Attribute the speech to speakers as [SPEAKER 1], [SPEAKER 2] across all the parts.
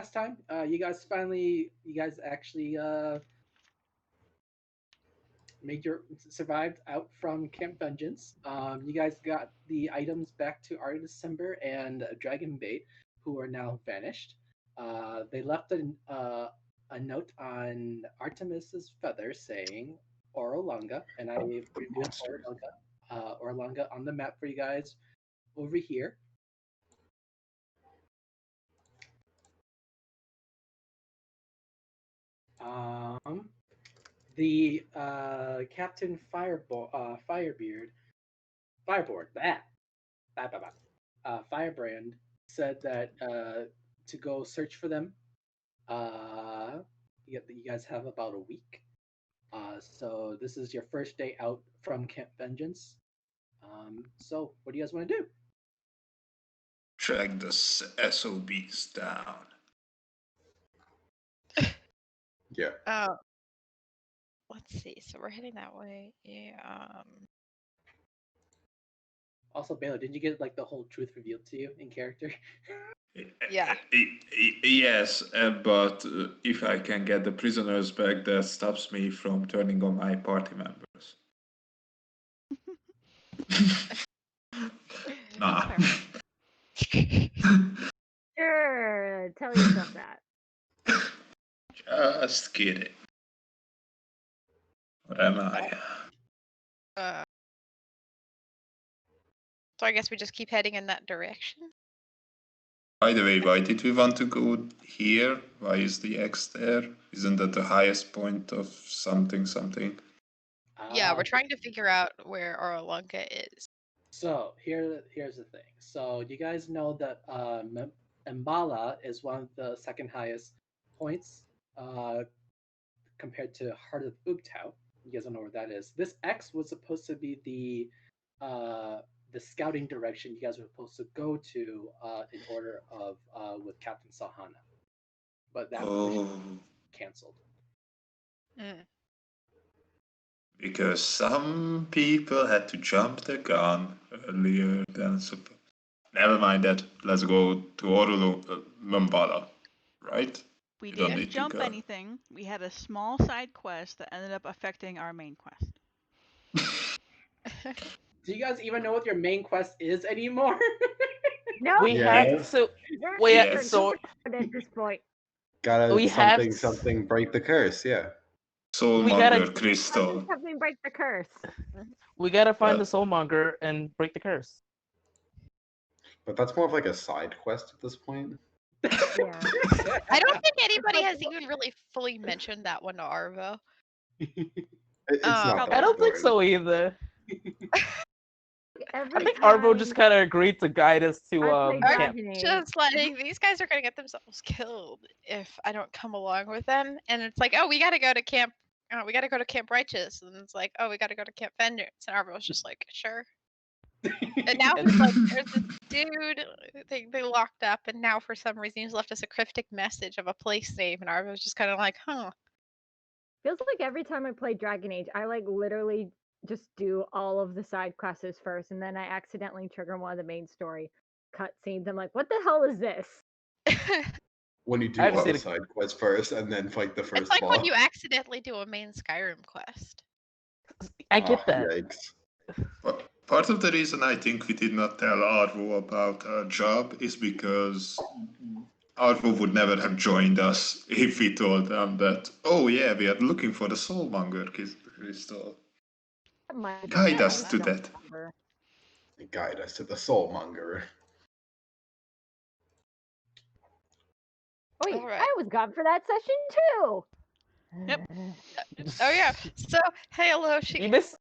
[SPEAKER 1] last time, you guys actually made your survived out from Camp Vengeance. You guys got the items back to Art of December and Dragon Bait, who are now vanished. They left a note on Artemis's feather saying Orolanga, and I revealed
[SPEAKER 2] Monsters.
[SPEAKER 1] Orolanga on the map for you guys over here. Um, the Captain Firebeard, Fireboard, Firebrand said that to go search for them. You guys have about a week. So this is your first day out from Camp Vengeance. So what do you guys want to do?
[SPEAKER 2] Track the SOBs down.
[SPEAKER 3] Yeah.
[SPEAKER 4] Let's see. So we're heading that way. Yeah.
[SPEAKER 1] Also, Baylor, did you get like the whole truth revealed to you in character?
[SPEAKER 4] Yeah.
[SPEAKER 2] Yes, but if I can get the prisoners back, that stops me from turning on my party members. Nah.
[SPEAKER 5] Sure, tell yourself that.
[SPEAKER 2] Just kidding. What am I?
[SPEAKER 4] So I guess we just keep heading in that direction.
[SPEAKER 2] By the way, why did we want to go here? Why is the X there? Isn't that the highest point of something?
[SPEAKER 4] Yeah, we're trying to figure out where Orolanga is.
[SPEAKER 1] So here's the thing. So you guys know that Mbala is one of the second highest points compared to Heart of Ubtao. You guys don't know where that is. This X was supposed to be the scouting direction you guys were supposed to go to in order of with Captain Sahana, but that was canceled.
[SPEAKER 2] Because some people had to jump the gun earlier than supposed. Never mind that. Let's go to Mbala, right?
[SPEAKER 6] We
[SPEAKER 2] You don't
[SPEAKER 6] didn't
[SPEAKER 2] need to
[SPEAKER 6] jump
[SPEAKER 2] go.
[SPEAKER 6] anything. We had a small side quest that ended up affecting our main quest.
[SPEAKER 1] Do you guys even know what your main quest is anymore?
[SPEAKER 5] No,
[SPEAKER 7] We have to wait.
[SPEAKER 2] Yes.
[SPEAKER 7] So
[SPEAKER 5] at this point,
[SPEAKER 3] Gotta
[SPEAKER 7] We have
[SPEAKER 3] something break the curse. Yeah.
[SPEAKER 2] Soulmonger crystal.
[SPEAKER 5] something break the curse.
[SPEAKER 7] we gotta find the soulmonger and break the curse.
[SPEAKER 3] But that's more of like a side quest at this point.
[SPEAKER 5] Yeah.
[SPEAKER 4] I don't think anybody has even really fully mentioned that one to Arvo.
[SPEAKER 3] It's not.
[SPEAKER 7] I don't think so either.
[SPEAKER 5] Every
[SPEAKER 7] I think
[SPEAKER 5] time
[SPEAKER 7] Arvo just kind of agreed to guide us to camp.
[SPEAKER 4] Just like these guys are gonna get themselves killed if I don't come along with them, and it's like, oh, we gotta go to camp. We gotta go to Camp Righteous, and it's like, oh, we gotta go to Camp Vengeance, and Arvo's just like, sure. And now he's like, there's this dude they locked up, and now for some reason he's left us a cryptic message of a place name, and Arvo's just kind of like, huh.
[SPEAKER 5] Feels like every time I play Dragon Age, I like literally just do all of the side quests first, and then I accidentally trigger one of the main story cutscenes. I'm like, what the hell is this?
[SPEAKER 3] When you do all the side quests first and then fight the first
[SPEAKER 4] It's like
[SPEAKER 3] boss.
[SPEAKER 4] when you accidentally do a main Skyrim quest.
[SPEAKER 7] I get that.
[SPEAKER 3] Yikes.
[SPEAKER 2] Part of the reason I think we did not tell Arvo about our job is because Arvo would never have joined us if we told them that, oh yeah, we are looking for the Soulmonger crystal. Guide us to that.
[SPEAKER 3] Guide us to the Soulmonger.
[SPEAKER 5] Oh, yeah, I was gone for that session too.
[SPEAKER 6] Yep.
[SPEAKER 4] Oh yeah. So hey, hello.
[SPEAKER 7] You missed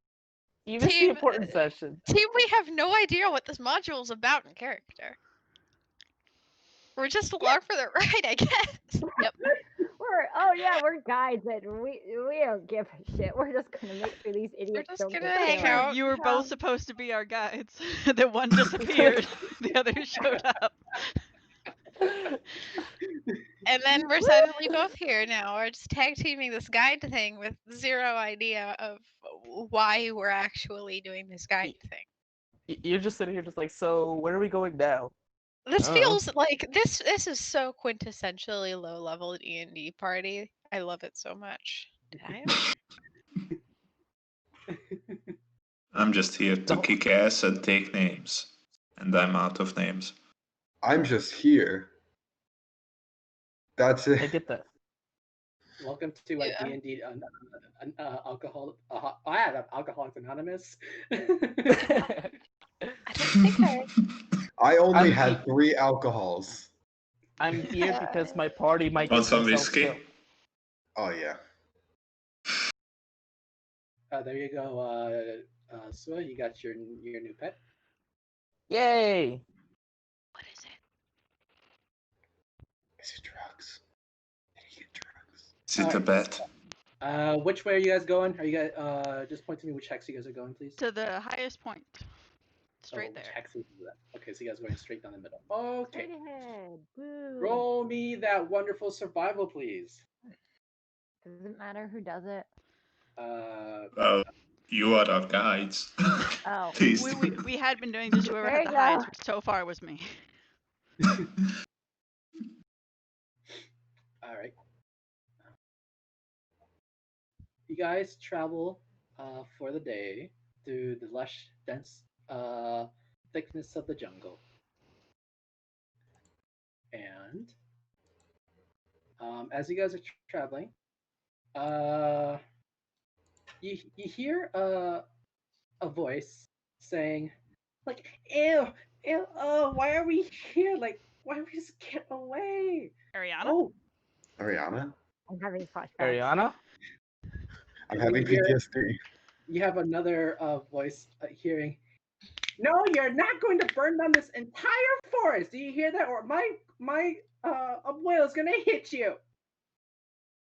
[SPEAKER 7] the important session.
[SPEAKER 4] Team, we have no idea what this module is about in character. We're just along for the ride, I guess. Yep.
[SPEAKER 5] We're guides and we don't give a shit. We're just gonna make sure these idiots don't get
[SPEAKER 6] Hang
[SPEAKER 5] killed.
[SPEAKER 6] out. You were both supposed to be our guides. The one disappeared. The other showed up.
[SPEAKER 4] And then we're suddenly both here now. We're just tag teaming this guide thing with zero idea of why we're actually doing this guide thing.
[SPEAKER 7] You're just sitting here just like, so where are we going now?
[SPEAKER 4] This
[SPEAKER 7] I don't know.
[SPEAKER 4] feels like this is so quintessentially low level D&D party. I love it so much. Did I?
[SPEAKER 2] I'm just here to
[SPEAKER 7] No.
[SPEAKER 2] kick ass and take names. And I'm out of names.
[SPEAKER 3] I'm just here. That's
[SPEAKER 7] I
[SPEAKER 3] it.
[SPEAKER 7] get that.
[SPEAKER 1] Welcome to
[SPEAKER 4] Yeah.
[SPEAKER 1] D&D Alcoholics Anonymous.
[SPEAKER 4] I don't think I.
[SPEAKER 3] I only
[SPEAKER 7] I'm
[SPEAKER 3] had 3 alcohols.
[SPEAKER 7] I'm here because my party might
[SPEAKER 2] Want
[SPEAKER 7] get
[SPEAKER 2] some
[SPEAKER 7] themselves
[SPEAKER 2] whiskey?
[SPEAKER 7] killed.
[SPEAKER 3] Oh yeah.
[SPEAKER 1] There you go, Sua. You got your new pet.
[SPEAKER 7] Yay!
[SPEAKER 4] What is it?
[SPEAKER 3] Is it drugs? Did he get drugs?
[SPEAKER 2] Is it a
[SPEAKER 1] Alright.
[SPEAKER 2] bet?
[SPEAKER 1] Which way are you guys going? Are you guys just point to me which hex you guys are going, please?
[SPEAKER 6] To the highest point. Straight
[SPEAKER 1] Which
[SPEAKER 6] there.
[SPEAKER 1] hex is that? Okay, so you guys are going straight down the middle. Okay.
[SPEAKER 5] Straight ahead. Woo.
[SPEAKER 1] Roll me that wonderful survival, please.
[SPEAKER 5] Doesn't matter who does it.
[SPEAKER 2] Well, you are our guides.
[SPEAKER 5] Oh.
[SPEAKER 2] Please.
[SPEAKER 6] We had been doing this whoever
[SPEAKER 5] There
[SPEAKER 6] had
[SPEAKER 5] you
[SPEAKER 6] the highest,
[SPEAKER 5] go.
[SPEAKER 6] which so far was me.
[SPEAKER 1] All right. You guys travel for the day through the lush, dense thickness of the jungle. And as you guys are traveling, you hear a voice saying, like, "Ew, ew, oh, why are we here? Like, why don't we just get away?"
[SPEAKER 6] Ariana?
[SPEAKER 1] Oh,
[SPEAKER 3] Ariana?
[SPEAKER 5] I'm having flashbacks.
[SPEAKER 7] Ariana?
[SPEAKER 3] I'm
[SPEAKER 1] And
[SPEAKER 3] having
[SPEAKER 1] you hear-
[SPEAKER 3] PTSD.
[SPEAKER 1] you have another voice hearing, "No, you're not going to burn down this entire forest. Do you hear that? Or my abuelo is gonna hit you."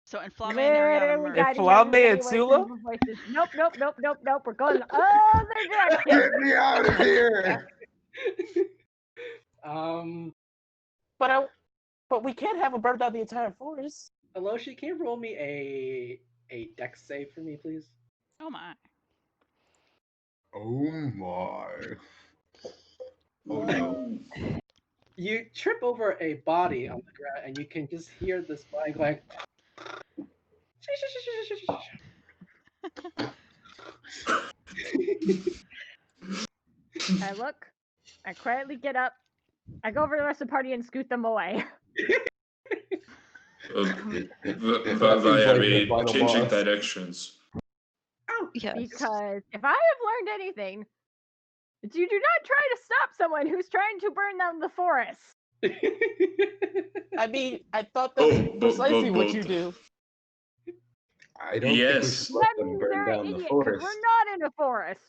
[SPEAKER 6] So Inflame and Ariana
[SPEAKER 5] Literally
[SPEAKER 6] merged.
[SPEAKER 5] guiding
[SPEAKER 7] Inflame
[SPEAKER 5] everybody
[SPEAKER 7] and
[SPEAKER 5] away
[SPEAKER 7] Sula?
[SPEAKER 5] from the voices. Nope, nope, nope, nope, nope. We're going the other direction.
[SPEAKER 3] Get me out of here!
[SPEAKER 7] But we can't have a burn down the entire forest.
[SPEAKER 1] Aloshi, can you roll me a dex save for me, please?
[SPEAKER 6] Oh my.
[SPEAKER 3] Oh my. Oh no.
[SPEAKER 1] You trip over a body on the ground, and you can just hear this body going.
[SPEAKER 5] I look. I quietly get up. I go over to the rest of the party and scoot them away.
[SPEAKER 2] Why
[SPEAKER 3] That
[SPEAKER 2] are
[SPEAKER 3] seems like
[SPEAKER 2] we
[SPEAKER 3] the final
[SPEAKER 2] changing
[SPEAKER 3] boss.
[SPEAKER 2] directions?
[SPEAKER 1] Oh,
[SPEAKER 4] Yes.
[SPEAKER 5] Because if I have learned anything, it's you do not try to stop someone who's trying to burn down the forest.
[SPEAKER 7] I mean, I thought that's precisely what you
[SPEAKER 2] but-
[SPEAKER 7] do.
[SPEAKER 3] I don't think we
[SPEAKER 2] Yes.
[SPEAKER 3] should let
[SPEAKER 5] That
[SPEAKER 3] them
[SPEAKER 5] means
[SPEAKER 3] burn
[SPEAKER 5] they're an
[SPEAKER 3] down the
[SPEAKER 5] idiot because
[SPEAKER 3] forest.
[SPEAKER 5] we're not in a forest.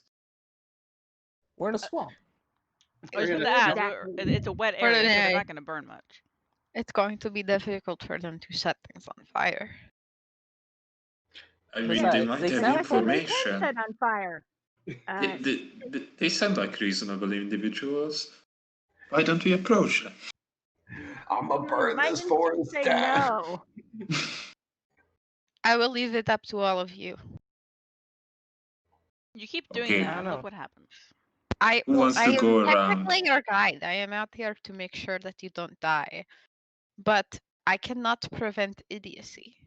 [SPEAKER 7] We're in a swamp.
[SPEAKER 6] I was
[SPEAKER 1] We're
[SPEAKER 6] going to
[SPEAKER 1] gonna-
[SPEAKER 6] ask,
[SPEAKER 5] Exactly.
[SPEAKER 6] it's a wet area, so they're
[SPEAKER 4] Ordinary.
[SPEAKER 6] not going to burn much.
[SPEAKER 4] It's going to be difficult for them to set things on fire.
[SPEAKER 2] I mean,
[SPEAKER 7] Besides,
[SPEAKER 2] they might
[SPEAKER 7] they
[SPEAKER 2] have
[SPEAKER 7] sound-
[SPEAKER 5] Exactly, they can
[SPEAKER 2] information.
[SPEAKER 5] set on fire.
[SPEAKER 2] They sound like reasonable individuals. Why don't we approach them?
[SPEAKER 3] I'm gonna burn
[SPEAKER 5] my
[SPEAKER 3] this
[SPEAKER 5] instincts
[SPEAKER 3] forest
[SPEAKER 5] say
[SPEAKER 3] down.
[SPEAKER 5] no.
[SPEAKER 4] I will leave it up to all of you.
[SPEAKER 6] You keep doing
[SPEAKER 2] Okay.
[SPEAKER 7] I
[SPEAKER 6] that,
[SPEAKER 7] don't
[SPEAKER 6] and look
[SPEAKER 7] know.
[SPEAKER 6] what happens.
[SPEAKER 2] Who wants
[SPEAKER 4] I
[SPEAKER 2] to go
[SPEAKER 4] am
[SPEAKER 2] around?
[SPEAKER 4] technically your guide. I am out here to make sure that you don't die. But I cannot prevent idiocy.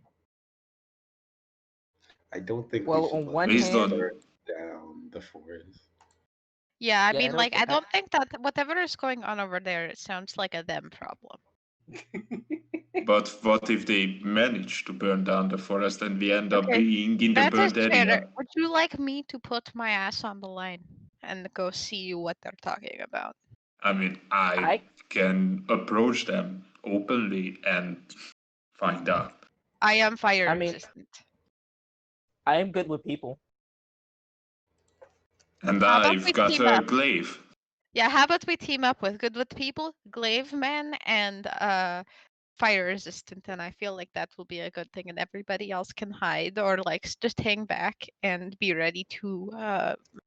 [SPEAKER 3] I don't think
[SPEAKER 7] Well,
[SPEAKER 3] we should
[SPEAKER 7] on
[SPEAKER 3] let
[SPEAKER 7] one
[SPEAKER 3] them
[SPEAKER 2] Based on-
[SPEAKER 3] burn down the forest.
[SPEAKER 4] Yeah, I
[SPEAKER 7] Yeah, I
[SPEAKER 4] mean,
[SPEAKER 7] don't
[SPEAKER 4] like,
[SPEAKER 7] thi-
[SPEAKER 4] I don't think that whatever is going on over there, it sounds like a them problem.
[SPEAKER 2] But what if they manage to burn down the forest and we end up
[SPEAKER 4] Okay,
[SPEAKER 2] being in the
[SPEAKER 4] That is
[SPEAKER 2] burned
[SPEAKER 4] fair.
[SPEAKER 2] area?
[SPEAKER 4] Would you like me to put my ass on the line and go see what they're talking about?
[SPEAKER 2] I mean, I
[SPEAKER 7] I-
[SPEAKER 2] can approach them openly and find out.
[SPEAKER 4] I am fire
[SPEAKER 7] I mean-
[SPEAKER 4] resistant.
[SPEAKER 7] I am good with people.
[SPEAKER 2] And
[SPEAKER 4] How about we
[SPEAKER 2] I've got
[SPEAKER 4] team
[SPEAKER 2] a
[SPEAKER 4] up?
[SPEAKER 2] glaive.
[SPEAKER 4] Yeah, how about we team up with good with people, glaive man, and fire resistant, and I feel like that will be a good thing, and everybody else can hide or like just hang back and be ready to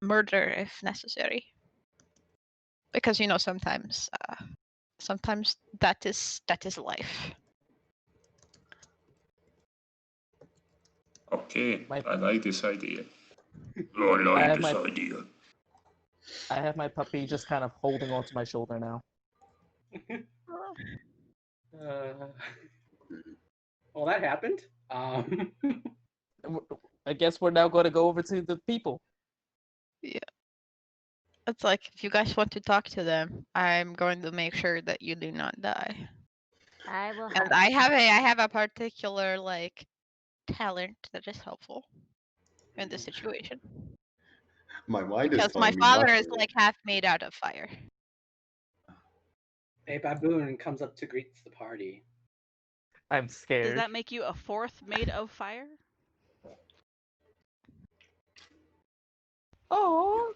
[SPEAKER 4] murder if necessary. Because sometimes that is life.
[SPEAKER 2] Okay,
[SPEAKER 7] My-
[SPEAKER 2] I like this idea. I
[SPEAKER 7] I
[SPEAKER 2] like
[SPEAKER 7] have
[SPEAKER 2] this
[SPEAKER 7] my-
[SPEAKER 2] idea.
[SPEAKER 7] I have my puppy just kind of holding onto my shoulder now.
[SPEAKER 1] Well, that happened.
[SPEAKER 7] I guess we're now going to go over to the people.
[SPEAKER 4] Yeah. It's like if you guys want to talk to them, I'm going to make sure that you do not die.
[SPEAKER 5] I will
[SPEAKER 4] And
[SPEAKER 5] have
[SPEAKER 4] I have a particular like talent that is helpful in this situation.
[SPEAKER 3] My mind is
[SPEAKER 4] Because my
[SPEAKER 3] telling me
[SPEAKER 4] father
[SPEAKER 3] not
[SPEAKER 4] is
[SPEAKER 3] to.
[SPEAKER 4] like half made out of fire.
[SPEAKER 1] A baboon comes up to greet the party.
[SPEAKER 7] I'm scared.
[SPEAKER 6] Does that make you a fourth made of fire?
[SPEAKER 7] Oh,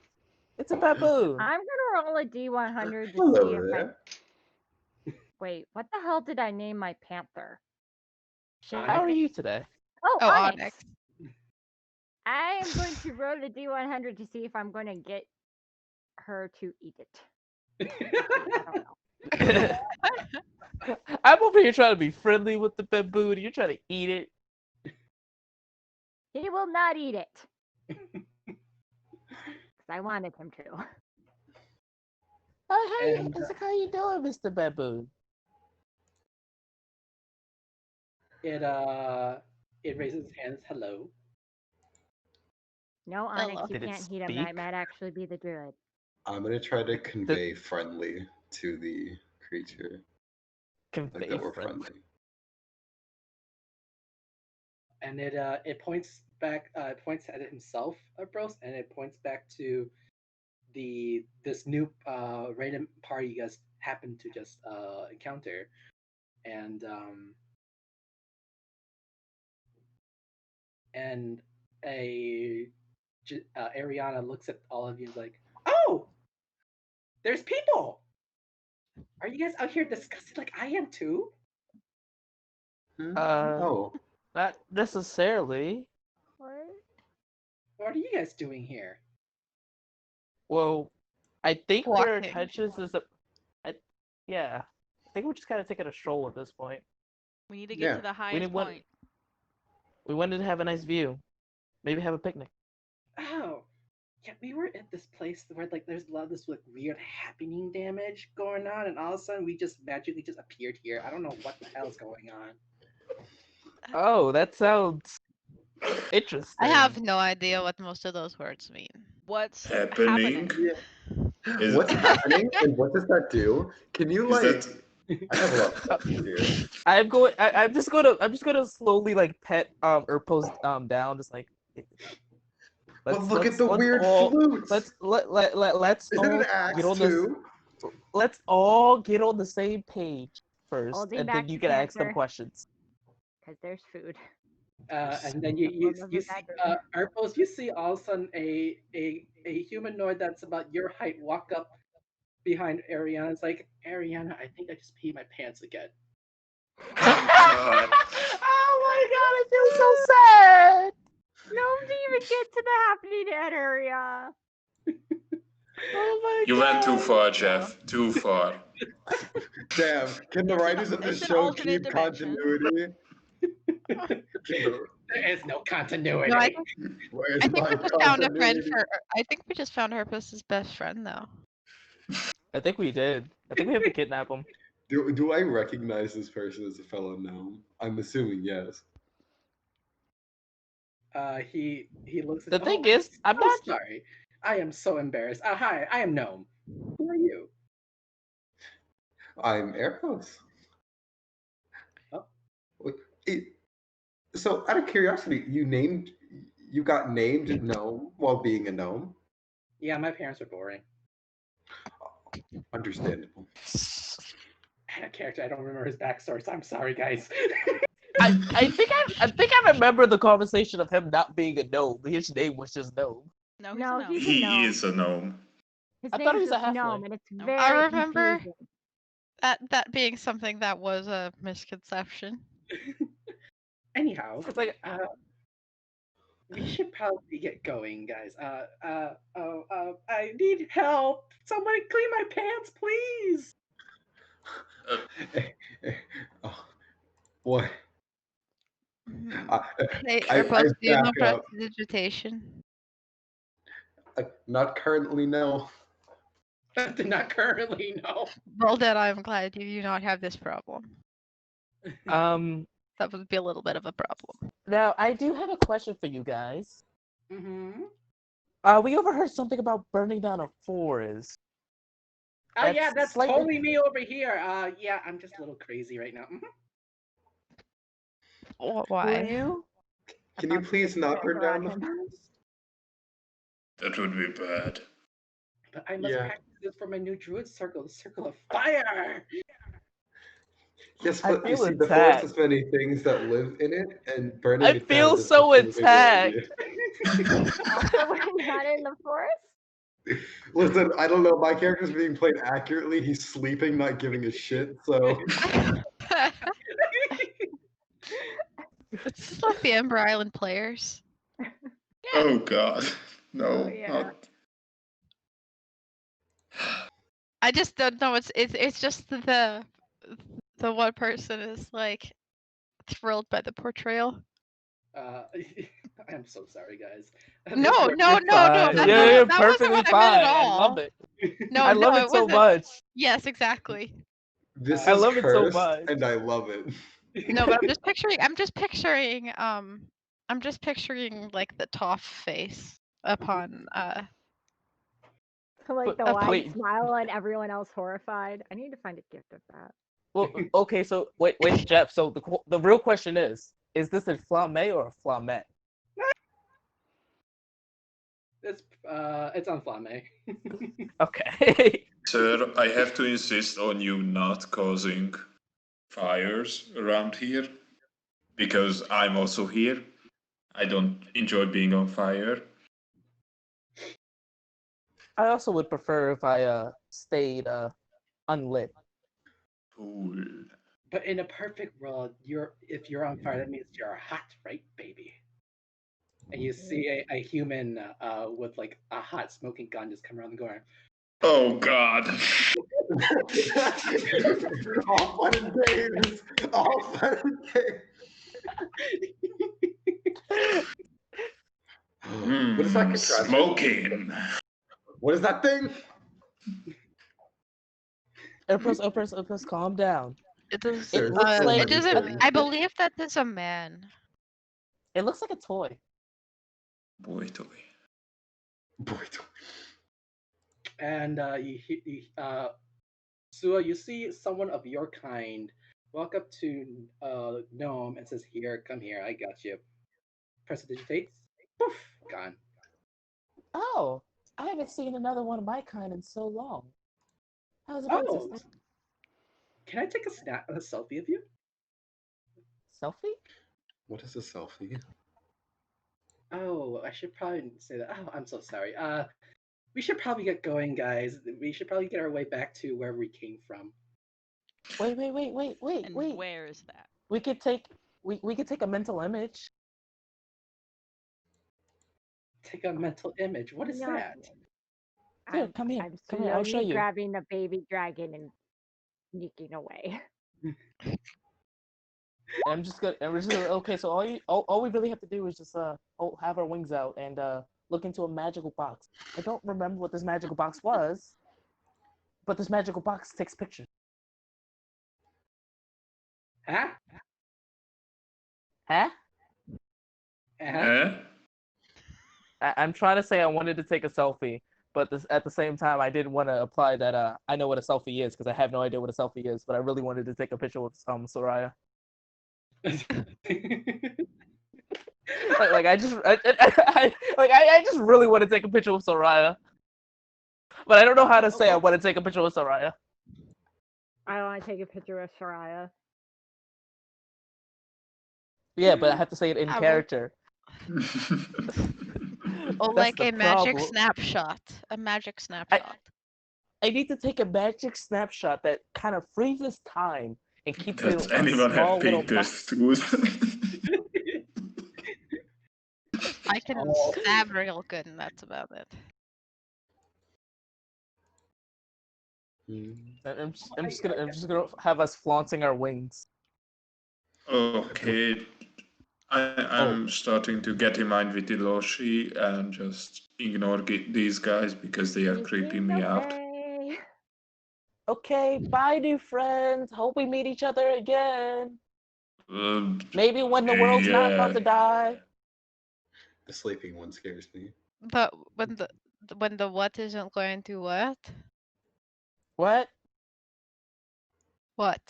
[SPEAKER 7] it's a baboon.
[SPEAKER 5] I'm gonna roll a D100 to
[SPEAKER 3] Hello
[SPEAKER 5] see if
[SPEAKER 3] there.
[SPEAKER 5] Wait, what the hell did I name my panther?
[SPEAKER 7] How are you today?
[SPEAKER 5] Oh,
[SPEAKER 4] Oh,
[SPEAKER 5] Onyx.
[SPEAKER 4] Onyx.
[SPEAKER 5] I am going to roll the D100 to see if I'm going to get her to eat it. I don't know.
[SPEAKER 7] I'm over here trying to be friendly with the baboon. You're trying to eat it.
[SPEAKER 5] He will not eat it. Because I wanted him to.
[SPEAKER 7] Oh, how you doing, Mr. Baboon?
[SPEAKER 1] It raises its hands. Hello.
[SPEAKER 5] No, Onyx,
[SPEAKER 4] Hello.
[SPEAKER 5] you
[SPEAKER 7] Did it
[SPEAKER 5] can't eat him.
[SPEAKER 7] speak?
[SPEAKER 5] That might actually be the druid.
[SPEAKER 3] I'm gonna try to convey friendly to the creature. Like
[SPEAKER 7] Convey
[SPEAKER 3] that we're
[SPEAKER 7] friendly.
[SPEAKER 3] friendly.
[SPEAKER 1] And it points back. It points at himself, Bros, and it points back to this new random party you guys happen to just encounter, and Ariana looks at all of you and is like, "Oh, there's people. Are you guys out here discussing like I am too?"
[SPEAKER 3] Oh,
[SPEAKER 7] Not necessarily.
[SPEAKER 5] What?
[SPEAKER 1] What are you guys doing here?
[SPEAKER 7] Well, I think their
[SPEAKER 4] Walking.
[SPEAKER 7] intentions is yeah. I think we're just kind of taking a stroll at this point.
[SPEAKER 6] We need to get
[SPEAKER 3] Yeah.
[SPEAKER 6] to the highest point.
[SPEAKER 7] We wanted to have a nice view. Maybe have a picnic.
[SPEAKER 1] Oh, yeah, we were at this place where like there's a lot of this like weird happening damage going on, and all of a sudden we just magically just appeared here. I don't know what the hell's going on.
[SPEAKER 7] Oh, that sounds interesting.
[SPEAKER 4] I have no idea what most of those words mean.
[SPEAKER 6] What's
[SPEAKER 2] Happening?
[SPEAKER 6] happening?
[SPEAKER 2] Is,
[SPEAKER 3] what's happening and what does that do? Can you
[SPEAKER 2] is
[SPEAKER 3] like?
[SPEAKER 2] that
[SPEAKER 3] I have a lot of questions here.
[SPEAKER 7] I'm just gonna slowly like pet Urpo's down, just like
[SPEAKER 3] But look at the weird flutes.
[SPEAKER 7] let's
[SPEAKER 3] Is it an
[SPEAKER 7] all
[SPEAKER 3] axe
[SPEAKER 7] get on this.
[SPEAKER 3] too?
[SPEAKER 7] Let's all get on the same page first,
[SPEAKER 5] Holding
[SPEAKER 7] and
[SPEAKER 5] back
[SPEAKER 7] then you
[SPEAKER 5] the
[SPEAKER 7] can ask them
[SPEAKER 5] panther.
[SPEAKER 7] questions.
[SPEAKER 5] Because there's food.
[SPEAKER 1] And then you see Arpos, you see all of a sudden a humanoid that's about your height walk up behind Ariana. It's like, Ariana, I think I just peed my pants again.
[SPEAKER 2] God.
[SPEAKER 7] Oh my god, I feel so sad.
[SPEAKER 5] Gnomes even get to the happening area.
[SPEAKER 7] Oh my
[SPEAKER 2] You
[SPEAKER 7] god.
[SPEAKER 2] went too far, Jeff. Too far.
[SPEAKER 3] Damn, can the writers of the
[SPEAKER 6] It's an
[SPEAKER 3] show
[SPEAKER 6] alternate
[SPEAKER 3] keep
[SPEAKER 6] dimension.
[SPEAKER 3] continuity?
[SPEAKER 1] There is no continuity.
[SPEAKER 4] No, I
[SPEAKER 3] Where's
[SPEAKER 4] think
[SPEAKER 3] my
[SPEAKER 4] we just found a friend
[SPEAKER 3] continuity?
[SPEAKER 4] for. I think we just found Herpus's best friend though.
[SPEAKER 7] I think we did. I think we have to kidnap him.
[SPEAKER 3] Do I recognize this person as a fellow gnome? I'm assuming yes.
[SPEAKER 1] He looks at
[SPEAKER 7] The thing is, I'm
[SPEAKER 1] so
[SPEAKER 7] not.
[SPEAKER 1] sorry. I am so embarrassed. Hi, I am Gnome. Who are you?
[SPEAKER 3] I'm Eros.
[SPEAKER 1] Oh.
[SPEAKER 3] So, out of curiosity, you got named gnome while being a gnome?
[SPEAKER 1] Yeah, my parents are boring.
[SPEAKER 3] Understandable.
[SPEAKER 1] I had a character. I don't remember his backstory, so I'm sorry, guys.
[SPEAKER 7] I think I remember the conversation of him not being a gnome. His name was just gnome.
[SPEAKER 6] No, he's
[SPEAKER 5] No,
[SPEAKER 6] a gnome.
[SPEAKER 5] he's a
[SPEAKER 2] He
[SPEAKER 5] gnome.
[SPEAKER 2] is a gnome.
[SPEAKER 5] His
[SPEAKER 7] I thought he
[SPEAKER 5] name's
[SPEAKER 7] was a
[SPEAKER 5] just gnome,
[SPEAKER 7] halfling.
[SPEAKER 5] and it's
[SPEAKER 6] No.
[SPEAKER 5] very
[SPEAKER 4] I remember
[SPEAKER 5] confusing.
[SPEAKER 4] that being something that was a misconception.
[SPEAKER 1] Anyhow,
[SPEAKER 7] It's like
[SPEAKER 1] we should probably get going, guys. I need help. Somebody clean my pants, please.
[SPEAKER 3] Oh, what?
[SPEAKER 4] Hey,
[SPEAKER 3] I
[SPEAKER 4] Herpus, do you know
[SPEAKER 3] back up.
[SPEAKER 4] prestidigitation?
[SPEAKER 3] Not currently, no.
[SPEAKER 1] Do not currently know.
[SPEAKER 4] Well, then I'm glad you do not have this problem. That would be a little bit of a problem.
[SPEAKER 7] Now I do have a question for you guys.
[SPEAKER 1] Mm-hmm.
[SPEAKER 7] We overheard something about burning down a forest.
[SPEAKER 1] Oh yeah, that's
[SPEAKER 7] slightly-
[SPEAKER 1] totally me over here. Yeah, I'm just a little crazy right now. Mhm.
[SPEAKER 7] Who are
[SPEAKER 4] Why?
[SPEAKER 7] you?
[SPEAKER 3] Can you
[SPEAKER 5] About to
[SPEAKER 3] please
[SPEAKER 5] take
[SPEAKER 3] not
[SPEAKER 5] a
[SPEAKER 3] burn down the
[SPEAKER 5] him.
[SPEAKER 3] forest?
[SPEAKER 2] That would be bad.
[SPEAKER 1] But I must
[SPEAKER 3] Yeah.
[SPEAKER 1] practice this for my new druid circle, the circle of fire.
[SPEAKER 3] Yes,
[SPEAKER 7] I
[SPEAKER 3] but you
[SPEAKER 7] feel
[SPEAKER 3] see, the forest
[SPEAKER 7] attacked.
[SPEAKER 3] has many things that live in it, and burning
[SPEAKER 7] I
[SPEAKER 3] it
[SPEAKER 7] feel
[SPEAKER 3] down just
[SPEAKER 7] so
[SPEAKER 3] seems like a good
[SPEAKER 7] attacked.
[SPEAKER 5] Also, we're not in the forest.
[SPEAKER 3] idea. Listen, I don't know. My character's being played accurately. He's sleeping, not giving a shit. So
[SPEAKER 4] It's just like the Ember Island players.
[SPEAKER 2] Oh god. No,
[SPEAKER 5] Oh, yeah.
[SPEAKER 2] not.
[SPEAKER 4] I just don't know. It's just the one person is like thrilled by the portrayal.
[SPEAKER 1] I'm so sorry, guys.
[SPEAKER 4] No,
[SPEAKER 1] This
[SPEAKER 4] no,
[SPEAKER 1] work-
[SPEAKER 4] no, no.
[SPEAKER 7] Fine.
[SPEAKER 4] That,
[SPEAKER 7] Yeah,
[SPEAKER 4] that,
[SPEAKER 7] you're
[SPEAKER 4] that wasn't
[SPEAKER 7] perfectly
[SPEAKER 4] what I meant
[SPEAKER 7] fine.
[SPEAKER 4] at
[SPEAKER 7] I
[SPEAKER 4] all.
[SPEAKER 7] love it.
[SPEAKER 4] No,
[SPEAKER 7] I love
[SPEAKER 4] no,
[SPEAKER 7] it
[SPEAKER 4] it
[SPEAKER 7] so
[SPEAKER 4] wasn't.
[SPEAKER 7] much.
[SPEAKER 4] Yes, exactly.
[SPEAKER 3] this
[SPEAKER 7] I
[SPEAKER 3] is
[SPEAKER 7] love it so
[SPEAKER 3] cursed,
[SPEAKER 7] much.
[SPEAKER 3] and I love it.
[SPEAKER 4] No, but I'm just picturing like the Toph face upon
[SPEAKER 5] Like the
[SPEAKER 7] But,
[SPEAKER 5] wide
[SPEAKER 7] wait.
[SPEAKER 5] smile and everyone else horrified. I need to find a gift of that.
[SPEAKER 7] Well, okay, so wait, Jeff. So the real question is this a flamme or a flamette?
[SPEAKER 1] it's on Flame.
[SPEAKER 7] Okay.
[SPEAKER 2] Sir, I have to insist on you not causing fires around here. Because I'm also here. I don't enjoy being on fire.
[SPEAKER 7] I also would prefer if I stayed unlit.
[SPEAKER 2] Cool.
[SPEAKER 1] But in a perfect world, if you're on fire, that means you're hot, right, baby? And you see a human with like a hot smoking gun just come around the corner.
[SPEAKER 2] Oh god.
[SPEAKER 3] All fun and games. All fun and games. What is that contraption?
[SPEAKER 2] Smoking.
[SPEAKER 3] What is that thing?
[SPEAKER 7] Empress, calm down.
[SPEAKER 4] it is.
[SPEAKER 3] There's
[SPEAKER 7] looks
[SPEAKER 3] so
[SPEAKER 7] like-
[SPEAKER 4] It
[SPEAKER 3] many
[SPEAKER 4] is.
[SPEAKER 3] things.
[SPEAKER 4] I believe that is a man.
[SPEAKER 7] It looks like a toy.
[SPEAKER 2] Boy toy.
[SPEAKER 3] Boy,
[SPEAKER 1] And Sua, you see someone of your kind walk up to Gnome and says, "Here, come here, I got you." Press the digitates. Poof, gone.
[SPEAKER 7] Oh, I haven't seen another one of my kind in so long. How's it,
[SPEAKER 1] Oh,
[SPEAKER 7] princess?
[SPEAKER 1] can I take a selfie of you?
[SPEAKER 7] Selfie?
[SPEAKER 3] what is a selfie?
[SPEAKER 1] Oh, I should probably say that. Oh, I'm so sorry. We should probably get going, guys. We should probably get our way back to where we came from.
[SPEAKER 7] Wait.
[SPEAKER 6] And where is that?
[SPEAKER 7] We could take a mental image.
[SPEAKER 1] Take a mental image. What is
[SPEAKER 5] No,
[SPEAKER 1] that?
[SPEAKER 7] Here, come here.
[SPEAKER 5] I'm
[SPEAKER 7] Come here, I'll show
[SPEAKER 5] slowly
[SPEAKER 7] you.
[SPEAKER 5] grabbing the baby dragon and sneaking away.
[SPEAKER 7] And we're just gonna, okay, so all we really have to do is just have our wings out and look into a magical box. I don't remember what this magical box was, but this magical box takes pictures.
[SPEAKER 1] Huh?
[SPEAKER 7] Huh?
[SPEAKER 1] Uh-huh.
[SPEAKER 7] I'm trying to say I wanted to take a selfie, but at the same time I didn't want to apply that I know what a selfie is because I have no idea what a selfie is, but I really wanted to take a picture with Soraya. like I just really want to take a picture with Soraya, but I don't know how to say I want to take a picture with Soraya.
[SPEAKER 5] I want to take a picture of Soraya.
[SPEAKER 7] Yeah, but I have to say it in
[SPEAKER 4] I will-
[SPEAKER 7] character.
[SPEAKER 4] Or
[SPEAKER 7] That's
[SPEAKER 4] like
[SPEAKER 7] the
[SPEAKER 4] a magic
[SPEAKER 7] problem.
[SPEAKER 4] snapshot. A magic snapshot.
[SPEAKER 7] I need to take a magic snapshot that kind of freezes time and keeps it
[SPEAKER 2] Does
[SPEAKER 7] in a
[SPEAKER 2] anyone
[SPEAKER 7] small
[SPEAKER 2] have
[SPEAKER 7] little
[SPEAKER 2] painters tools?
[SPEAKER 4] I can
[SPEAKER 1] Oh.
[SPEAKER 4] stab real good, and that's about it.
[SPEAKER 7] I'm just gonna have us flaunting our wings.
[SPEAKER 2] Okay. I'm starting to get in mind with Iloshi and just ignore these guys because they are creeping me out.
[SPEAKER 5] Away.
[SPEAKER 7] Okay, bye, new friends. Hope we meet each other again. Maybe when the world's not about to die.
[SPEAKER 3] The sleeping one scares me.
[SPEAKER 4] But when the what isn't going to what?
[SPEAKER 7] What?
[SPEAKER 4] What?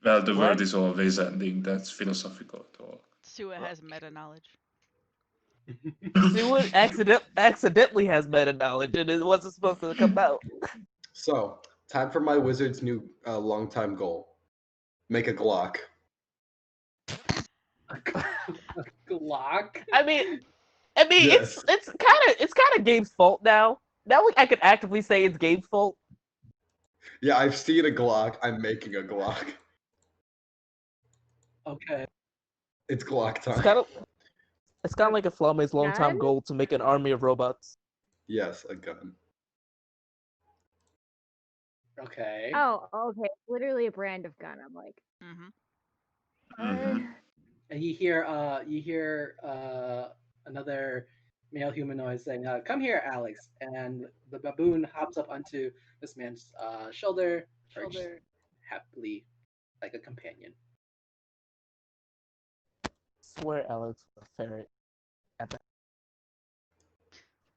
[SPEAKER 2] Well, the
[SPEAKER 7] What?
[SPEAKER 2] world is always ending. That's philosophical talk.
[SPEAKER 6] Sua has meta knowledge.
[SPEAKER 7] Seward accidentally has meta knowledge and it wasn't supposed to come out.
[SPEAKER 3] So, time for my wizard's new long-time goal. Make a Glock.
[SPEAKER 1] Glock.
[SPEAKER 7] I mean,
[SPEAKER 3] Yes.
[SPEAKER 7] it's kind of Gabe's fault now. Now I could actively say it's Gabe's fault.
[SPEAKER 3] Yeah, I've seen a Glock. I'm making a Glock.
[SPEAKER 1] Okay.
[SPEAKER 3] It's Glock time.
[SPEAKER 7] It's kind of like a Flame's long-time
[SPEAKER 5] Gun?
[SPEAKER 7] goal to make an army of robots.
[SPEAKER 3] Yes, a gun.
[SPEAKER 1] Okay.
[SPEAKER 5] Oh, okay. It's literally a brand of gun. I'm like,
[SPEAKER 2] Mhm.
[SPEAKER 1] And you hear another male humanoid saying, "Come here, Alex." And the baboon hops up onto this man's shoulder, perched happily like a companion.
[SPEAKER 7] Swear Alex was a ferret.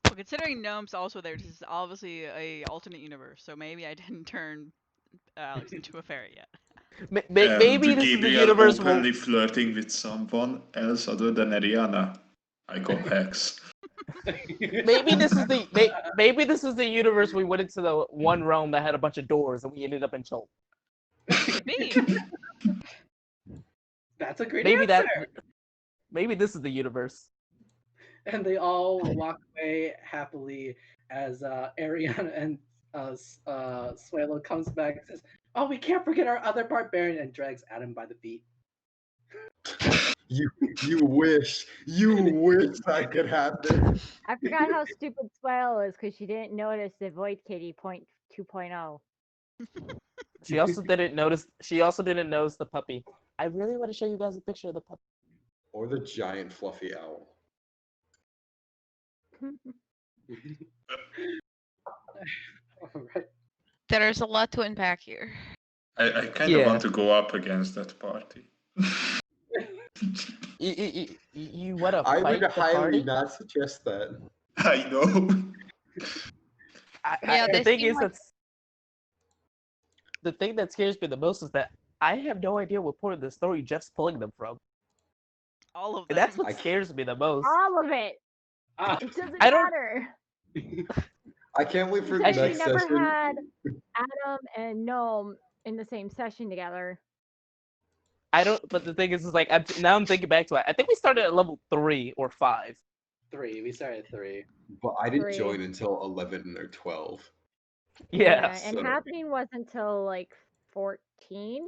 [SPEAKER 6] Well, considering Gnome's also there, this is obviously a alternate universe, so maybe I didn't turn Alex into a ferret yet.
[SPEAKER 7] Maybe this is the
[SPEAKER 2] Gabriel
[SPEAKER 7] universe
[SPEAKER 2] openly flirting with someone else other than Ariana. I go Hex.
[SPEAKER 7] maybe this is the universe we went into the one realm that had a bunch of doors and we ended up in Chult.
[SPEAKER 6] Could be.
[SPEAKER 1] That's a great
[SPEAKER 7] Maybe
[SPEAKER 1] answer.
[SPEAKER 7] maybe this is the universe.
[SPEAKER 1] And they all walk away happily as Ariana and Suelo comes back and says, "Oh, we can't forget our other barbarian," and drags Adam by the feet.
[SPEAKER 3] You wish I could have this.
[SPEAKER 5] I forgot how stupid Swale is because she didn't notice the Void Kitty point 2.0.
[SPEAKER 7] She also didn't notice the puppy. I really want to show you guys a picture of the puppy.
[SPEAKER 3] Or the giant fluffy owl.
[SPEAKER 1] All right.
[SPEAKER 4] There's a lot to unpack here.
[SPEAKER 2] I kind of want to go up against that party.
[SPEAKER 7] You want to
[SPEAKER 3] I
[SPEAKER 7] fight
[SPEAKER 3] would
[SPEAKER 7] the
[SPEAKER 3] highly
[SPEAKER 7] party?
[SPEAKER 3] not suggest that.
[SPEAKER 2] I know.
[SPEAKER 4] Yeah,
[SPEAKER 7] the
[SPEAKER 4] they
[SPEAKER 7] thing
[SPEAKER 4] seem
[SPEAKER 7] is
[SPEAKER 4] like-
[SPEAKER 7] the thing that scares me the most is that I have no idea what part of the story Jeff's pulling them from.
[SPEAKER 6] All of
[SPEAKER 7] And
[SPEAKER 6] them.
[SPEAKER 7] that's what scares me the most.
[SPEAKER 5] All of it.
[SPEAKER 1] Ah,
[SPEAKER 5] It doesn't
[SPEAKER 7] I don't-
[SPEAKER 5] matter.
[SPEAKER 3] I can't wait for
[SPEAKER 5] Because we
[SPEAKER 3] next
[SPEAKER 5] never
[SPEAKER 3] session.
[SPEAKER 5] had Adam and Gnome in the same session together.
[SPEAKER 7] I don't. But the thing is like now I'm thinking back to it. I think we started at level 3 or 5.
[SPEAKER 1] 3. We started at 3.
[SPEAKER 3] But I didn't
[SPEAKER 5] 3.
[SPEAKER 3] join until 11 or 12.
[SPEAKER 7] Yeah.
[SPEAKER 5] And
[SPEAKER 3] so-
[SPEAKER 5] happening wasn't until like 14.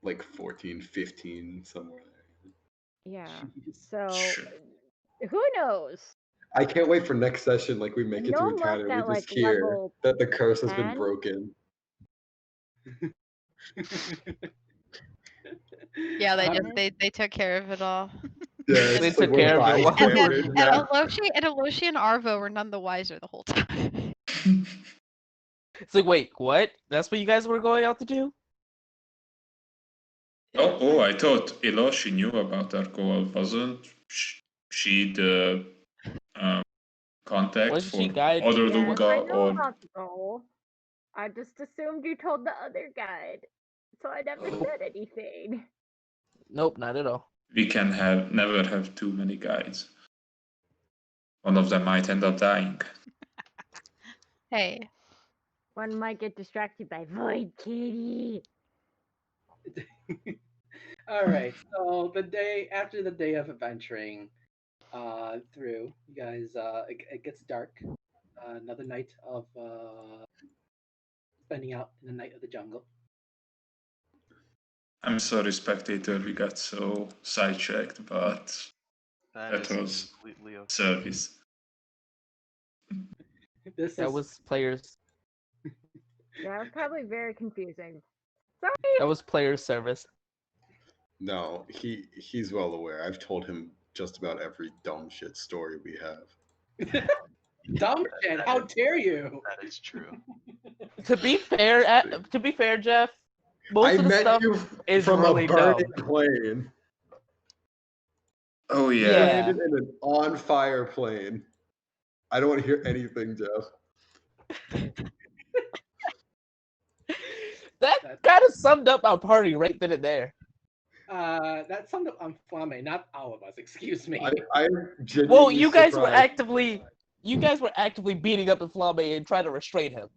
[SPEAKER 3] Like 14, 15, somewhere there.
[SPEAKER 5] Yeah.
[SPEAKER 1] Jeez.
[SPEAKER 5] So
[SPEAKER 2] Sure.
[SPEAKER 5] who knows?
[SPEAKER 3] I can't wait for next session. Like we make it to
[SPEAKER 5] Gnome left
[SPEAKER 3] encounter, we
[SPEAKER 5] at,
[SPEAKER 3] just
[SPEAKER 5] like,
[SPEAKER 3] hear
[SPEAKER 5] level
[SPEAKER 3] that the curse has
[SPEAKER 5] 10.
[SPEAKER 3] been broken.
[SPEAKER 4] Yeah, they
[SPEAKER 1] Um,
[SPEAKER 4] they took care of it all.
[SPEAKER 3] Yeah,
[SPEAKER 7] They
[SPEAKER 3] it's
[SPEAKER 7] took
[SPEAKER 3] like
[SPEAKER 7] care
[SPEAKER 3] we're
[SPEAKER 7] of it.
[SPEAKER 3] fine.
[SPEAKER 7] Why
[SPEAKER 4] And,
[SPEAKER 7] were-
[SPEAKER 4] then,
[SPEAKER 3] Yeah.
[SPEAKER 4] and Aloshi and Arvo were none the wiser the whole time.
[SPEAKER 7] It's like, wait, what? That's what you guys were going out to do?
[SPEAKER 2] Oh, I thought Eloshi knew about our goal. Wasn't she the contact
[SPEAKER 7] Wasn't
[SPEAKER 2] for
[SPEAKER 7] she guide?
[SPEAKER 2] other
[SPEAKER 5] Yes, I
[SPEAKER 2] Lunga
[SPEAKER 5] know
[SPEAKER 2] or
[SPEAKER 5] about the goal. I just assumed you told the other guide. So I never
[SPEAKER 2] Oh.
[SPEAKER 5] said anything.
[SPEAKER 7] Nope, not at all.
[SPEAKER 2] we can never have too many guides. One of them might end up dying.
[SPEAKER 4] Hey,
[SPEAKER 5] One might get distracted by Void Kitty.
[SPEAKER 1] All right. So the day after the day of adventuring through, you guys, it gets dark. Another night of spending out in the night of the jungle.
[SPEAKER 2] I'm sorry, spectator, we got so sidetracked, but that
[SPEAKER 8] is
[SPEAKER 2] was
[SPEAKER 8] completely okay.
[SPEAKER 2] service.
[SPEAKER 1] This
[SPEAKER 7] That
[SPEAKER 1] is
[SPEAKER 7] was players.
[SPEAKER 5] Yeah, it was probably very confusing. Sorry.
[SPEAKER 7] That was player service.
[SPEAKER 3] No, he's well aware. I've told him just about every dumb shit story we have.
[SPEAKER 1] dumb shit. How dare you?
[SPEAKER 8] That is true.
[SPEAKER 7] To be fair, Jeff, most
[SPEAKER 3] I
[SPEAKER 7] of the
[SPEAKER 3] met
[SPEAKER 7] stuff
[SPEAKER 3] you
[SPEAKER 7] is
[SPEAKER 3] from
[SPEAKER 7] really
[SPEAKER 3] a burning
[SPEAKER 7] dumb.
[SPEAKER 3] plane.
[SPEAKER 2] Oh
[SPEAKER 3] You
[SPEAKER 2] yeah.
[SPEAKER 3] landed in an on fire plane. I don't want to hear anything, Jeff.
[SPEAKER 7] That
[SPEAKER 1] That's-
[SPEAKER 7] kind of summed up our party right then and there.
[SPEAKER 1] That summed up on Flame, not all of us. Excuse me.
[SPEAKER 3] I'm genuinely
[SPEAKER 7] Well, you guys were
[SPEAKER 3] surprised.
[SPEAKER 7] actively beating up the Flamme and trying to restrain him.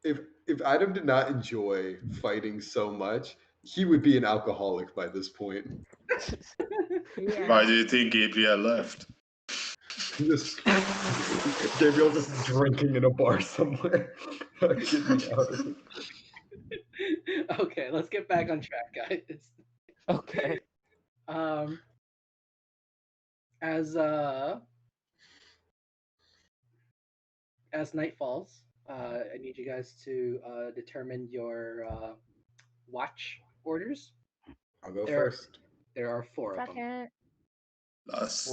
[SPEAKER 3] If Adam did not enjoy fighting so much, he would be an alcoholic by this point.
[SPEAKER 5] Yeah.
[SPEAKER 2] Why do you think Gabriel left?
[SPEAKER 3] Just Gabriel's just drinking in a bar somewhere. Get me out of here.
[SPEAKER 1] Okay, let's get back on track, guys.
[SPEAKER 7] Okay.
[SPEAKER 1] As night falls, I need you guys to determine your watch orders.
[SPEAKER 3] I'll go
[SPEAKER 1] There-
[SPEAKER 3] first.
[SPEAKER 1] There are 4 of them.
[SPEAKER 5] Second.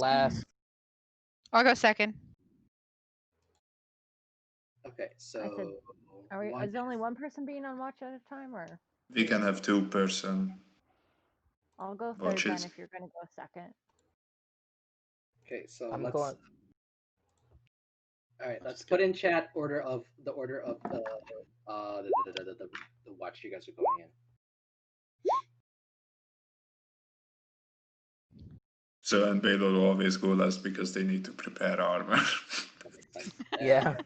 [SPEAKER 7] Last.
[SPEAKER 4] I'll go second.
[SPEAKER 1] Okay, so
[SPEAKER 5] Is there only one person being on watch at a time, or
[SPEAKER 2] We can have 2-person.
[SPEAKER 5] I'll go third then
[SPEAKER 2] Watches.
[SPEAKER 5] if you're gonna go second.
[SPEAKER 1] okay, so
[SPEAKER 7] I'm
[SPEAKER 1] let's.
[SPEAKER 7] going.
[SPEAKER 1] All right, let's put in chat the order of the the watch you guys are going in.
[SPEAKER 2] So and Baylor will always go last because they need to prepare armor.
[SPEAKER 1] That makes sense.
[SPEAKER 7] Yeah.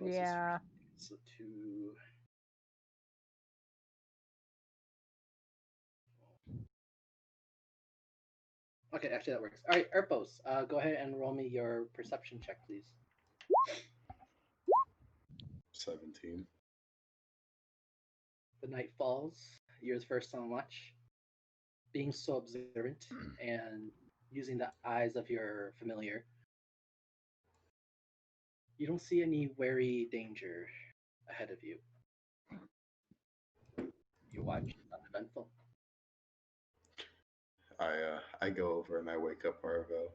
[SPEAKER 5] Yeah.
[SPEAKER 1] So 2. Okay, actually that works. All right, Erpos, go ahead and roll me your perception check, please.
[SPEAKER 3] 17.
[SPEAKER 1] The night falls. You're the first on watch. Being so observant and using the eyes of your familiar, you don't see any wary danger ahead of you. Your watch is uneventful.
[SPEAKER 3] I go over and I wake up Arvo.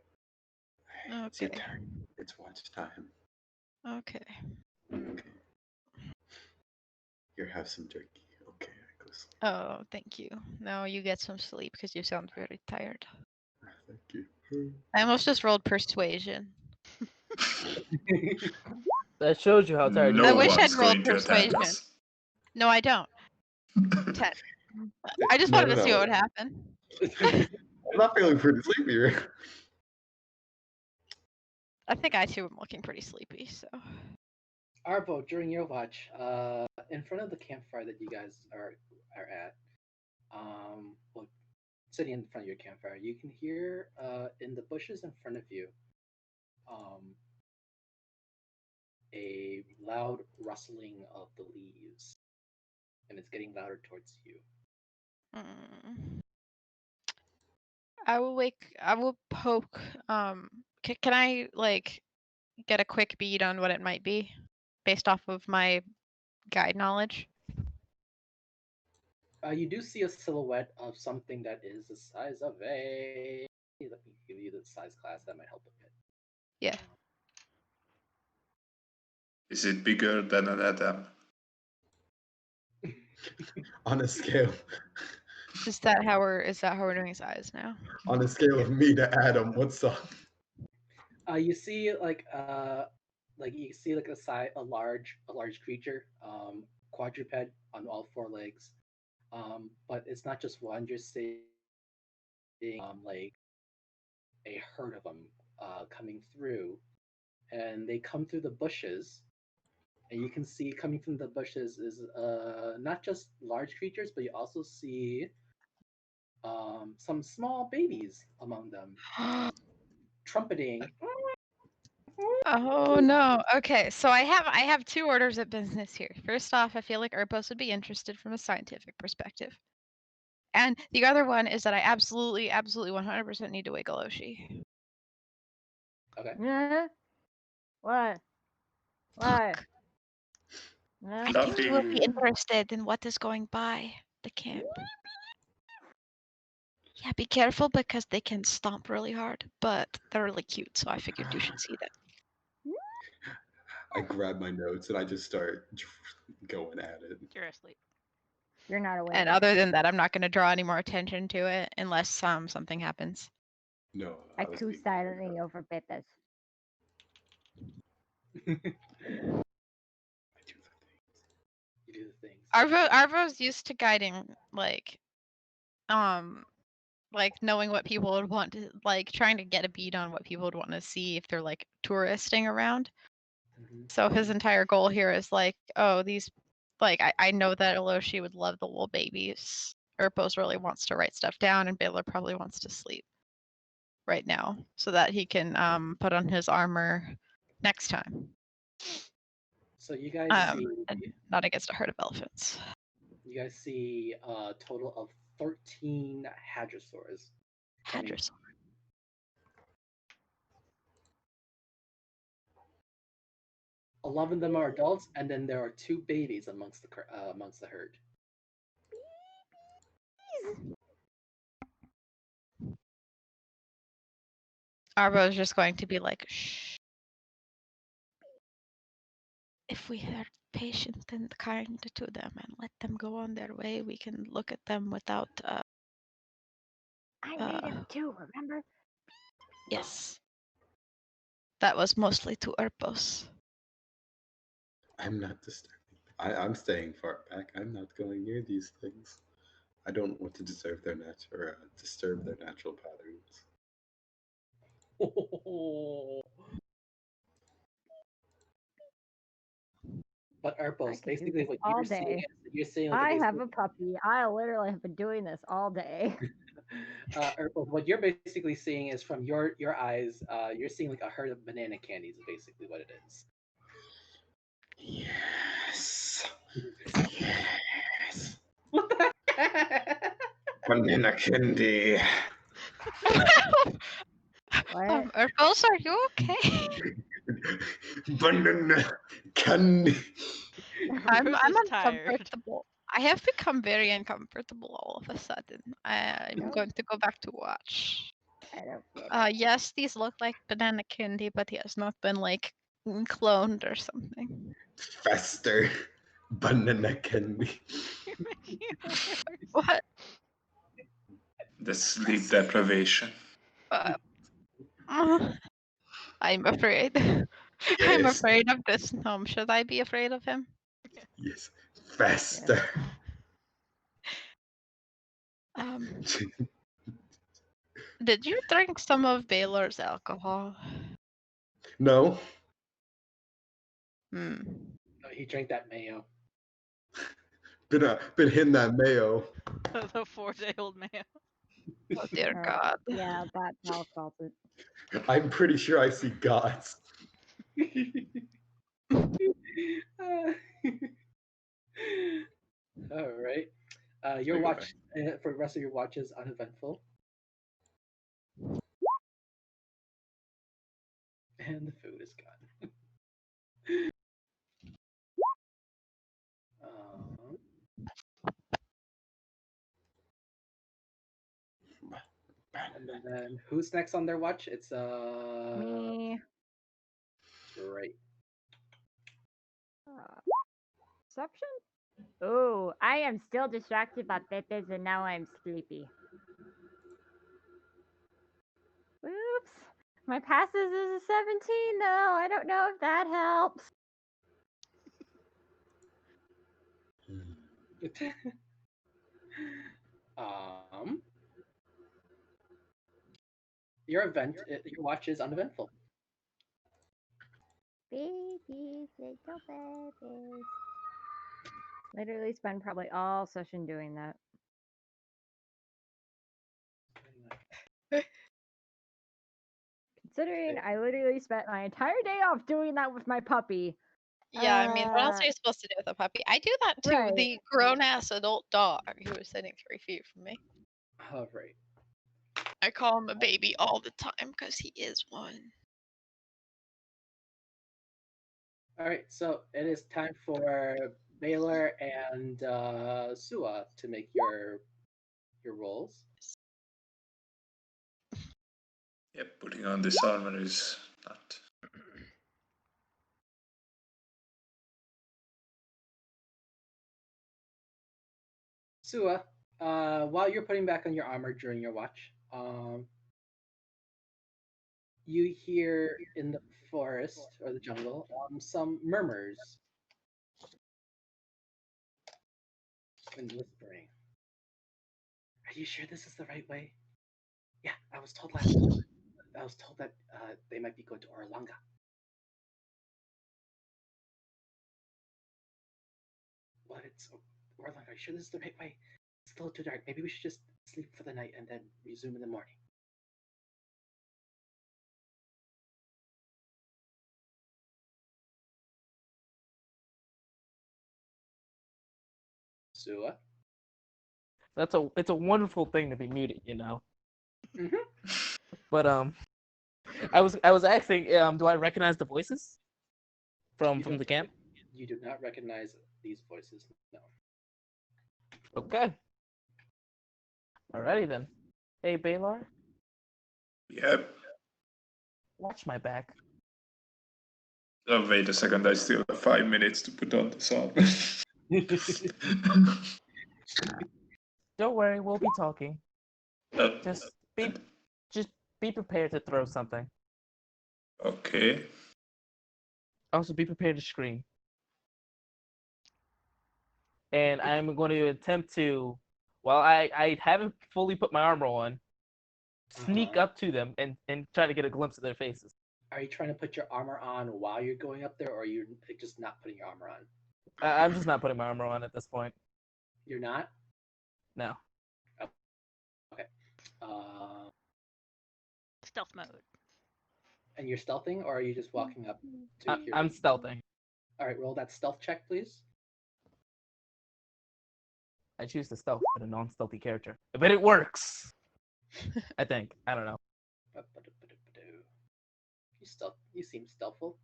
[SPEAKER 3] It's your
[SPEAKER 4] Okay.
[SPEAKER 3] turn. It's watch time.
[SPEAKER 4] Okay.
[SPEAKER 3] Okay. Here, have some jerky. Okay, I go sleep.
[SPEAKER 4] Oh, thank you. No, you get some sleep because you sound very tired.
[SPEAKER 3] Thank you.
[SPEAKER 4] I almost just rolled persuasion.
[SPEAKER 7] That shows you how tired
[SPEAKER 2] No
[SPEAKER 4] I
[SPEAKER 7] you
[SPEAKER 4] wish
[SPEAKER 7] are.
[SPEAKER 4] I'd
[SPEAKER 2] one's
[SPEAKER 4] rolled
[SPEAKER 2] going to attack
[SPEAKER 4] persuasion.
[SPEAKER 2] us.
[SPEAKER 4] No, I don't. 10. I just
[SPEAKER 3] No,
[SPEAKER 4] wanted
[SPEAKER 3] no,
[SPEAKER 4] to see
[SPEAKER 3] no.
[SPEAKER 4] what would happen.
[SPEAKER 3] I'm not feeling pretty sleepy.
[SPEAKER 4] I think I too am looking pretty sleepy, so.
[SPEAKER 1] Arvo, during your watch, in front of the campfire that you guys are at, well, sitting in front of your campfire, you can hear in the bushes in front of you, a loud rustling of the leaves, and it's getting louder towards you.
[SPEAKER 4] I will poke. Can I like get a quick bead on what it might be based off of my guide knowledge?
[SPEAKER 1] You do see a silhouette of something that is the size of a. Let me give you the size class. That might help a bit.
[SPEAKER 4] Yeah.
[SPEAKER 2] Is it bigger than an atom?
[SPEAKER 3] On a scale.
[SPEAKER 4] Is that how we're doing size now?
[SPEAKER 3] On a scale of me to Adam, what's up?
[SPEAKER 1] You see like you see like a large creature, quadruped on all 4 legs. But it's not just one. You're seeing like a herd of them coming through, and they come through the bushes. And you can see coming from the bushes is not just large creatures, but you also see some small babies among them, trumpeting.
[SPEAKER 4] Oh no. Okay, so I have 2 orders of business here. First off, I feel like Erpos would be interested from a scientific perspective. And the other one is that I absolutely 100% need to wake Aloshi.
[SPEAKER 1] Okay.
[SPEAKER 5] Yeah. What? What?
[SPEAKER 4] I
[SPEAKER 5] Yeah.
[SPEAKER 4] think he will be interested in what is going by the camp. Yeah, be careful because they can stomp really hard, but they're really cute, so I figured you should see them.
[SPEAKER 3] I grab my notes and I just start going at it.
[SPEAKER 6] You're asleep.
[SPEAKER 5] You're not awake.
[SPEAKER 4] And other than that, I'm not going to draw any more attention to it unless something happens.
[SPEAKER 3] No,
[SPEAKER 5] I
[SPEAKER 3] was
[SPEAKER 5] coo
[SPEAKER 3] being
[SPEAKER 5] silently over Pepe's.
[SPEAKER 3] I do the things.
[SPEAKER 1] You do the things.
[SPEAKER 4] Arvo's used to guiding like knowing what people would want to like trying to get a beat on what people would want to see if they're like touristing around.
[SPEAKER 1] Mhm.
[SPEAKER 4] So his entire goal here is like, oh, these like I know that Aloshi would love the little babies. Urpos really wants to write stuff down and Baylor probably wants to sleep right now so that he can put on his armor next time.
[SPEAKER 1] So you guys see
[SPEAKER 4] And not against a herd of elephants.
[SPEAKER 1] a total of 13 hadrosaurs. coming.
[SPEAKER 4] Hadrosaur.
[SPEAKER 1] Eleven of them are adults, and then there are 2 babies amongst the herd.
[SPEAKER 4] Arvo is just going to be like, shh. If we are patient and kind to them and let them go on their way, we can look at them without.
[SPEAKER 5] I made him too, remember?
[SPEAKER 4] Yes. That was mostly to Urpos.
[SPEAKER 3] I'm not disturbing. I'm staying far back. I'm not going near these things. I don't want to disturb their natural patterns.
[SPEAKER 1] But
[SPEAKER 5] I
[SPEAKER 1] Arpos,
[SPEAKER 5] could do
[SPEAKER 1] basically
[SPEAKER 5] this
[SPEAKER 1] what
[SPEAKER 5] all
[SPEAKER 1] you're seeing
[SPEAKER 5] day.
[SPEAKER 1] is you're seeing like
[SPEAKER 5] I have
[SPEAKER 1] basically,
[SPEAKER 5] a puppy. I literally have been doing this all day.
[SPEAKER 1] Arpos, what you're basically seeing is from your eyes, you're seeing like a herd of banana candies, is basically what it is.
[SPEAKER 3] Yes. Yes.
[SPEAKER 1] What the heck?
[SPEAKER 3] Banana candy.
[SPEAKER 5] What?
[SPEAKER 4] Urpos, are you okay?
[SPEAKER 3] Banana candy.
[SPEAKER 4] I'm
[SPEAKER 6] Rose is tired.
[SPEAKER 4] uncomfortable. I have become very uncomfortable all of a sudden. I'm
[SPEAKER 5] No.
[SPEAKER 4] going to go back to watch.
[SPEAKER 5] I don't get it.
[SPEAKER 4] Yes, these look like banana candy, but he has not been like cloned or something.
[SPEAKER 3] Faster. Banana candy.
[SPEAKER 6] You're making it worse.
[SPEAKER 4] What?
[SPEAKER 2] The sleep deprivation.
[SPEAKER 4] Uh, I'm afraid. I'm
[SPEAKER 3] Yes.
[SPEAKER 4] afraid of this gnome. Should I be afraid of him?
[SPEAKER 3] Yes. Faster.
[SPEAKER 4] Did you drink some of Baylor's alcohol?
[SPEAKER 3] No.
[SPEAKER 4] Hmm.
[SPEAKER 1] No, he drank that mayo.
[SPEAKER 3] Been hitting that mayo.
[SPEAKER 6] The 4-day-old man.
[SPEAKER 4] Oh dear
[SPEAKER 5] Oh,
[SPEAKER 4] God.
[SPEAKER 5] Yeah, that's how salted.
[SPEAKER 3] I'm pretty sure I see gods.
[SPEAKER 1] All right. Your
[SPEAKER 3] I go
[SPEAKER 1] watch for the rest of your watch is uneventful. And the food is gone. Um, and then who's next on their watch? It's
[SPEAKER 5] Me.
[SPEAKER 1] right.
[SPEAKER 5] Perception? Oh, I am still distracted by Pepe's and now I'm sleepy. Oops. My passes is a 17 though. I don't know if that helps.
[SPEAKER 1] um, your watch is uneventful.
[SPEAKER 5] Babies, little babies. Literally spend probably all session doing that. Considering I literally spent my entire day off doing that with my puppy.
[SPEAKER 4] Yeah, I mean, what else
[SPEAKER 5] Uh,
[SPEAKER 4] are you supposed to do with a puppy? I do that to
[SPEAKER 5] Right.
[SPEAKER 4] the grown-ass adult dog who is sitting 3 feet from me.
[SPEAKER 1] All right.
[SPEAKER 4] I call him a baby all the time because he is one.
[SPEAKER 1] All right. So it is time for Baylor and Sua to make your rolls.
[SPEAKER 2] Yep, putting on this armor is not
[SPEAKER 1] Sua, while you're putting back on your armor during your watch, you hear in the forest or the jungle some murmurs and whispering. Are you sure this is the right way? Yeah, I was told last. I was told that they might be going to Orlanga. What? It's Orlanga. Are you sure this is the right way? It's still too dark. Maybe we should just sleep for the night and then resume in the morning. Sua?
[SPEAKER 7] It's a wonderful thing to be muted, you know.
[SPEAKER 1] Mm-hmm.
[SPEAKER 7] But I was asking, do I recognize the voices from
[SPEAKER 1] You don't.
[SPEAKER 7] the camp?
[SPEAKER 1] You do not recognize these voices. No.
[SPEAKER 7] Okay. Alrighty then. Hey Baylor,
[SPEAKER 2] Yep.
[SPEAKER 7] watch my back.
[SPEAKER 2] Oh, wait a second, I still have 5 minutes to put on this armor.
[SPEAKER 7] Don't worry, we'll be talking.
[SPEAKER 2] Uh,
[SPEAKER 7] Just be prepared to throw something.
[SPEAKER 2] okay.
[SPEAKER 7] Also be prepared to scream. And I'm going to attempt to, well, I haven't fully put my armor on, sneak up to them and try to get a glimpse of their faces.
[SPEAKER 1] Are you trying to put your armor on while you're going up there, or are you just not putting your armor on?
[SPEAKER 7] I'm just not putting my armor on at this point.
[SPEAKER 1] You're not?
[SPEAKER 7] No.
[SPEAKER 1] Okay.
[SPEAKER 6] Stealth mode.
[SPEAKER 1] And you're stealthing, or are you just walking up to hear?
[SPEAKER 7] I'm stealthing.
[SPEAKER 1] All right, roll that stealth check, please.
[SPEAKER 7] I choose to stealth with a non-stealthy character. But it works! I think. I don't know.
[SPEAKER 1] You seem stealthful.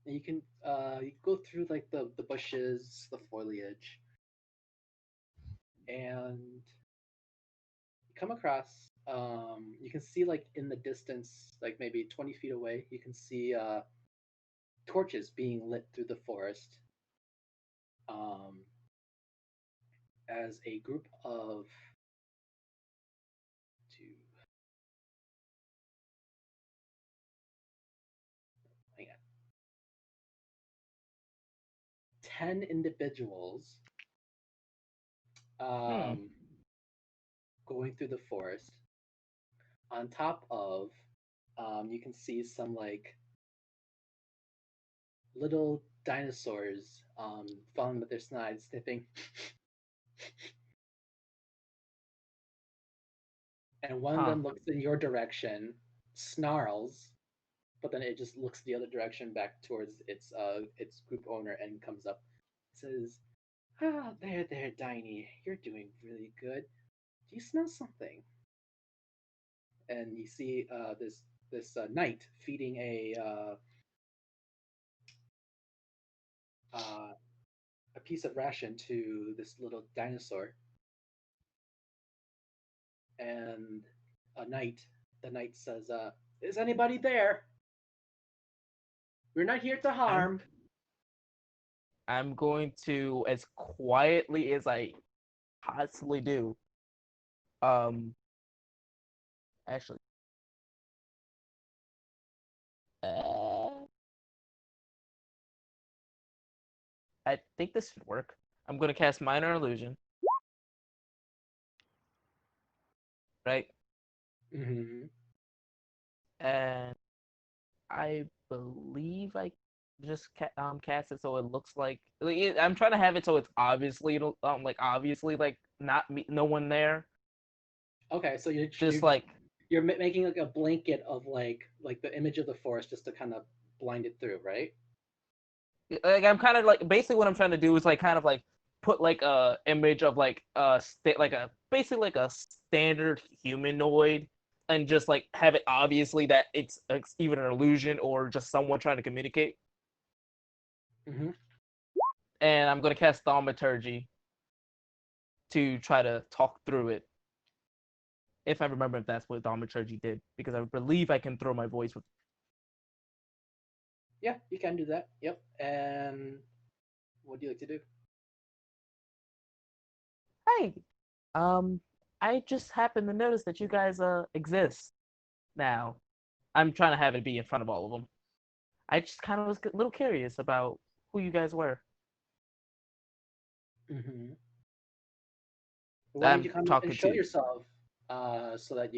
[SPEAKER 1] And you can you go through like the bushes, the foliage, and you come across. You can see like in the distance, like maybe 20 feet away, you can see torches being lit through the forest. As a group of two, hang on, 10 individuals going through the forest. On top of, you can see some like little dinosaurs falling with their snides, sniffing. And one of them looks in your direction, snarls, but then it just looks the other direction back towards its group owner and comes up. It says, "Ah, there, Diney. You're doing really good. Do you smell something?" And you see this knight feeding a piece of ration to this little dinosaur. And the knight says, "Is anybody there? We're not here to harm."
[SPEAKER 7] I'm going to, as quietly as I possibly do, actually, I think this should work. I'm going to cast Minor Illusion. Right?
[SPEAKER 1] Mm-hmm.
[SPEAKER 7] And I believe I just cast it so it looks like I'm trying to have it so it's obviously like not me, no one there.
[SPEAKER 1] Okay, so you're making like a blanket of like the image of the forest just to kind of blind it through, right?
[SPEAKER 7] Like I'm kind of like basically what I'm trying to do is like kind of like put like a image of like basically like a standard humanoid and just like have it obviously that it's either an illusion or just someone trying to communicate.
[SPEAKER 1] Mm-hmm.
[SPEAKER 7] And I'm gonna cast Thaumaturgy to try to talk through it. If I remember if that's what Thaumaturgy did, because I believe I can throw my voice with.
[SPEAKER 1] Yeah, you can do that. Yep. And what do you like to do?
[SPEAKER 7] Hey, I just happened to notice that you guys exist now. I'm trying to have it be in front of all of them. I just kind of was a little curious about who you guys were.
[SPEAKER 1] Mm-hmm. Why don't
[SPEAKER 7] I'm
[SPEAKER 1] you come and
[SPEAKER 7] talking
[SPEAKER 1] show
[SPEAKER 7] to.
[SPEAKER 1] yourself, so that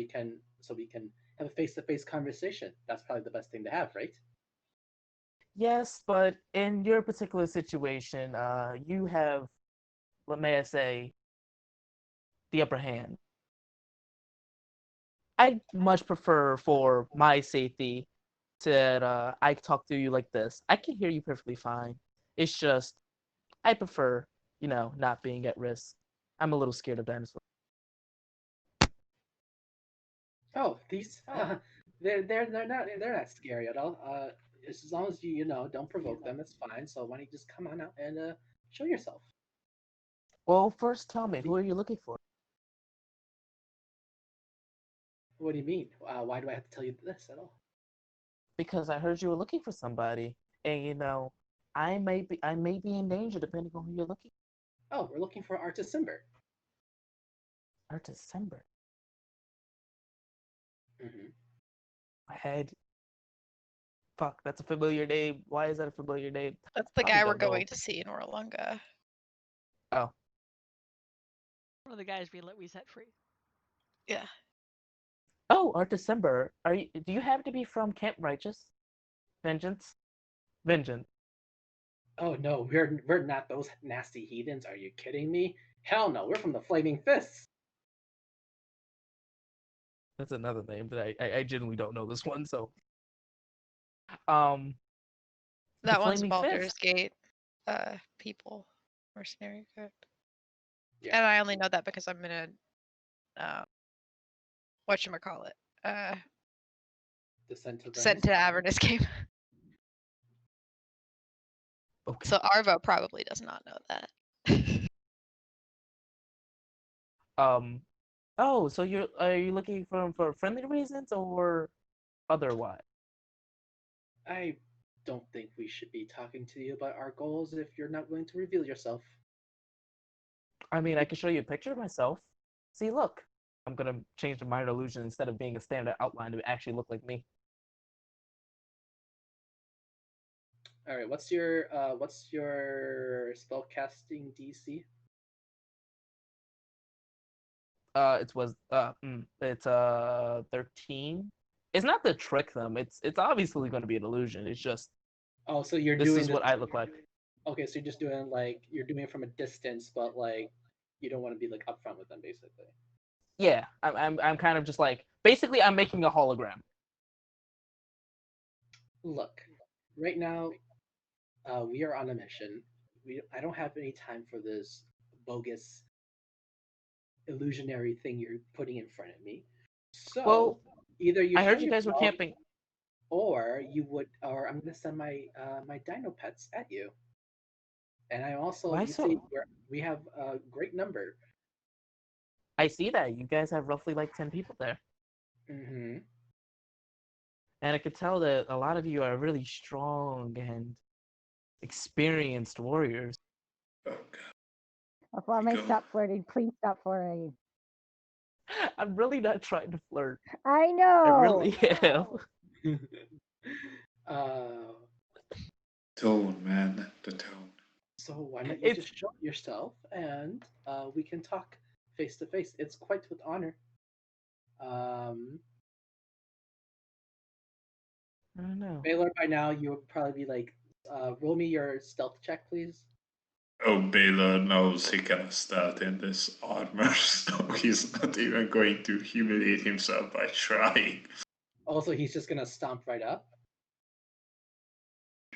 [SPEAKER 1] so we can have a face-to-face conversation? That's probably the best thing to have, right?
[SPEAKER 7] Yes, but in your particular situation, you have, what may I say, the upper hand. I much prefer for my safety that I talk to you like this. I can hear you perfectly fine. It's just I prefer, not being at risk. I'm a little scared of dinosaurs.
[SPEAKER 1] Oh, these they're not scary at all. As long as you don't provoke them, it's fine. So why don't you just come on out and show yourself?
[SPEAKER 7] Well, first tell me, who are you looking for?
[SPEAKER 1] What do you mean? Why do I have to tell you this at all?
[SPEAKER 7] Because I heard you were looking for somebody, and I may be in danger depending on who you're looking
[SPEAKER 1] Oh, we're looking for Artis Simber.
[SPEAKER 7] for. December.
[SPEAKER 1] Mm-hmm.
[SPEAKER 7] My head. Fuck, that's a familiar name. Why is that a familiar name?
[SPEAKER 4] That's the
[SPEAKER 7] Probably
[SPEAKER 4] guy we're
[SPEAKER 7] don't know.
[SPEAKER 4] going to see in Orlunga.
[SPEAKER 7] Oh,
[SPEAKER 6] One of the guys we set free.
[SPEAKER 4] Yeah.
[SPEAKER 7] oh, Art December. Do you happen to be from Camp Righteous? Vengeance? Vengeance.
[SPEAKER 1] Oh no, we're not those nasty heathens. Are you kidding me? Hell no, we're from the Flaming Fists.
[SPEAKER 7] That's another name, but I genuinely don't know this one. So, um, the
[SPEAKER 4] That one's
[SPEAKER 7] Flaming
[SPEAKER 4] Baldur's
[SPEAKER 7] Fist.
[SPEAKER 4] Gate people. Mercenary group.
[SPEAKER 1] Yeah.
[SPEAKER 4] And I only know that because I'm in a whatchamacallit.
[SPEAKER 1] Descent to
[SPEAKER 4] Sent
[SPEAKER 1] Venice.
[SPEAKER 4] to Avernus game.
[SPEAKER 7] Okay.
[SPEAKER 4] So Arvo probably does not know that.
[SPEAKER 7] Um. Oh, so are you looking for friendly reasons or otherwise?
[SPEAKER 1] I don't think we should be talking to you about our goals if you're not willing to reveal yourself.
[SPEAKER 7] I mean, I can show you a picture of myself. See, look. I'm gonna change the minor illusion instead of being a standard outline to actually look like me.
[SPEAKER 1] All right, what's your spellcasting DC?
[SPEAKER 7] It's 13. It's not to trick them. It's obviously going to be an illusion. It's just
[SPEAKER 1] Oh, so you're
[SPEAKER 7] this
[SPEAKER 1] doing
[SPEAKER 7] is
[SPEAKER 1] this.
[SPEAKER 7] what I look like.
[SPEAKER 1] Okay, so you're just doing like you're doing it from a distance, but like you don't want to be like upfront with them, basically.
[SPEAKER 7] Yeah, I'm kind of just like basically I'm making a hologram.
[SPEAKER 1] Look, right now, we are on a mission. I don't have any time for this bogus illusionary thing you're putting in front of me. So
[SPEAKER 7] Well,
[SPEAKER 1] either you
[SPEAKER 7] I
[SPEAKER 1] show
[SPEAKER 7] heard you guys were
[SPEAKER 1] yourself,
[SPEAKER 7] camping.
[SPEAKER 1] or I'm gonna send my dino pets at you. And I also,
[SPEAKER 7] Why
[SPEAKER 1] you see,
[SPEAKER 7] so?
[SPEAKER 1] we have a great number.
[SPEAKER 7] I see that you guys have roughly like 10 people there,
[SPEAKER 1] Mm-hmm.
[SPEAKER 7] and I could tell that a lot of you are really strong and experienced warriors.
[SPEAKER 2] Oh god.
[SPEAKER 5] Before
[SPEAKER 2] We
[SPEAKER 5] I
[SPEAKER 2] go.
[SPEAKER 5] stop flirting, please stop flirting.
[SPEAKER 7] I'm really not trying to flirt.
[SPEAKER 5] I
[SPEAKER 7] I
[SPEAKER 5] know.
[SPEAKER 7] really am.
[SPEAKER 1] uh,
[SPEAKER 2] Tone, man. The tone.
[SPEAKER 1] so why don't you
[SPEAKER 7] It's
[SPEAKER 1] just show yourself and we can talk face to face. It's quite with honor. Um,
[SPEAKER 7] I don't know.
[SPEAKER 1] Baylor, by now you would probably be like, roll me your stealth check, please.
[SPEAKER 2] Oh, Baylor knows he can start in this armor, so he's not even going to humiliate himself by trying.
[SPEAKER 1] Also, he's just gonna stomp right up.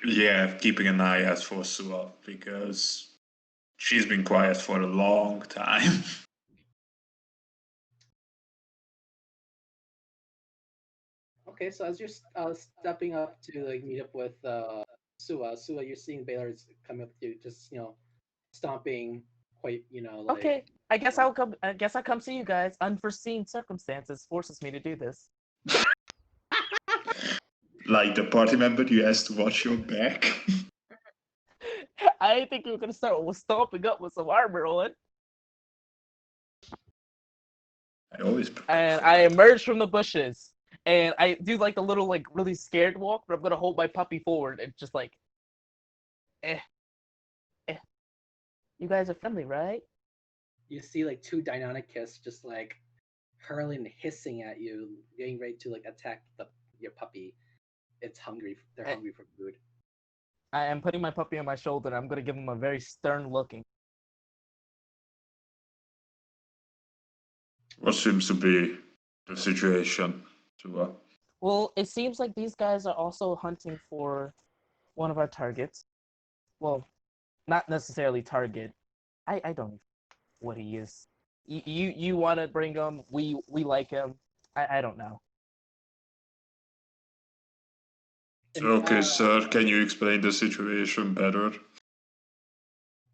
[SPEAKER 2] Yeah, keeping an eye out for Sua because she's been quiet for a long time.
[SPEAKER 1] Okay, so as you're stepping up to like meet up with Sua, you're seeing Baylor's coming up to you, just stomping quite, like
[SPEAKER 7] Okay, I guess I'll come. I guess I'll come see you guys. Unforeseen circumstances forces me to do this.
[SPEAKER 2] Like the party member you asked to watch your back.
[SPEAKER 7] I didn't think you were gonna start with stomping up with some armor on.
[SPEAKER 2] I always prepare
[SPEAKER 7] and
[SPEAKER 2] for
[SPEAKER 7] I
[SPEAKER 2] that.
[SPEAKER 7] emerge from the bushes, and I do like the little like really scared walk, but I'm gonna hold my puppy forward and just like, eh, eh. You guys are friendly, right?
[SPEAKER 1] You see like two Deinonychus just like hurling and hissing at you, getting ready to like attack your puppy. It's hungry. They're
[SPEAKER 7] Eh,
[SPEAKER 1] hungry for food.
[SPEAKER 7] I am putting my puppy on my shoulder, and I'm gonna give him a very stern looking.
[SPEAKER 2] What seems to be the situation, Tua?
[SPEAKER 7] Well, it seems like these guys are also hunting for one of our targets. Well, not necessarily target. I don't know what he is. You want to bring him? We like him. I don't know.
[SPEAKER 2] Okay, sir, can you explain the situation better?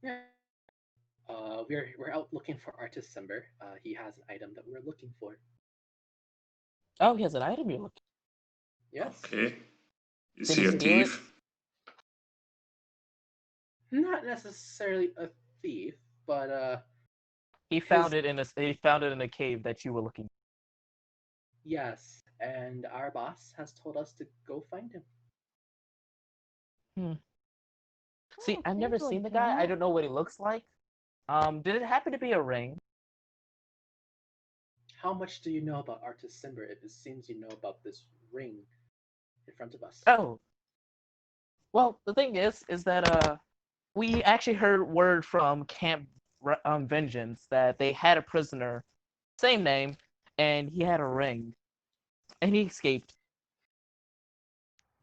[SPEAKER 1] Yeah. We're out looking for Artist Simber. He has an item that we're looking for.
[SPEAKER 7] Oh, he has an item you're looking.
[SPEAKER 1] Yes.
[SPEAKER 2] Okay. Is
[SPEAKER 7] Did
[SPEAKER 2] he
[SPEAKER 7] he
[SPEAKER 2] a
[SPEAKER 7] steal it?
[SPEAKER 2] thief?
[SPEAKER 1] Not necessarily a thief, but
[SPEAKER 7] He found it in a cave that you were looking.
[SPEAKER 1] yes, and our boss has told us to go find him.
[SPEAKER 7] Hmm. See,
[SPEAKER 5] Oh,
[SPEAKER 7] I've
[SPEAKER 5] seems
[SPEAKER 7] never seen the guy. I
[SPEAKER 5] legit.
[SPEAKER 7] don't know what he looks like. Did it happen to be a ring?
[SPEAKER 1] How much do you know about Artist Simber if it seems you know about this ring in front of us?
[SPEAKER 7] Oh, well, the thing is that we actually heard word from Camp Vengeance that they had a prisoner, same name, and he had a ring, and he escaped.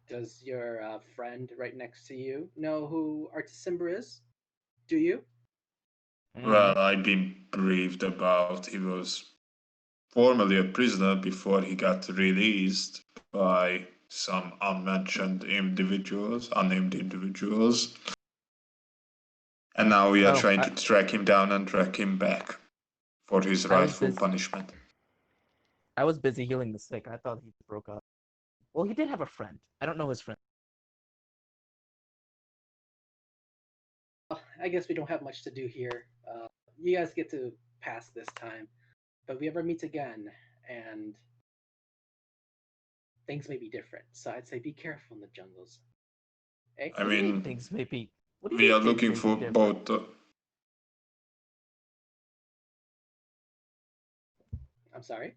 [SPEAKER 1] Does your friend right next to you know who Artist Simber is? Do you?
[SPEAKER 2] Well, I've been briefed about he was formerly a prisoner before he got released by some unnamed individuals. And now we are
[SPEAKER 7] Oh,
[SPEAKER 2] trying to track him down and track him back for his
[SPEAKER 7] I was
[SPEAKER 2] rightful
[SPEAKER 7] busy.
[SPEAKER 2] punishment.
[SPEAKER 7] I was busy healing the sick. I thought he broke up. Well, he did have a friend. I don't know his friend.
[SPEAKER 1] I guess we don't have much to do here. You guys get to pass this time, but if we ever meet again, and things may be different. So I'd say be careful in the jungles. Eh?
[SPEAKER 2] I
[SPEAKER 7] What do you mean
[SPEAKER 2] mean,
[SPEAKER 7] things may be? What do you
[SPEAKER 2] we
[SPEAKER 7] mean
[SPEAKER 2] are
[SPEAKER 7] things
[SPEAKER 2] looking
[SPEAKER 7] may be
[SPEAKER 2] for
[SPEAKER 7] different?
[SPEAKER 2] both.
[SPEAKER 1] I'm sorry.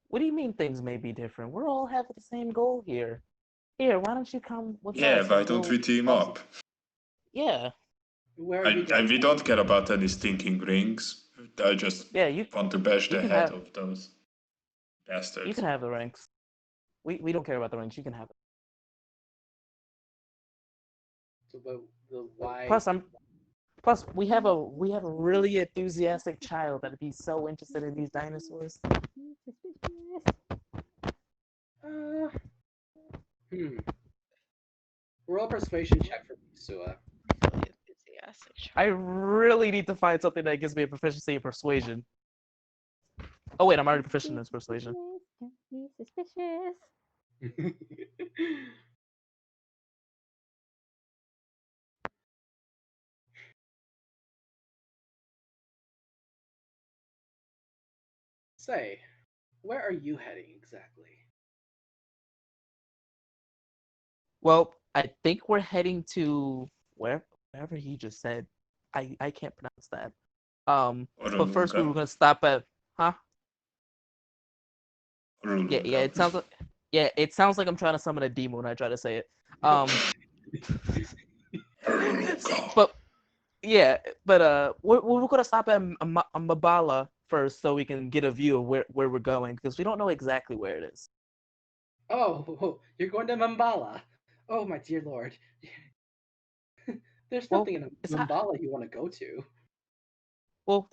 [SPEAKER 7] What do you mean things may be different? We're all having the same goal here. Here, why don't you come with
[SPEAKER 2] Yeah,
[SPEAKER 7] us
[SPEAKER 2] why
[SPEAKER 7] and
[SPEAKER 2] don't we
[SPEAKER 7] we'll
[SPEAKER 2] team
[SPEAKER 7] also.
[SPEAKER 2] up?
[SPEAKER 7] Yeah,
[SPEAKER 1] Where are you guys
[SPEAKER 2] We don't
[SPEAKER 1] heading?
[SPEAKER 2] care about any stinking rings. I just
[SPEAKER 7] yeah. You
[SPEAKER 2] want to bash
[SPEAKER 7] you
[SPEAKER 2] the
[SPEAKER 7] can
[SPEAKER 2] head
[SPEAKER 7] have
[SPEAKER 2] of those
[SPEAKER 7] you can
[SPEAKER 2] bastards.
[SPEAKER 7] have the ranks. We don't care about the ranks. You can have it.
[SPEAKER 1] So the why?
[SPEAKER 7] Plus, we have a really enthusiastic child that'd be so interested in these dinosaurs.
[SPEAKER 5] Suspicious.
[SPEAKER 1] Uh, hmm. Roll a persuasion check for Sua.
[SPEAKER 4] Really enthusiastic.
[SPEAKER 7] I really need to find something that gives me a proficiency in persuasion. Oh wait, I'm already proficient in persuasion.
[SPEAKER 5] Don't be suspicious.
[SPEAKER 1] Say, where are you heading exactly?
[SPEAKER 7] Well, I think we're heading to wherever he just said. I can't pronounce that. But first we
[SPEAKER 2] Orunga.
[SPEAKER 7] were gonna stop at, huh? Yeah.
[SPEAKER 2] Orunga.
[SPEAKER 7] It sounds like I'm trying to summon a demon when I try to say it. Um,
[SPEAKER 2] Orunga.
[SPEAKER 7] but yeah, but we're gonna stop at Mbala first so we can get a view of where we're going because we don't know exactly where it is.
[SPEAKER 1] Oh, you're going to Mbala. Oh, my dear lord. There's
[SPEAKER 7] Well,
[SPEAKER 1] nothing in
[SPEAKER 7] it's not.
[SPEAKER 1] Mbala you want to go to.
[SPEAKER 7] Well,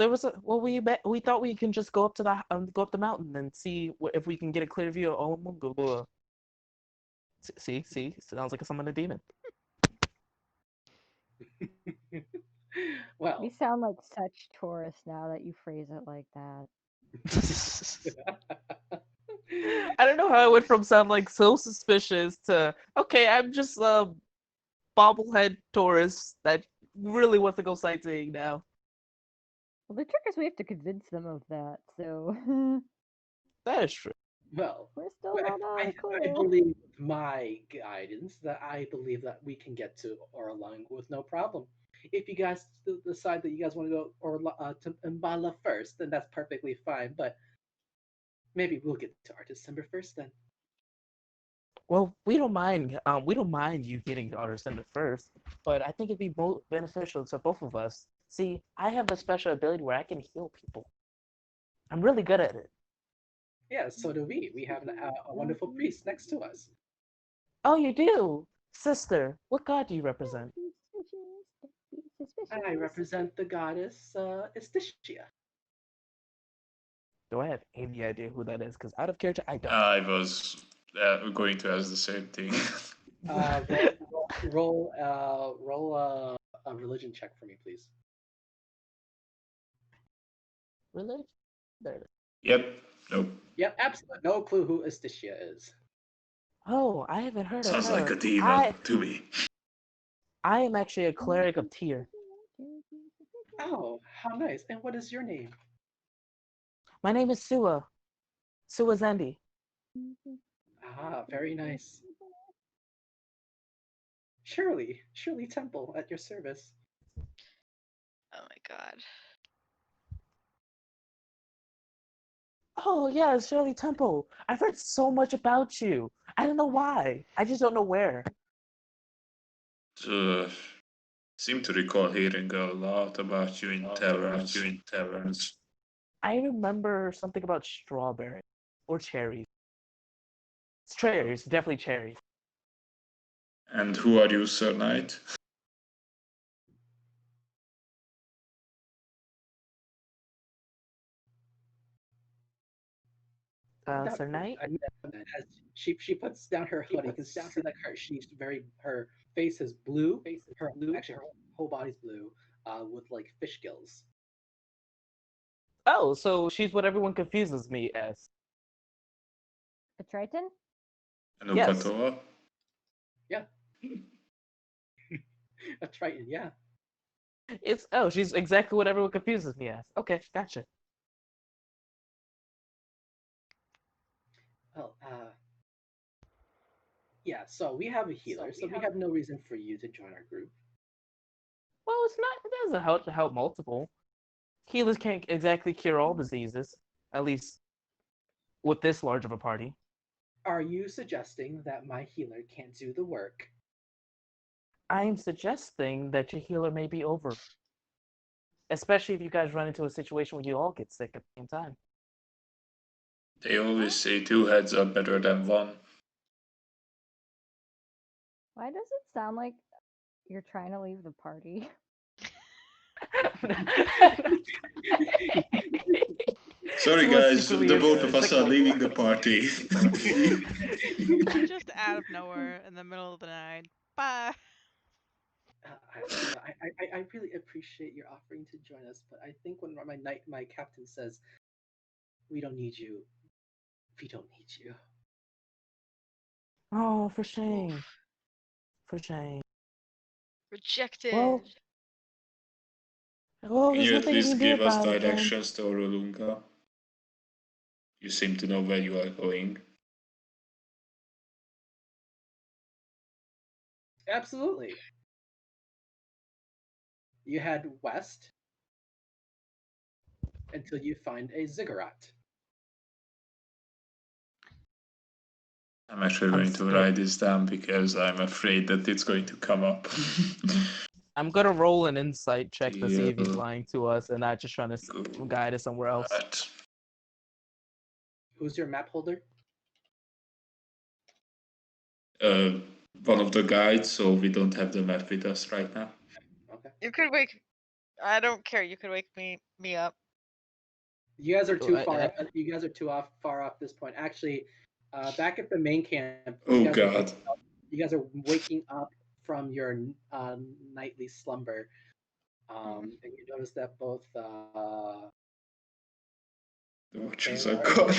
[SPEAKER 7] we thought we can just go up the mountain and see if we can get a clear view of Omungu. See, sounds like someone a demon.
[SPEAKER 1] Well,
[SPEAKER 5] You sound like such tourists now that you phrase it like that.
[SPEAKER 7] I don't know how it went from sound like so suspicious to okay, I'm just a bobblehead tourist that really wants to go sightseeing now.
[SPEAKER 5] Well, the trick is we have to convince them of that. So
[SPEAKER 7] That is true.
[SPEAKER 1] Well,
[SPEAKER 5] we're still not
[SPEAKER 1] I
[SPEAKER 5] clear.
[SPEAKER 1] believe with my guidance that I believe that we can get to Orlang with no problem. If you guys decide that you guys want to go to Mbala first, then that's perfectly fine. But maybe we'll get to our December first then.
[SPEAKER 7] Well, we don't mind. We don't mind you getting to our center first, but I think it'd be beneficial to both of us. See, I have a special ability where I can heal people. I'm really good at it.
[SPEAKER 1] Yeah, so do we. We have a wonderful priest next to us.
[SPEAKER 7] Oh, you do, sister. What god do you represent?
[SPEAKER 1] I represent the goddess Estitia.
[SPEAKER 7] Do I have any idea who that is? Because out of character, I don't.
[SPEAKER 2] I was going to ask the same thing.
[SPEAKER 1] Roll a religion check for me, please.
[SPEAKER 7] Really? There it is.
[SPEAKER 2] Yep. Nope.
[SPEAKER 1] Yep, absolutely no clue who Estitia is.
[SPEAKER 7] Oh, I haven't heard of
[SPEAKER 2] Sounds
[SPEAKER 7] her.
[SPEAKER 2] like a demon to me.
[SPEAKER 7] I am actually a cleric of Tyr.
[SPEAKER 1] Oh, how nice. And what is your name?
[SPEAKER 7] My name is Sua. Sua Zendi.
[SPEAKER 1] Ah, very nice. Shirley Temple at your service.
[SPEAKER 4] Oh my god.
[SPEAKER 7] Oh yeah, Shirley Temple. I've heard so much about you. I don't know why. I just don't know where.
[SPEAKER 2] Seem to recall hearing a lot about you in taverns.
[SPEAKER 7] I remember something about strawberry or cherries. It's cherries, definitely cherries.
[SPEAKER 2] And who are you, Sir Knight?
[SPEAKER 7] Sir Knight?
[SPEAKER 1] As she puts down her hood, you can see like her face is blue. Her whole body's blue, with like fish gills.
[SPEAKER 7] Oh, so she's what everyone confuses me as.
[SPEAKER 5] A Triton?
[SPEAKER 2] And
[SPEAKER 7] Yes.
[SPEAKER 2] Ukatoa?
[SPEAKER 1] Yeah. A Triton, yeah.
[SPEAKER 7] She's exactly what everyone confuses me as. Okay, gotcha.
[SPEAKER 1] Well, yeah. So we have a healer, so we have no reason for you to join our group.
[SPEAKER 7] Well, it's not. It doesn't help to help multiple. Healers can't exactly cure all diseases, at least with this large of a party.
[SPEAKER 1] Are you suggesting that my healer can't do the work?
[SPEAKER 7] I'm suggesting that your healer may be over. Especially if you guys run into a situation where you all get sick at the same time.
[SPEAKER 2] They always say 2 heads are better than 1.
[SPEAKER 5] Why does it sound like you're trying to leave the party?
[SPEAKER 2] Sorry guys, the both of us are leaving the party.
[SPEAKER 6] Just out of nowhere in the middle of the night. Bye.
[SPEAKER 1] I really appreciate your offering to join us, but I think when my captain says we don't need you, we don't need you.
[SPEAKER 7] Oh, for shame. For shame.
[SPEAKER 4] Rejected.
[SPEAKER 7] Well,
[SPEAKER 2] Can
[SPEAKER 7] there's
[SPEAKER 2] you at
[SPEAKER 7] nothing you
[SPEAKER 2] least
[SPEAKER 7] can do
[SPEAKER 2] give us
[SPEAKER 7] about it then.
[SPEAKER 2] directions to Orolunga? You seem to know where you are going.
[SPEAKER 1] Absolutely. You head west until you find a ziggurat.
[SPEAKER 2] I'm actually going to write this down because I'm afraid that it's going to come up.
[SPEAKER 7] I'm gonna roll an insight check to see if he's
[SPEAKER 2] Yeah.
[SPEAKER 7] lying to us and not just trying to guide us somewhere else.
[SPEAKER 2] Right.
[SPEAKER 1] Who's your map holder?
[SPEAKER 2] One of the guides, so we don't have the map with us right now.
[SPEAKER 1] Okay.
[SPEAKER 4] You could wake. I don't care. You could wake me up.
[SPEAKER 1] You guys are too
[SPEAKER 7] I-
[SPEAKER 1] far.
[SPEAKER 7] I-
[SPEAKER 1] Up, you guys are far off this point. Actually, back at the main camp.
[SPEAKER 2] Oh God.
[SPEAKER 1] You guys are waking up from your nightly slumber, and you notice that both
[SPEAKER 2] The watchers
[SPEAKER 1] Kayla
[SPEAKER 2] are gone.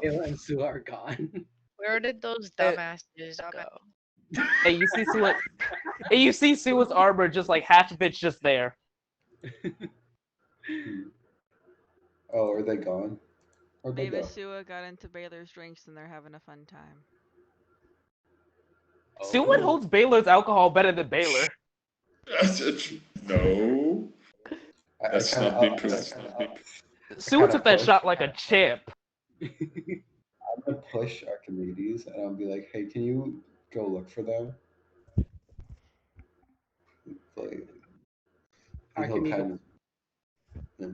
[SPEAKER 1] Kayla and Sue are gone.
[SPEAKER 4] Where did those dumbasses go?
[SPEAKER 7] Hey, you see Sue? Hey, you see Sua's armor just like half of it's just there.
[SPEAKER 3] Hmm. Oh, are they gone? Where'd they
[SPEAKER 6] Mavis
[SPEAKER 3] go?
[SPEAKER 6] Sua got into Baylor's drinks and they're having a fun time.
[SPEAKER 7] Suwon
[SPEAKER 1] Oh,
[SPEAKER 3] Oh,
[SPEAKER 7] holds Baylor's alcohol better than Baylor.
[SPEAKER 2] No,
[SPEAKER 3] I
[SPEAKER 2] that's
[SPEAKER 3] kind
[SPEAKER 2] not been
[SPEAKER 3] of,
[SPEAKER 2] proved.
[SPEAKER 3] I
[SPEAKER 7] Suwon
[SPEAKER 3] kind
[SPEAKER 7] took
[SPEAKER 3] of
[SPEAKER 7] that
[SPEAKER 3] push.
[SPEAKER 7] shot like a champ.
[SPEAKER 3] I'm gonna push Archimedes, and I'll be like, "Hey, can you go look for them?" Like, and he'll
[SPEAKER 1] Archimedes,
[SPEAKER 3] kind of. Yeah.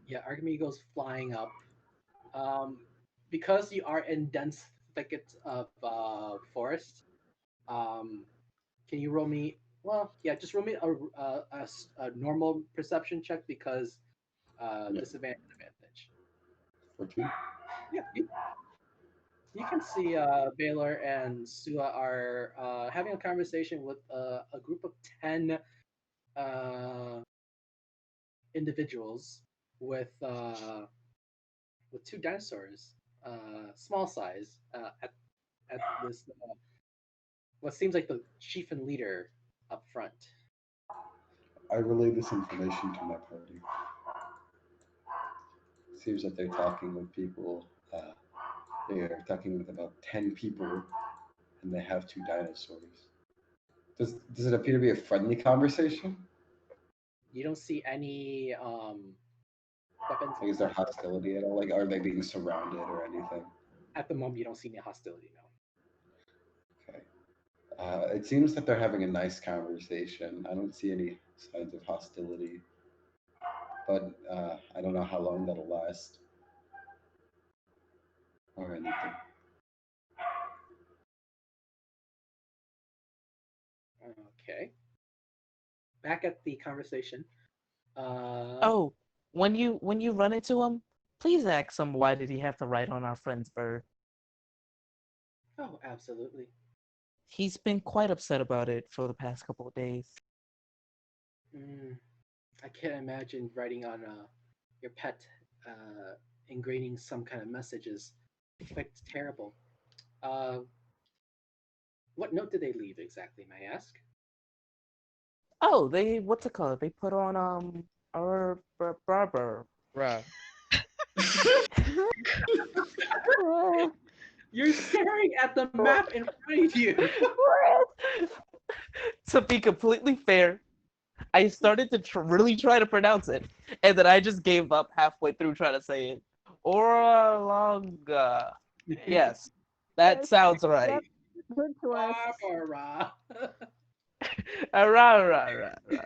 [SPEAKER 1] yeah, Archimedes goes flying up. Um, because you are in dense thickets of forest. Um, can you roll me? Well, yeah, just roll me a normal perception check because
[SPEAKER 3] Yeah.
[SPEAKER 1] disadvantage advantage.
[SPEAKER 3] 14.
[SPEAKER 1] Yeah, you can see Baylor and Sua are having a conversation with a group of 10 uh, individuals with two dinosaurs, small size, at this what seems like the chief and leader up front.
[SPEAKER 3] I relay this information to my party. Seems that they're talking with people. They are talking with about 10 people, and they have two dinosaurs. Does it appear to be a friendly conversation?
[SPEAKER 1] You don't see any weapons
[SPEAKER 3] Like, is there hostility at all? Like, are they being surrounded or anything?
[SPEAKER 1] at the moment. You don't see any hostility. No.
[SPEAKER 3] Okay. It seems that they're having a nice conversation. I don't see any signs of hostility, but I don't know how long that'll last or anything.
[SPEAKER 1] Okay. Back at the conversation. Uh,
[SPEAKER 7] Oh, when you run into him, please ask him why did he have to write on our friend's bird.
[SPEAKER 1] oh, absolutely.
[SPEAKER 7] He's been quite upset about it for the past couple of days.
[SPEAKER 1] Mm, I can't imagine writing on your pet, ingraining some kind of messages. Quite terrible. Uh, what note did they leave exactly, may I ask?
[SPEAKER 7] Oh, they what's it called? They put on our barber. Bruh.
[SPEAKER 1] You're staring at the map in front of you.
[SPEAKER 7] To be completely fair, I started to really try to pronounce it, and then I just gave up halfway through trying to say it. Oralonga. Yes, that
[SPEAKER 5] Yes,
[SPEAKER 7] sounds
[SPEAKER 5] yep,
[SPEAKER 7] right.
[SPEAKER 5] good to us.
[SPEAKER 1] Barbara.
[SPEAKER 7] Rah, rah, rah, rah.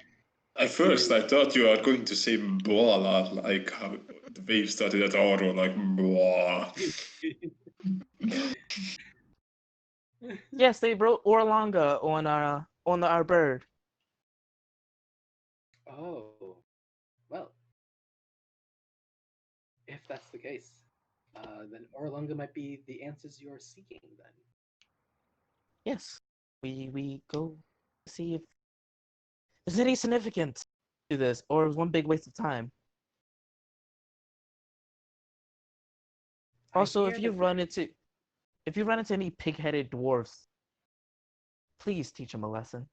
[SPEAKER 2] At first, I thought you were going to say Mbala, like how the wave started at Aro, like Mbala.
[SPEAKER 7] Yes, they wrote Orlonga on our bird.
[SPEAKER 1] Oh, well, if that's the case, then Orlunga might be the answers you're seeking then.
[SPEAKER 7] Yes, we go see if there's any significance to this, or it was one big waste of time.
[SPEAKER 1] I
[SPEAKER 7] Also,
[SPEAKER 1] hear that.
[SPEAKER 7] if you run into any pig-headed dwarfs, please teach them a lesson.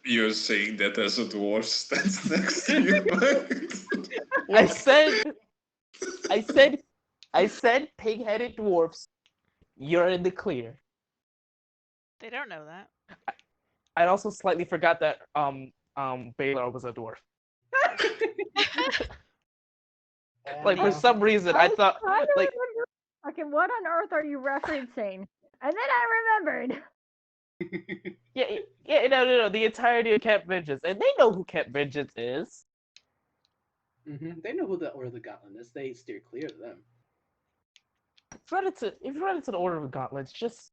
[SPEAKER 2] You're saying that as a dwarf stands next to you, right?
[SPEAKER 7] I said, I said, I said pig-headed dwarfs. You're in the clear.
[SPEAKER 6] They don't know that.
[SPEAKER 7] I also slightly forgot that Baylor was a dwarf. Like for
[SPEAKER 1] And
[SPEAKER 7] some reason,
[SPEAKER 5] I
[SPEAKER 7] I
[SPEAKER 5] was
[SPEAKER 7] thought
[SPEAKER 5] trying to
[SPEAKER 7] like
[SPEAKER 5] remember. Okay, what on earth are you referencing? And then I remembered.
[SPEAKER 7] yeah, yeah, no, the entirety of Camp Vengeance, and they know who Camp Vengeance is.
[SPEAKER 1] they know who the Order of the Gauntlet is. They steer clear of them.
[SPEAKER 7] If you run into the Order of the Gauntlets, just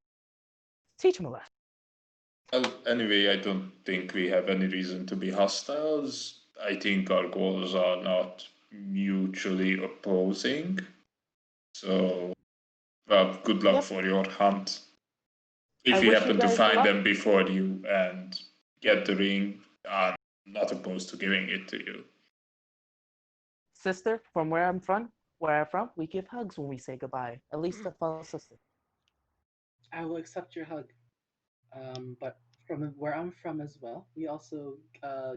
[SPEAKER 7] teach them a lesson.
[SPEAKER 2] Well, anyway, I don't think we have any reason to be hostiles. I think our goals are not mutually opposing. So, well, good luck
[SPEAKER 7] Yep.
[SPEAKER 2] for your hunt.
[SPEAKER 7] I
[SPEAKER 2] If we
[SPEAKER 7] wish you
[SPEAKER 2] happen to
[SPEAKER 7] guys
[SPEAKER 2] find
[SPEAKER 7] luck,
[SPEAKER 2] them before you and get the ring, I'm not opposed to giving it to you.
[SPEAKER 7] sister. From where I'm from, we give hugs when we say goodbye. At least a fellow sister.
[SPEAKER 1] I will accept your hug. But from where I'm from as well, we also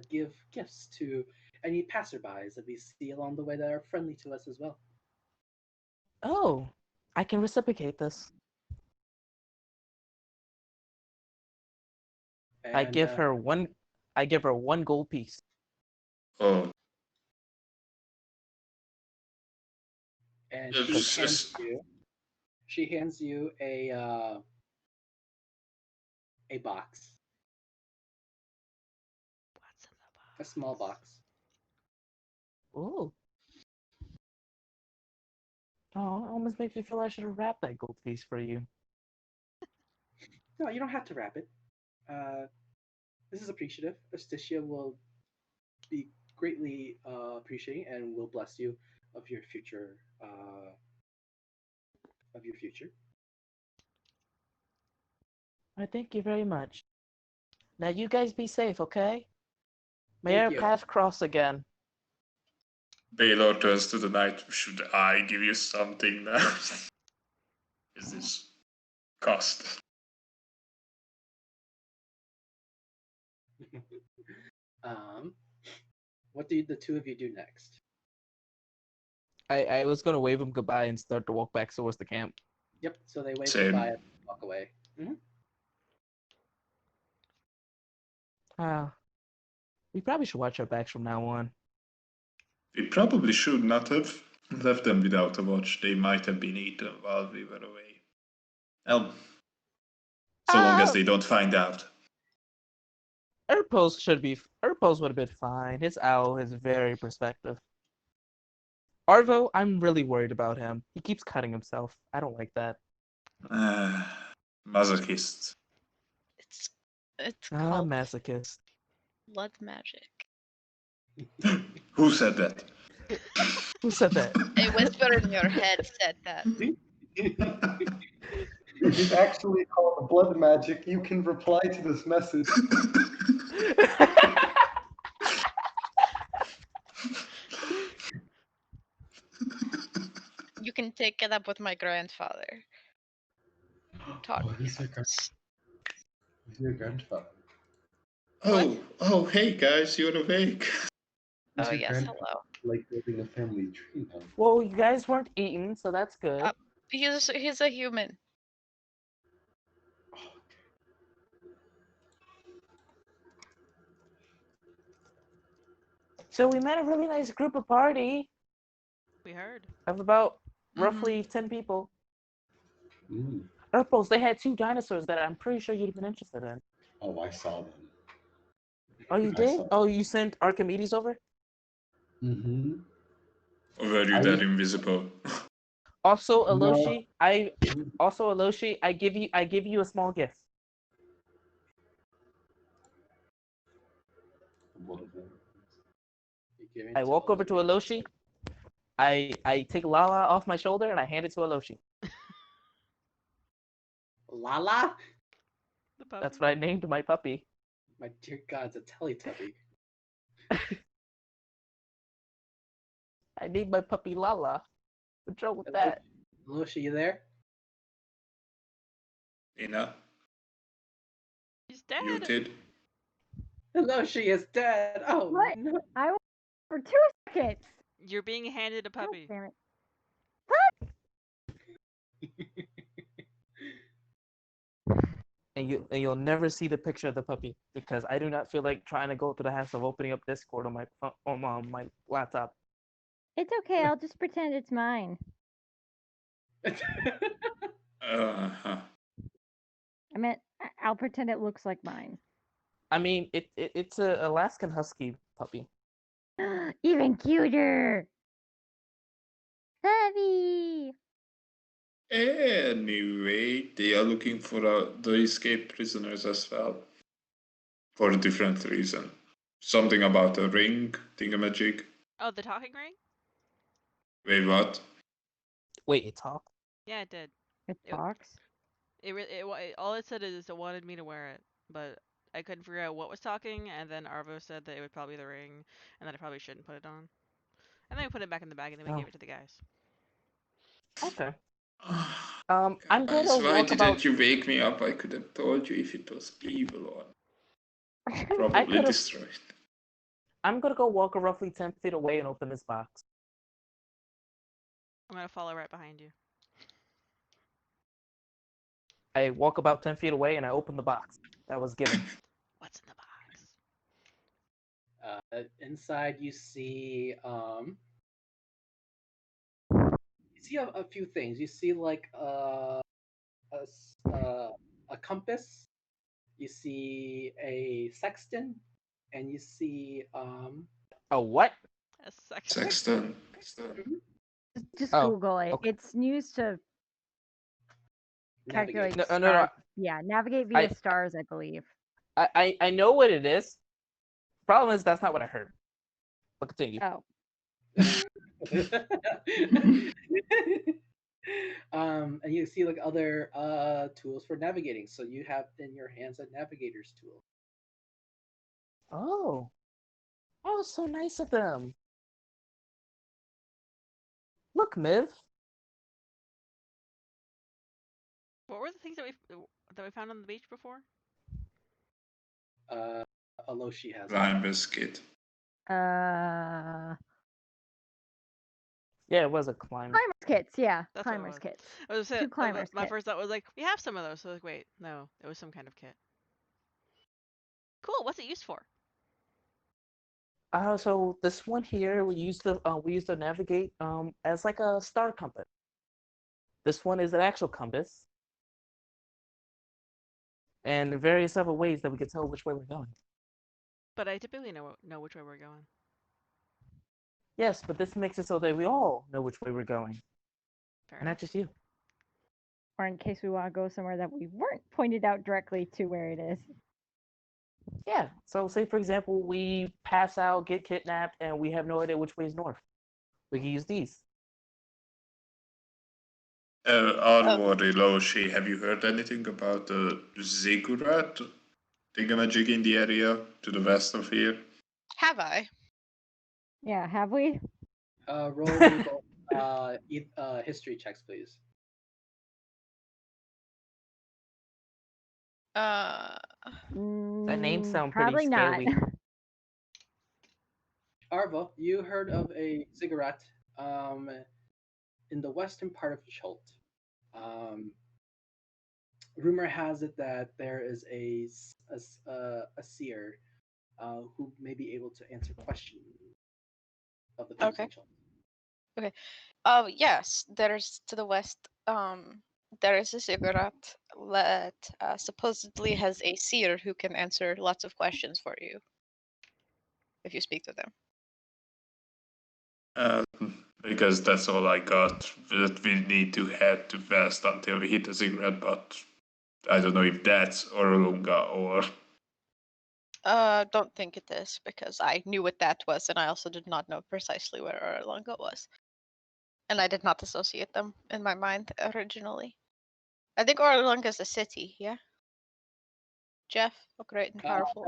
[SPEAKER 1] give gifts to any passerbys that we see along the way that are friendly to us as well.
[SPEAKER 7] Oh, I can reciprocate this. I
[SPEAKER 1] And
[SPEAKER 7] give her one. I give her one gold piece.
[SPEAKER 2] Oh,
[SPEAKER 1] and
[SPEAKER 2] it's just-
[SPEAKER 1] she hands you a box,
[SPEAKER 6] What's in the box?
[SPEAKER 1] a small box.
[SPEAKER 7] Ooh. Oh, it almost makes me feel I should have wrapped that gold piece for you.
[SPEAKER 1] No, you don't have to wrap it. This is appreciative. Asticia will be greatly appreciating and will bless you of your future. Of your future.
[SPEAKER 7] I thank you very much. Now you guys be safe, okay? May
[SPEAKER 1] Thank
[SPEAKER 7] our
[SPEAKER 1] you.
[SPEAKER 7] paths cross again.
[SPEAKER 2] Baylor turns to the knight. Should I give you something now? Is this cost?
[SPEAKER 1] What do the two of you do next?
[SPEAKER 7] I was gonna wave him goodbye and start to walk back towards the camp.
[SPEAKER 1] Yep. So they wave
[SPEAKER 2] Same.
[SPEAKER 1] goodbye and walk away.
[SPEAKER 7] We probably should watch our backs from now on.
[SPEAKER 2] We probably should not have left them without a watch. They might have been eaten while we were away. Well, so long as they don't find out.
[SPEAKER 7] Urpos would have been fine. His owl is very perspective. Arvo, I'm really worried about him. He keeps cutting himself. I don't like that.
[SPEAKER 2] Masochist.
[SPEAKER 4] It's called
[SPEAKER 7] Masochist.
[SPEAKER 4] blood magic.
[SPEAKER 2] Who said that?
[SPEAKER 7] Who said that?
[SPEAKER 4] A whisper in your head said that.
[SPEAKER 3] It is actually called blood magic. You can reply to this message.
[SPEAKER 4] You can take it up with my grandfather. Talk.
[SPEAKER 3] Who's your grandfather?
[SPEAKER 2] Oh, hey guys, you're awake.
[SPEAKER 3] Who's
[SPEAKER 4] Oh
[SPEAKER 3] your
[SPEAKER 4] yes,
[SPEAKER 3] grandfather?
[SPEAKER 4] hello.
[SPEAKER 3] Like building a family tree now.
[SPEAKER 7] Well, you guys weren't eaten, so that's good.
[SPEAKER 4] He's a human.
[SPEAKER 7] So we met a really nice group of party
[SPEAKER 6] We heard.
[SPEAKER 7] of about roughly 10 people.
[SPEAKER 3] Mm.
[SPEAKER 7] Urpos, they had 2 dinosaurs that I'm pretty sure you'd have been interested in.
[SPEAKER 3] Oh, I saw them.
[SPEAKER 7] Oh, you
[SPEAKER 3] I
[SPEAKER 7] did?
[SPEAKER 3] saw.
[SPEAKER 7] Oh, you sent Archimedes over?
[SPEAKER 3] Mm-hmm.
[SPEAKER 2] Or were you that invisible?
[SPEAKER 7] Also,
[SPEAKER 3] No.
[SPEAKER 7] Aloshi, I give you a small gift. I walk over to Aloshi. I take Lala off my shoulder and I hand it to Aloshi.
[SPEAKER 1] Lala?
[SPEAKER 6] The puppy.
[SPEAKER 7] That's what I named my puppy.
[SPEAKER 1] My dear God, it's a Teletubby.
[SPEAKER 7] I named my puppy Lala. What's wrong with that?
[SPEAKER 1] Lucia, you there?
[SPEAKER 2] Ina,
[SPEAKER 6] He's dead.
[SPEAKER 2] muted.
[SPEAKER 1] No, she is dead. Oh
[SPEAKER 5] What?
[SPEAKER 1] no.
[SPEAKER 5] I went for 2 seconds.
[SPEAKER 6] You're being handed a
[SPEAKER 5] God
[SPEAKER 6] puppy.
[SPEAKER 5] damn it.
[SPEAKER 7] And you'll never see the picture of the puppy because I do not feel like trying to go through the hassle of opening up Discord on my laptop.
[SPEAKER 5] It's okay. I'll just pretend it's mine.
[SPEAKER 2] Uh-huh.
[SPEAKER 5] I meant I'll pretend it looks like mine.
[SPEAKER 7] I mean, it's a Alaskan Husky puppy.
[SPEAKER 5] Even cuter. Puppy.
[SPEAKER 2] Anyway, they are looking for the escaped prisoners as well. For a different reason. Something about a ring, thingamajig.
[SPEAKER 6] Oh, the talking ring?
[SPEAKER 2] Wait, what?
[SPEAKER 7] Wait, it talks?
[SPEAKER 6] Yeah, it did.
[SPEAKER 5] It talks.
[SPEAKER 6] All it said is it wanted me to wear it, but I couldn't figure out what was talking, and then Arvo said that it would probably be the ring, and that I probably shouldn't put it on. And then we put it back in the bag, and then we gave it to the guys.
[SPEAKER 7] Okay. I'm going
[SPEAKER 2] Guys,
[SPEAKER 7] to
[SPEAKER 2] why
[SPEAKER 7] walk
[SPEAKER 2] didn't
[SPEAKER 7] about.
[SPEAKER 2] you wake me up? I could have told you if it was evil or
[SPEAKER 7] I
[SPEAKER 2] probably
[SPEAKER 7] could've-
[SPEAKER 2] destroyed.
[SPEAKER 7] I'm gonna go walk roughly 10 feet away and open this box.
[SPEAKER 6] I'm gonna follow right behind you.
[SPEAKER 7] I walk about 10 feet away and I open the box that was given.
[SPEAKER 6] What's in the box?
[SPEAKER 1] Inside, you see a few things. You see like a compass. You see a sextant, and you see
[SPEAKER 7] Oh, what?
[SPEAKER 6] A section.
[SPEAKER 2] Sexton.
[SPEAKER 5] Just
[SPEAKER 7] Oh,
[SPEAKER 5] Google it.
[SPEAKER 7] okay.
[SPEAKER 5] It's used to calculate
[SPEAKER 1] navigate.
[SPEAKER 7] No,
[SPEAKER 5] stars. Yeah, navigate via
[SPEAKER 7] I,
[SPEAKER 5] stars, I believe.
[SPEAKER 7] I know what it is. Problem is that's not what I heard. But continue.
[SPEAKER 5] Oh,
[SPEAKER 1] And you see like other tools for navigating. So you have in your hands a navigator's tool.
[SPEAKER 7] Oh, oh, so nice of them. Look, Miv.
[SPEAKER 6] What were the things that we found on the beach before?
[SPEAKER 1] Uh, Aloshi has.
[SPEAKER 2] Lime biscuit.
[SPEAKER 5] uh,
[SPEAKER 7] Yeah, it was a climber.
[SPEAKER 5] climbers kits. Yeah,
[SPEAKER 6] That's what it
[SPEAKER 5] climbers
[SPEAKER 6] was.
[SPEAKER 5] kits.
[SPEAKER 6] I was
[SPEAKER 5] Two climbers
[SPEAKER 6] my
[SPEAKER 5] kits.
[SPEAKER 6] first thought was like, we have some of those. So I was like, wait, no, it was some kind of kit. Cool. What's it used for?
[SPEAKER 7] So this one here we use to navigate as like a star compass. This one is an actual compass, and various other ways that we can tell which way we're going.
[SPEAKER 6] But I typically know which way we're going.
[SPEAKER 7] Yes, but this makes it so that we all know which way we're going,
[SPEAKER 6] Fair
[SPEAKER 7] and
[SPEAKER 6] enough.
[SPEAKER 7] not just you.
[SPEAKER 5] Or in case we want to go somewhere that we weren't pointed out directly to where it is.
[SPEAKER 7] Yeah. So say for example we pass out, get kidnapped, and we have no idea which way is north. We can use these.
[SPEAKER 2] Arvo Riloshi, have you heard anything about the ziggurat thingamajig in the area to the west of here?
[SPEAKER 4] Have I?
[SPEAKER 5] Yeah, have we?
[SPEAKER 1] Roll me both history checks, please.
[SPEAKER 7] That name sounds pretty
[SPEAKER 5] Probably not.
[SPEAKER 7] scary.
[SPEAKER 1] Arvo, you heard of a ziggurat in the western part of Chult. Rumor has it that there is a seer who may be able to answer questions of the people
[SPEAKER 4] Okay.
[SPEAKER 1] in Chult.
[SPEAKER 4] Okay. Yes, there's to the west. There is a ziggurat that supposedly has a seer who can answer lots of questions for you if you speak to them.
[SPEAKER 2] Because that's all I got. That we need to head to west until we hit the ziggurat, but I don't know if that's Orlunga or.
[SPEAKER 4] Don't think it is because I knew what that was, and I also did not know precisely where Erlanga was, and I did not associate them in my mind originally. I think Erlanga is a city, yeah. Jeff, a great and powerful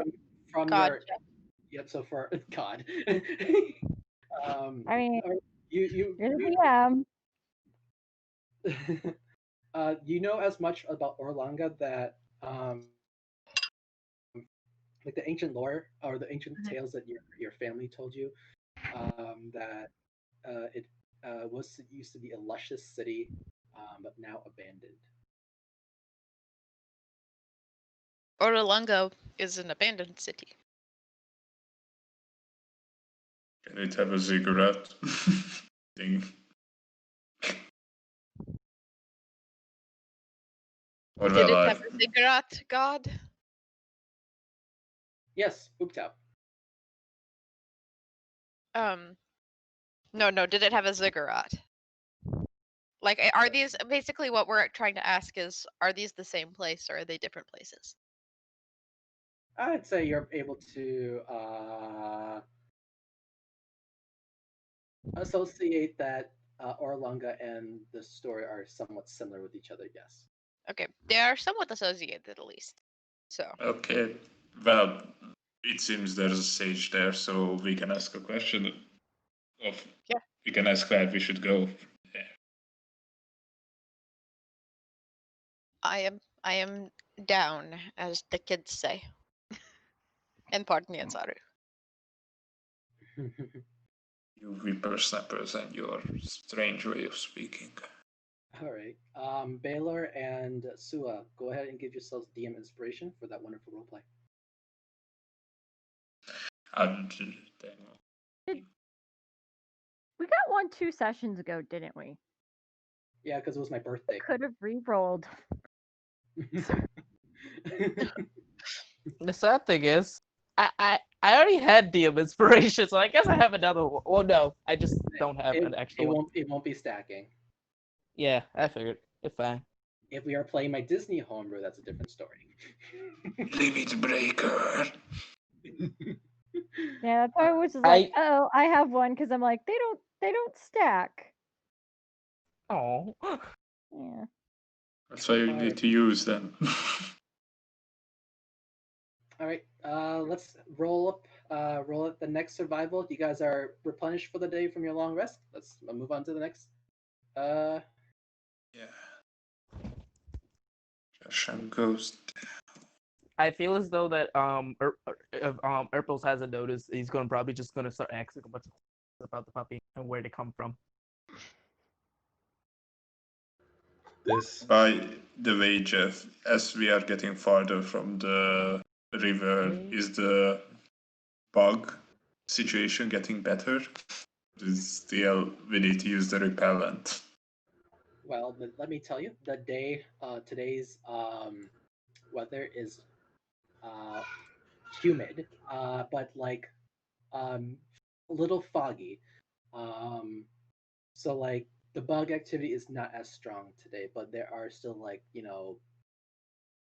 [SPEAKER 1] From
[SPEAKER 4] god.
[SPEAKER 1] your yep. So for God,
[SPEAKER 5] I mean,
[SPEAKER 1] you
[SPEAKER 5] you're the DM.
[SPEAKER 1] you know as much about Orlanga that like the ancient lore or the ancient tales that your family told you that it was used to be a luscious city, but now abandoned.
[SPEAKER 4] Orlanga is an abandoned city.
[SPEAKER 2] Can it have a ziggurat thing? Or
[SPEAKER 4] Did
[SPEAKER 2] well,
[SPEAKER 4] it have a ziggurat god?
[SPEAKER 1] Yes, Booptap.
[SPEAKER 4] No. Did it have a ziggurat? Like, are these basically what we're trying to ask is, are these the same place or are they different places?
[SPEAKER 1] I'd say you're able to associate that Orlanga and the story are somewhat similar with each other. Yes.
[SPEAKER 4] Okay, they are somewhat associated at least. So,
[SPEAKER 2] okay. Well, it seems there's a sage there, so we can ask a question.
[SPEAKER 4] Yeah.
[SPEAKER 2] We can ask where we should go.
[SPEAKER 4] I am down, as the kids say. And pardon me, Ansaru.
[SPEAKER 2] You whippersnappers and your strange way of speaking.
[SPEAKER 1] All right. Baylor and Sua, go ahead and give yourselves DM inspiration for that wonderful roleplay.
[SPEAKER 2] And
[SPEAKER 5] Did, we got one 2 sessions ago, didn't we?
[SPEAKER 1] Yeah, because it was my birthday.
[SPEAKER 5] Could have re-rolled.
[SPEAKER 7] The sad thing is, I already had DM inspiration, so I guess I have another one. Well, no, I just don't have an extra one.
[SPEAKER 1] It won't be stacking.
[SPEAKER 7] Yeah, I figured. It's fine.
[SPEAKER 1] If we are playing my Disney homebrew, that's a different story.
[SPEAKER 2] limit breaker.
[SPEAKER 5] Yeah, that's why I was just like, oh, I have one because I'm like, they don't stack.
[SPEAKER 7] Oh.
[SPEAKER 5] Yeah.
[SPEAKER 2] That's why you need to use them.
[SPEAKER 1] All right, let's roll up the next survival. You guys are replenished for the day from your long rest. Let's move on to the next.
[SPEAKER 2] Yeah. Josham goes.
[SPEAKER 7] I feel as though that Erpels hasn't noticed. He's probably just gonna start asking a bunch of questions about the puppy and where they come from.
[SPEAKER 3] This
[SPEAKER 2] By the way, Jeff, as we are getting farther from the river, is the bug situation getting better? Still, we need to use the repellent.
[SPEAKER 1] Well, let me tell you, today's weather is humid, but like a little foggy. So like the bug activity is not as strong today, but there are still like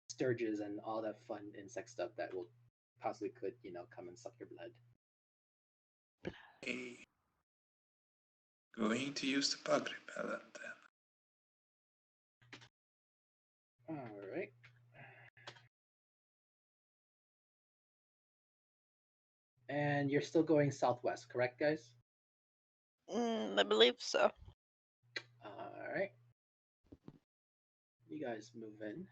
[SPEAKER 1] sturges and all that fun insect stuff that will possibly could come and suck your blood.
[SPEAKER 2] Okay. Going to use the bug repellent then.
[SPEAKER 1] All right. And you're still going southwest, correct, guys?
[SPEAKER 4] I believe so.
[SPEAKER 1] All right. You guys move in.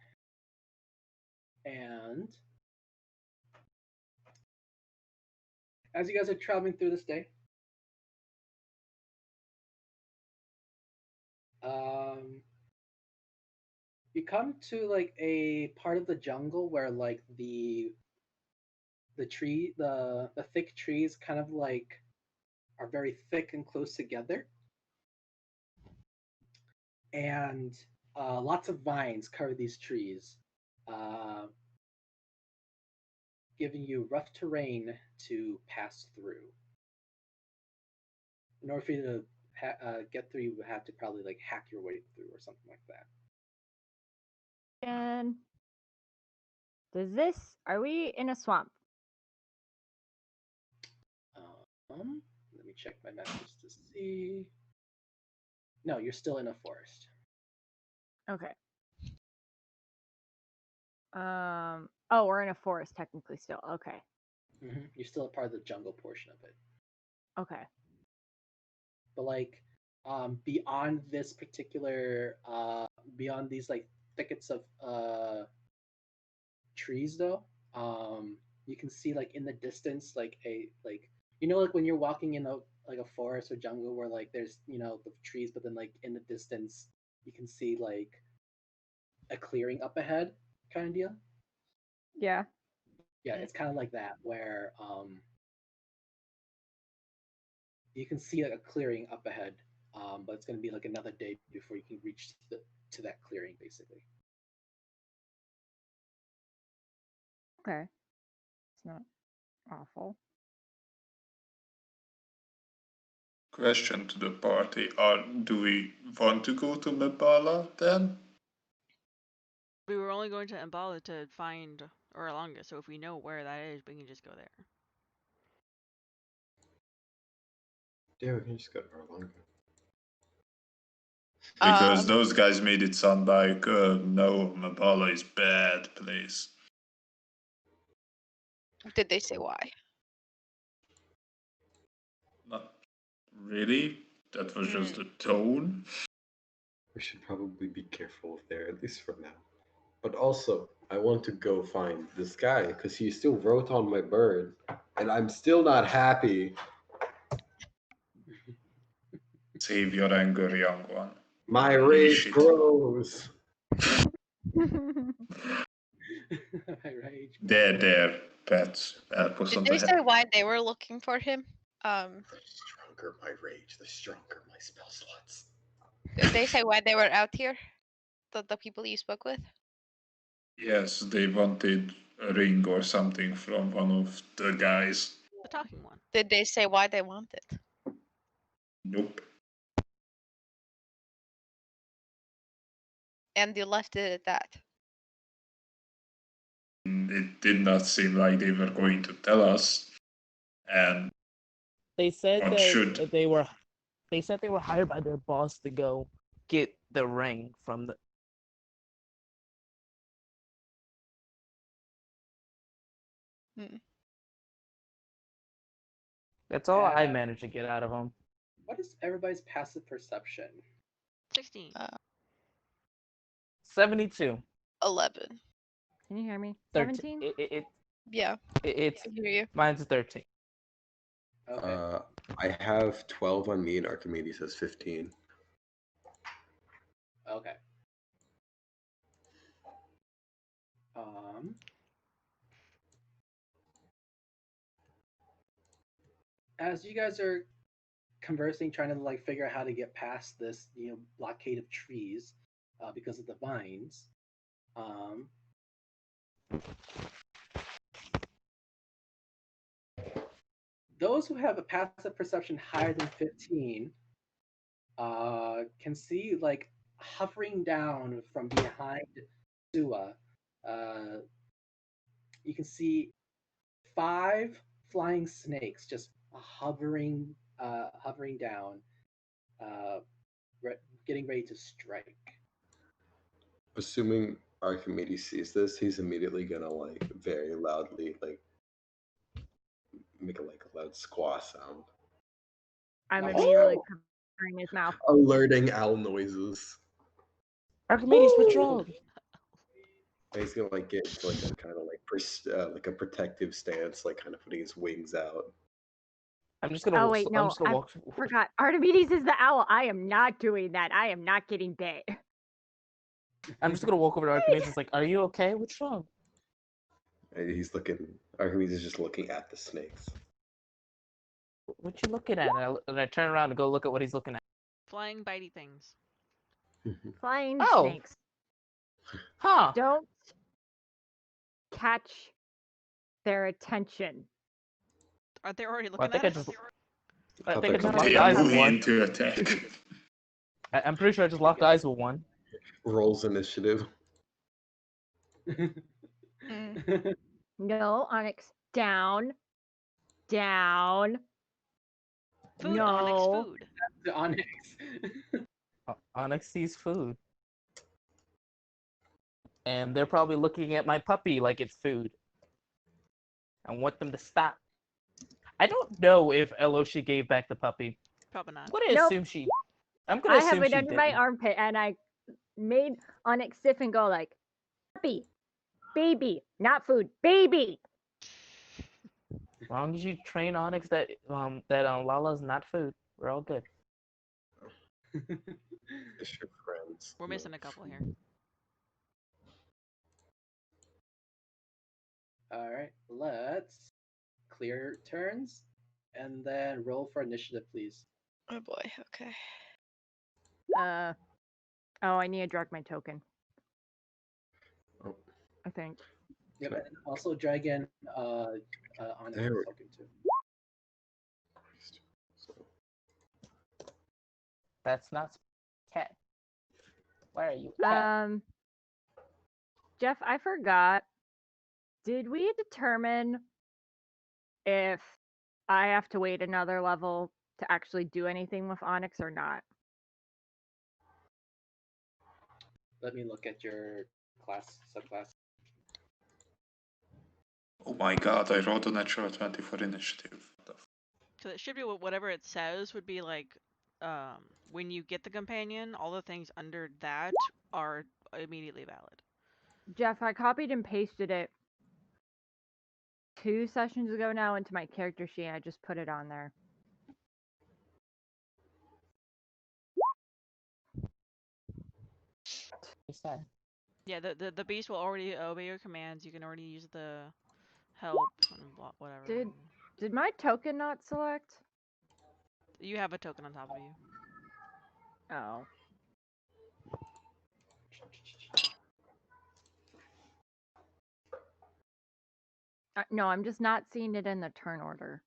[SPEAKER 1] And as you guys are traveling through this day, you come to like a part of the jungle where like the thick trees kind of like are very thick and close together, and lots of vines cover these trees, uh, giving you rough terrain to pass through. In order for you to get through, you would have to probably like hack your way through or something like that.
[SPEAKER 5] And are we in a swamp?
[SPEAKER 1] Let me check my maps to see. No, you're still in a forest.
[SPEAKER 5] Okay. Oh, we're in a forest technically still. Okay.
[SPEAKER 1] You're still a part of the jungle portion of it.
[SPEAKER 5] Okay.
[SPEAKER 1] But like beyond this particular beyond these like thickets of trees though, you can see like in the distance like like when you're walking in a forest or jungle where like there's the trees, but then like in the distance you can see like a clearing up ahead kind of deal.
[SPEAKER 5] Yeah.
[SPEAKER 1] Yeah, it's kind of like that where you can see like a clearing up ahead, but it's going to be like another day before you can reach to that clearing, basically.
[SPEAKER 5] Okay. It's not awful.
[SPEAKER 2] Question to the party: do we want to go to Mbala then?
[SPEAKER 6] We were only going to Mbala to find Orlanga, so if we know where that is, we can just go there.
[SPEAKER 3] Yeah, we can just go to Orlanga.
[SPEAKER 2] Because those guys made it sound like, no, Mbala is bad place.
[SPEAKER 4] Did they say why?
[SPEAKER 2] Not really. That was just the tone.
[SPEAKER 3] We should probably be careful there, at least for now. But also, I want to go find this guy because he still wrote on my bird, and I'm still not happy
[SPEAKER 2] Save your anger, young one.
[SPEAKER 3] My
[SPEAKER 2] Holy
[SPEAKER 3] rage
[SPEAKER 2] shit.
[SPEAKER 3] grows.
[SPEAKER 1] My rage.
[SPEAKER 2] There, pets. Help us
[SPEAKER 4] Did
[SPEAKER 2] on
[SPEAKER 4] they
[SPEAKER 2] the
[SPEAKER 4] say
[SPEAKER 2] head.
[SPEAKER 4] why they were looking for him?
[SPEAKER 3] The stronger my rage, the stronger my spell slots.
[SPEAKER 4] Did they say why they were out here? The people you spoke with?
[SPEAKER 2] Yes, they wanted a ring or something from one of the guys.
[SPEAKER 6] The talking one.
[SPEAKER 4] Did they say why they want it?
[SPEAKER 2] Nope.
[SPEAKER 4] And you left it at that.
[SPEAKER 2] It did not seem like they were going to tell us. And
[SPEAKER 7] They said
[SPEAKER 2] What
[SPEAKER 7] that
[SPEAKER 2] should-
[SPEAKER 7] they were hired by their boss to go get the ring from the. That's all I managed to get out of them.
[SPEAKER 1] What is everybody's passive perception?
[SPEAKER 6] 16.
[SPEAKER 7] 72.
[SPEAKER 4] 11.
[SPEAKER 5] Can you hear me?
[SPEAKER 7] 13.
[SPEAKER 5] 17?
[SPEAKER 4] Yeah,
[SPEAKER 7] It's
[SPEAKER 4] I hear you.
[SPEAKER 7] mine's 13.
[SPEAKER 1] Okay.
[SPEAKER 3] I have 12 on me, and Archimedes has 15.
[SPEAKER 1] Okay. As you guys are conversing, trying to like figure out how to get past this, blockade of trees, because of the vines. Those who have a passive perception higher than 15 can see like hovering down from behind Sua. You can see 5 flying snakes just hovering down, uh, getting ready to strike.
[SPEAKER 3] Assuming Archimedes sees this, he's immediately gonna like very loudly like make a loud squaw sound,
[SPEAKER 5] I'm
[SPEAKER 1] Like,
[SPEAKER 5] immediately
[SPEAKER 1] "Oh!"
[SPEAKER 5] covering his mouth.
[SPEAKER 3] alerting owl noises.
[SPEAKER 7] Archimedes, what's wrong?
[SPEAKER 3] And he's gonna like get into like a kind of like a protective stance, like kind of putting his wings out.
[SPEAKER 7] I'm just gonna.
[SPEAKER 5] Oh wait,
[SPEAKER 7] I'm
[SPEAKER 5] no,
[SPEAKER 7] just gonna
[SPEAKER 5] I
[SPEAKER 7] walk.
[SPEAKER 5] forgot. Archimedes is the owl. I am not doing that. I am not getting bit.
[SPEAKER 7] I'm just gonna walk over to Archimedes. It's like, are you okay? What's wrong?
[SPEAKER 3] And he's looking. Archimedes is just looking at the snakes.
[SPEAKER 7] What you looking at? And I turn around and go look at what he's looking at.
[SPEAKER 6] Flying bitey things.
[SPEAKER 5] Flying
[SPEAKER 7] Oh.
[SPEAKER 5] snakes.
[SPEAKER 7] Huh?
[SPEAKER 5] Don't catch their attention.
[SPEAKER 6] Aren't they already
[SPEAKER 7] Well,
[SPEAKER 6] looking at us?
[SPEAKER 7] I think I just
[SPEAKER 3] thought
[SPEAKER 7] locked
[SPEAKER 2] They
[SPEAKER 7] eyes
[SPEAKER 2] are
[SPEAKER 7] with
[SPEAKER 2] moving
[SPEAKER 7] one.
[SPEAKER 2] into attack.
[SPEAKER 7] I'm pretty sure I just locked eyes with one.
[SPEAKER 3] Rolls initiative.
[SPEAKER 5] No, Onyx. Down. Down.
[SPEAKER 6] Food,
[SPEAKER 5] no.
[SPEAKER 6] Onyx, food.
[SPEAKER 1] The Onyx.
[SPEAKER 7] Onyx sees food. And they're probably looking at my puppy like it's food. I want them to stop. I don't know if Eloshi gave back the puppy.
[SPEAKER 6] Probably not.
[SPEAKER 7] I'm gonna
[SPEAKER 5] Nope.
[SPEAKER 7] assume she. I'm gonna
[SPEAKER 5] I
[SPEAKER 7] assume
[SPEAKER 5] have it
[SPEAKER 7] she
[SPEAKER 5] under my
[SPEAKER 7] didn't.
[SPEAKER 5] armpit and I made Onyx sniff and go like, puppy, baby, not food, baby.
[SPEAKER 7] As long as you train Onyx that Lala's not food, we're all good.
[SPEAKER 3] It's your friends.
[SPEAKER 6] We're missing a couple here.
[SPEAKER 1] All right, let's clear turns and then roll for initiative, please.
[SPEAKER 4] Oh boy, okay.
[SPEAKER 5] Oh, I need to drag my token.
[SPEAKER 3] Oh.
[SPEAKER 5] I think.
[SPEAKER 1] Yep, and also drag in Onyx
[SPEAKER 3] There we-
[SPEAKER 1] token too.
[SPEAKER 3] So,
[SPEAKER 7] That's not cat. Why are you cat?
[SPEAKER 5] Jeff, I forgot. Did we determine if I have to wait another level to actually do anything with Onyx or not?
[SPEAKER 1] Let me look at your subclass.
[SPEAKER 2] Oh my god, I rolled a natural 20 for initiative. What the
[SPEAKER 6] So it should be whatever it says would be like, when you get the companion, all the things under that are immediately valid.
[SPEAKER 5] Jeff, I copied and pasted it 2 sessions ago now into my character sheet. I just put it on there.
[SPEAKER 7] It's sad.
[SPEAKER 6] Yeah, the beast will already obey your commands. You can already use the help and whatever.
[SPEAKER 5] Did my token not select?
[SPEAKER 6] You have a token on top of you.
[SPEAKER 5] Oh. No, I'm just not seeing it in the turn order.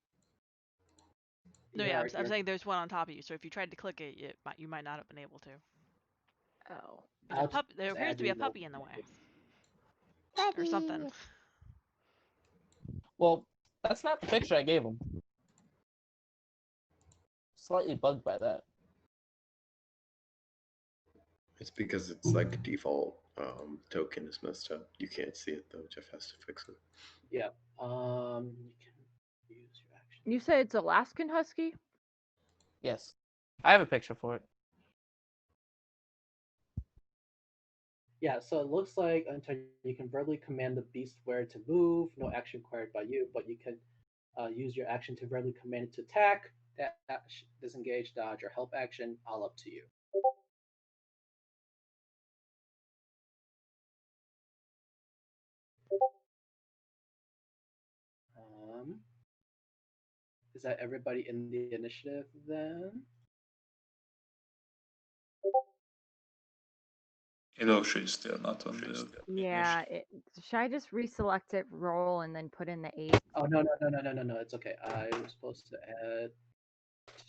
[SPEAKER 6] No, yeah, I'm saying there's one on top of you. So if you tried to click it, you might not have been able to.
[SPEAKER 5] Oh.
[SPEAKER 6] There appears to be a puppy in the way. Or something.
[SPEAKER 7] Well, that's not the picture I gave him. Slightly bugged by that.
[SPEAKER 3] It's because it's like default token is messed up. You can't see it though. Jeff has to fix it.
[SPEAKER 1] Yeah. You can use your action.
[SPEAKER 5] You say it's Alaskan Husky?
[SPEAKER 7] Yes. I have a picture for it.
[SPEAKER 1] Yeah, so it looks like until you can verbally command the beast where to move, no action required by you, but you can use your action to verbally command it to attack, dash, disengage, dodge, or help action, all up to you. Is that everybody in the initiative then?
[SPEAKER 2] Eloshi is still not on the
[SPEAKER 5] Yeah. Should I just reselect it, roll, and then put in the 8?
[SPEAKER 1] Oh, no. It's okay. I was supposed to add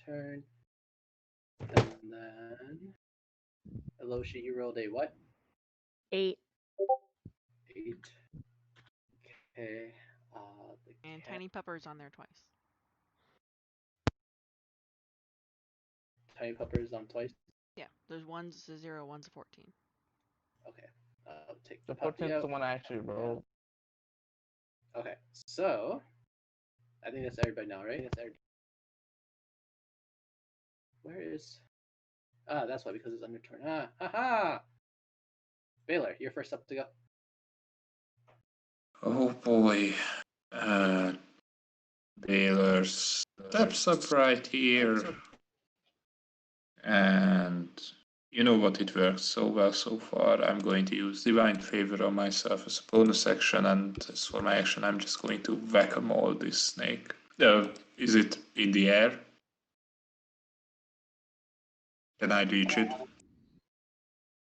[SPEAKER 1] turn. And then Eloshi, you rolled a what?
[SPEAKER 5] 8.
[SPEAKER 1] 8. Okay.
[SPEAKER 6] And Tiny Pupper's on there twice.
[SPEAKER 1] Tiny Pupper's on twice?
[SPEAKER 6] Yeah, there's one's a 0, one's a 14.
[SPEAKER 1] Okay. I'll take
[SPEAKER 7] The
[SPEAKER 1] the puppy
[SPEAKER 7] 14th is
[SPEAKER 1] out.
[SPEAKER 7] the one I actually rolled.
[SPEAKER 1] Okay, so I think that's everybody now, right? Where is? That's why, because it's under turn. Haha! Baylor, you're first up to go.
[SPEAKER 2] Oh boy. Baylor steps up right here. And you know what, it works so well so far. I'm going to use Divine Favor on myself as a bonus action, and as for my action, I'm just going to whack-a-mole this snake. Is it in the air? Can I reach it?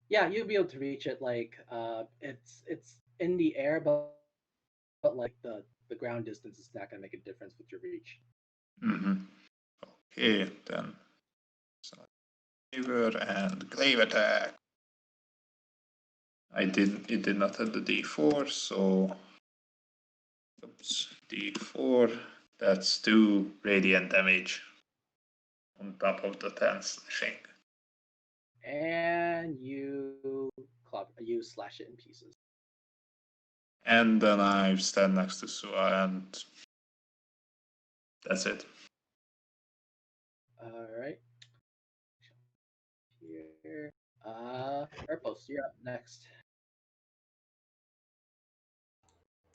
[SPEAKER 1] Yeah, you'll be able to reach it. Like, it's in the air, but like the ground distance is not gonna make a difference with your reach.
[SPEAKER 2] Mm-hmm. Okay, then. So, favor and glaive attack. It did not have the D4, so oops, D4. That's 2 radiant damage on top of the 10 slashing.
[SPEAKER 1] And you slash it in pieces.
[SPEAKER 2] And then I stand next to Sua, and that's it.
[SPEAKER 1] All right. Here, Erpos, you're up next.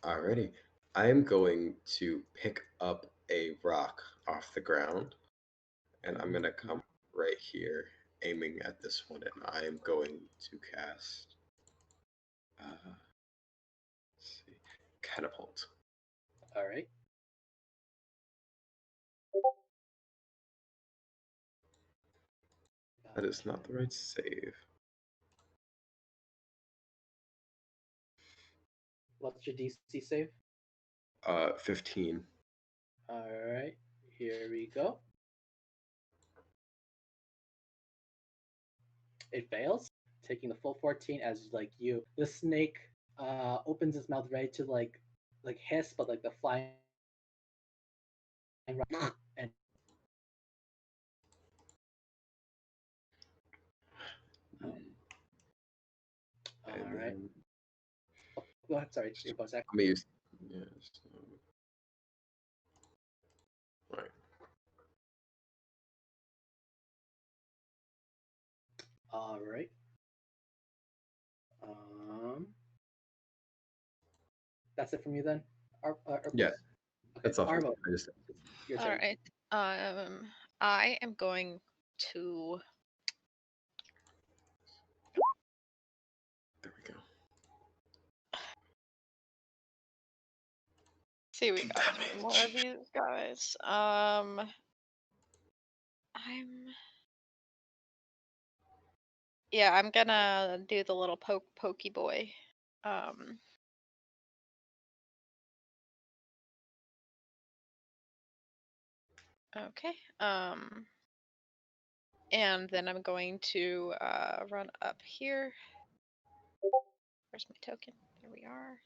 [SPEAKER 3] Alrighty. I am going to pick up a rock off the ground, and I'm gonna come right here, aiming at this one, and I am going to cast. Let's see, catapult.
[SPEAKER 1] All right.
[SPEAKER 3] That is not the right save.
[SPEAKER 1] What's your DC save?
[SPEAKER 3] 15.
[SPEAKER 1] All right. Here we go. It fails, taking the full 14 as like you. The snake opens its mouth ready to like hiss, but like the flying and all right.
[SPEAKER 3] Then,
[SPEAKER 1] Oh, go ahead. Sorry, your bonus action.
[SPEAKER 3] let me use. Yeah. Right.
[SPEAKER 1] All right. That's it from you then.
[SPEAKER 3] Yeah,
[SPEAKER 1] Okay,
[SPEAKER 3] that's all.
[SPEAKER 1] Arvo,
[SPEAKER 3] I just.
[SPEAKER 1] your
[SPEAKER 4] All
[SPEAKER 1] turn.
[SPEAKER 4] right. I am going to See, we got
[SPEAKER 2] Damn
[SPEAKER 4] more of
[SPEAKER 2] it.
[SPEAKER 4] these guys. I'm gonna do the little pokey boy. Okay. And then I'm going to run up here. Where's my token? There we are.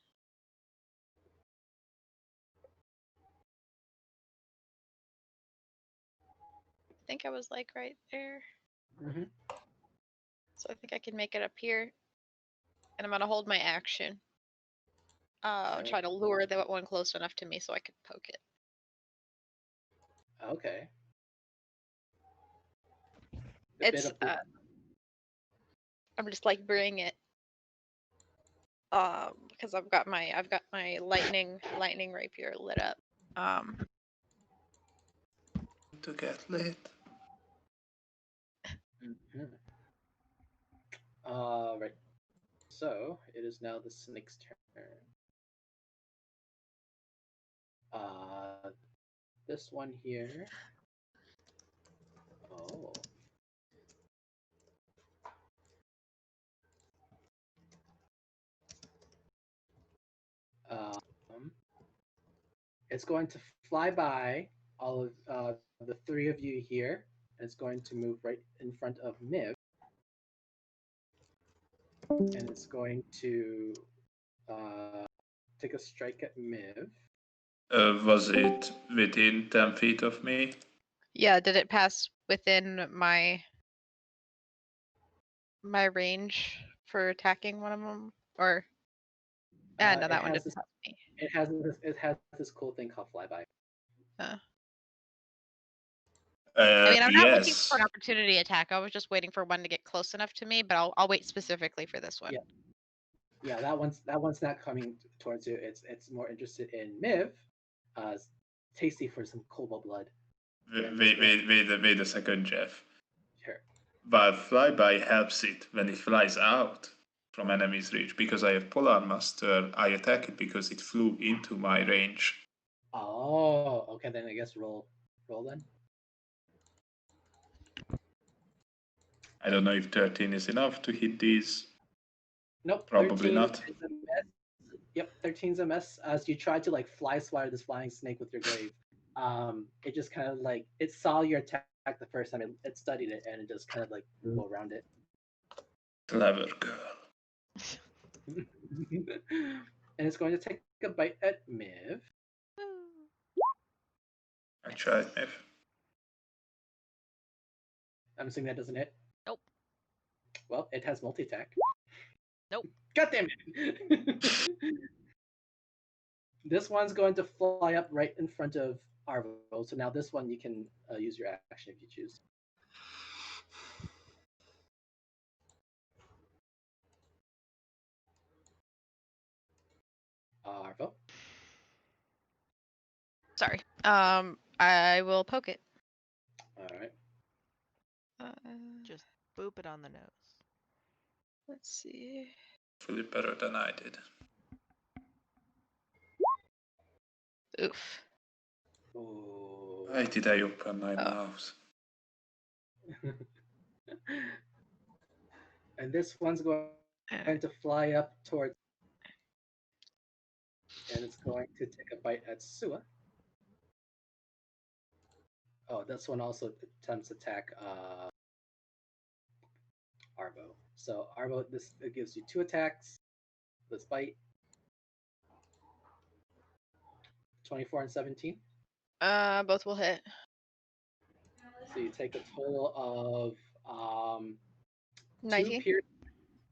[SPEAKER 4] I think I was like right there.
[SPEAKER 1] Mm-hmm.
[SPEAKER 4] So I think I can make it up here. And I'm gonna hold my action.
[SPEAKER 1] Alright.
[SPEAKER 4] Try to lure that one close enough to me so I could poke it.
[SPEAKER 1] Okay.
[SPEAKER 4] It's I'm just like bring it. Because I've got my lightning rapier lit up.
[SPEAKER 2] To get lit.
[SPEAKER 1] Mm-hmm. Right. So it is now the snake's turn. This one here. Oh. It's going to fly by all of the three of you here, and it's going to move right in front of Miv, and it's going to take a strike at Miv.
[SPEAKER 2] Was it within 10 feet of me?
[SPEAKER 4] Yeah, did it pass within my range for attacking one of them? Or no, that one didn't pass me.
[SPEAKER 1] It has this cool thing called flyby.
[SPEAKER 4] I mean, I'm not looking
[SPEAKER 2] Yes.
[SPEAKER 4] for an opportunity attack. I was just waiting for one to get close enough to me, but I'll wait specifically for this one.
[SPEAKER 1] Yeah, that one's not coming towards you. It's more interested in Miv. Tasty for some cobalt blood.
[SPEAKER 2] Wait a second, Jeff.
[SPEAKER 1] Sure.
[SPEAKER 2] But flyby helps it when it flies out from enemy's reach. Because I have Polar Master, I attack it because it flew into my range.
[SPEAKER 1] Oh, okay. Then I guess roll then.
[SPEAKER 2] I don't know if 13 is enough to hit these.
[SPEAKER 1] Nope.
[SPEAKER 2] Probably not.
[SPEAKER 1] Is a miss. Yep, 13's a miss. As you try to like fly swatter this flying snake with your glaive, it just kind of like it saw your attack the first time. It studied it and it just kind of like go around it.
[SPEAKER 2] Clever girl.
[SPEAKER 1] And it's going to take a bite at Miv.
[SPEAKER 2] I tried, Miv.
[SPEAKER 1] I'm assuming that doesn't hit.
[SPEAKER 6] Nope.
[SPEAKER 1] Well, it has multi attack.
[SPEAKER 6] Nope.
[SPEAKER 1] God damn it! This one's going to fly up right in front of Arvo. So now this one you can use your action if you choose. Arvo.
[SPEAKER 4] Sorry. I will poke it.
[SPEAKER 1] All right.
[SPEAKER 6] Just boop it on the nose.
[SPEAKER 4] Let's see.
[SPEAKER 2] Fully better than I did.
[SPEAKER 4] Oof.
[SPEAKER 1] Oh.
[SPEAKER 2] Why did I open my mouth?
[SPEAKER 1] And this one's going to fly up towards, and it's going to take a bite at Sua. Oh, this one also attempts to attack Arvo. So Arvo, this it gives you 2 attacks. Let's bite. 24 and 17.
[SPEAKER 4] Both will hit.
[SPEAKER 1] So you take a total of
[SPEAKER 4] 19.
[SPEAKER 1] 2 pierce,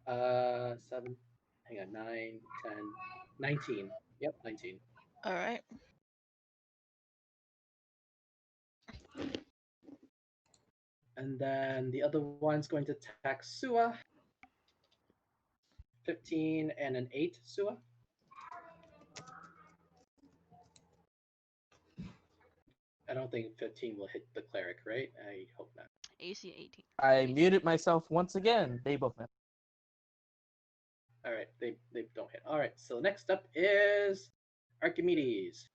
[SPEAKER 1] 7, hang on, 9, 10, 19. Yep, 19.
[SPEAKER 4] All right.
[SPEAKER 1] And then the other one's going to attack Sua. 15 and an 8, Sua. I don't think 15 will hit the cleric, right? I hope not.
[SPEAKER 6] AC 18.
[SPEAKER 7] I muted myself once again. They both missed.
[SPEAKER 1] All right, they don't hit. All right, so next up is Archimedes.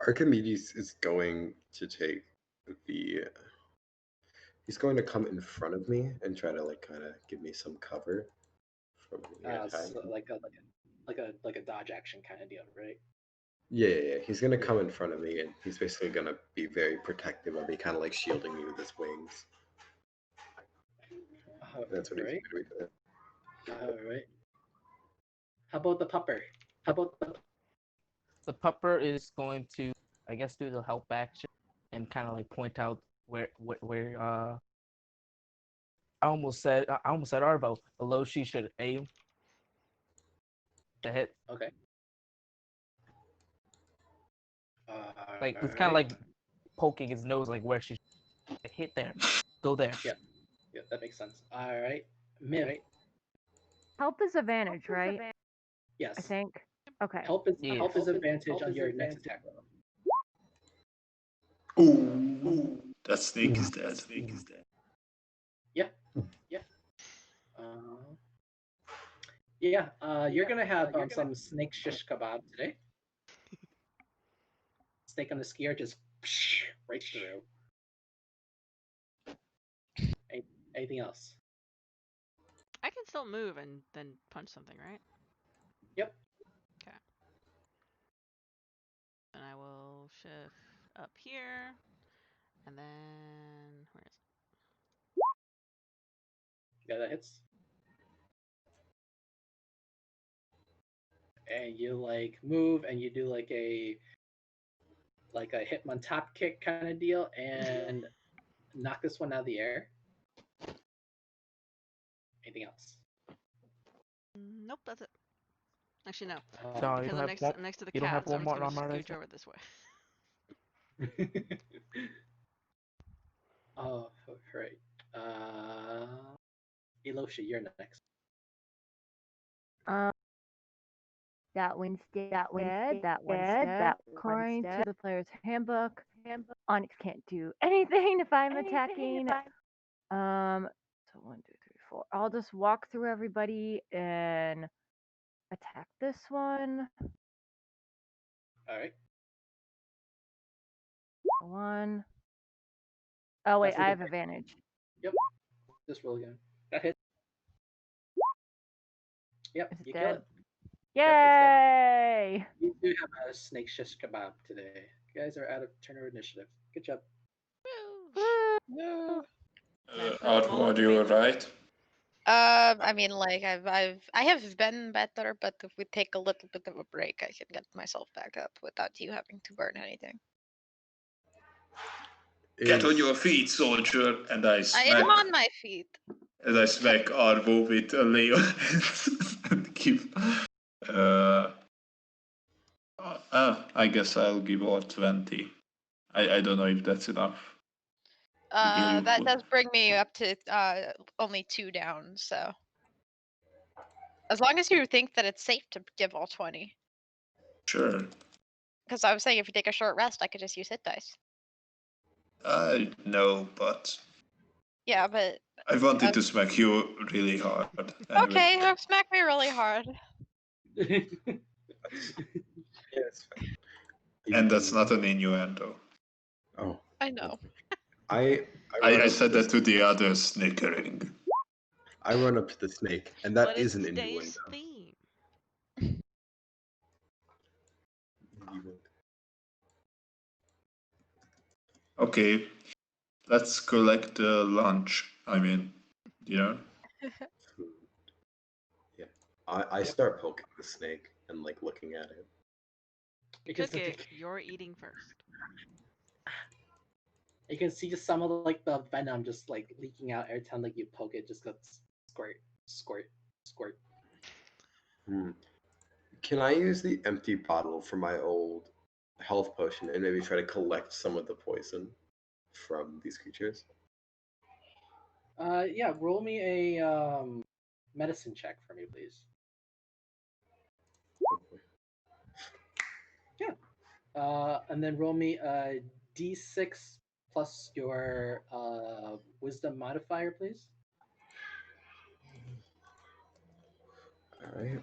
[SPEAKER 3] Archimedes is going to take the. He's going to come in front of me and try to like kind of give me some cover from any attack.
[SPEAKER 1] So like a dodge action kind of deal, right?
[SPEAKER 3] Yeah. He's gonna come in front of me and he's basically gonna be very protective of me, kind of like shielding me with his wings. That's what he's
[SPEAKER 1] Right.
[SPEAKER 3] gonna be doing.
[SPEAKER 1] All right. How about the pupper? How about
[SPEAKER 7] The pupper is going to, I guess, do the help action and kind of like point out where I almost said Arvo below she should aim to hit.
[SPEAKER 1] okay?
[SPEAKER 7] Like it's kind of like poking his nose, like where she should hit there, go there.
[SPEAKER 1] Yeah, that makes sense. All right, Mim.
[SPEAKER 5] Help is advantage, right?
[SPEAKER 1] Yes.
[SPEAKER 5] I think. Okay.
[SPEAKER 1] Help is
[SPEAKER 7] Yeah.
[SPEAKER 1] advantage on your next attack roll.
[SPEAKER 2] Ooh, that snake is dead.
[SPEAKER 1] Yeah. You're gonna have some snake shish kebab today. Snake on the skier just right through. Anything else?
[SPEAKER 6] I can still move and then punch something, right?
[SPEAKER 1] Yep.
[SPEAKER 6] Okay. And I will shift up here, and then where is it?
[SPEAKER 1] Yeah, that hits. And you like move and you do like a Hitman top kick kind of deal and knock this one out of the air. Anything else?
[SPEAKER 6] Nope, that's it. Actually, no.
[SPEAKER 7] No, you
[SPEAKER 6] Because
[SPEAKER 7] don't
[SPEAKER 6] I'm
[SPEAKER 7] have
[SPEAKER 6] next,
[SPEAKER 7] one.
[SPEAKER 6] I'm next to the
[SPEAKER 7] You don't have
[SPEAKER 6] cat, so I'm
[SPEAKER 7] one
[SPEAKER 6] just
[SPEAKER 7] more
[SPEAKER 6] gonna
[SPEAKER 7] armor.
[SPEAKER 6] scooch over this way.
[SPEAKER 1] Oh, right. Elosha, you're next.
[SPEAKER 5] That one's dead. That one's dead. According to the player's handbook, Onyx can't do anything if I'm attacking. So 1, 2, 3, 4. I'll just walk through everybody and attack this one.
[SPEAKER 1] All right.
[SPEAKER 5] One. Oh wait,
[SPEAKER 1] That's with
[SPEAKER 5] I have
[SPEAKER 1] advantage.
[SPEAKER 5] advantage.
[SPEAKER 1] Yep. Just roll again. That hits. Yep.
[SPEAKER 5] Is it
[SPEAKER 1] You
[SPEAKER 5] dead?
[SPEAKER 1] kill it.
[SPEAKER 5] Yay!
[SPEAKER 1] You do have a snake shish kebab today. You guys are out of turn of initiative. Good job.
[SPEAKER 5] Woo!
[SPEAKER 2] Are you alright?
[SPEAKER 4] I mean, like I have been better, but if we take a little bit of a break, I can get myself back up without you having to burn anything.
[SPEAKER 2] Get on your feet, soldier, and I
[SPEAKER 4] I am
[SPEAKER 2] smack.
[SPEAKER 4] on my feet.
[SPEAKER 2] And I smack Arvo with a Leo and keep. I guess I'll give all 20. I don't know if that's enough.
[SPEAKER 4] That does bring me up to only 2 down. So as long as you think that it's safe to give all 20.
[SPEAKER 2] Sure.
[SPEAKER 4] Because I was saying if you take a short rest, I could just use hit dice.
[SPEAKER 2] I know, but
[SPEAKER 4] Yeah, but
[SPEAKER 2] I wanted to smack you really hard. Anyway.
[SPEAKER 4] okay, smack me really hard.
[SPEAKER 3] Yeah, it's fine.
[SPEAKER 2] And that's not an innuendo.
[SPEAKER 3] Oh,
[SPEAKER 4] I know.
[SPEAKER 3] I
[SPEAKER 2] said that to the others, snickering.
[SPEAKER 3] I run up to the snake, and that
[SPEAKER 6] What
[SPEAKER 3] is
[SPEAKER 6] is
[SPEAKER 3] an
[SPEAKER 6] today's
[SPEAKER 3] innuendo.
[SPEAKER 6] theme?
[SPEAKER 2] Okay, let's collect the lunch. I mean, yeah.
[SPEAKER 3] Yeah, I start poking the snake and like looking at it.
[SPEAKER 6] Cook it. You're eating first.
[SPEAKER 1] You can see just some of like the venom just like leaking out every time like you poke it. Just goes squirt, squirt, squirt.
[SPEAKER 3] Can I use the empty bottle for my old health potion and maybe try to collect some of the poison from these creatures?
[SPEAKER 1] Yeah. Roll me a medicine check for me, please. Yeah. And then roll me a d6 plus your wisdom modifier, please.
[SPEAKER 3] All right.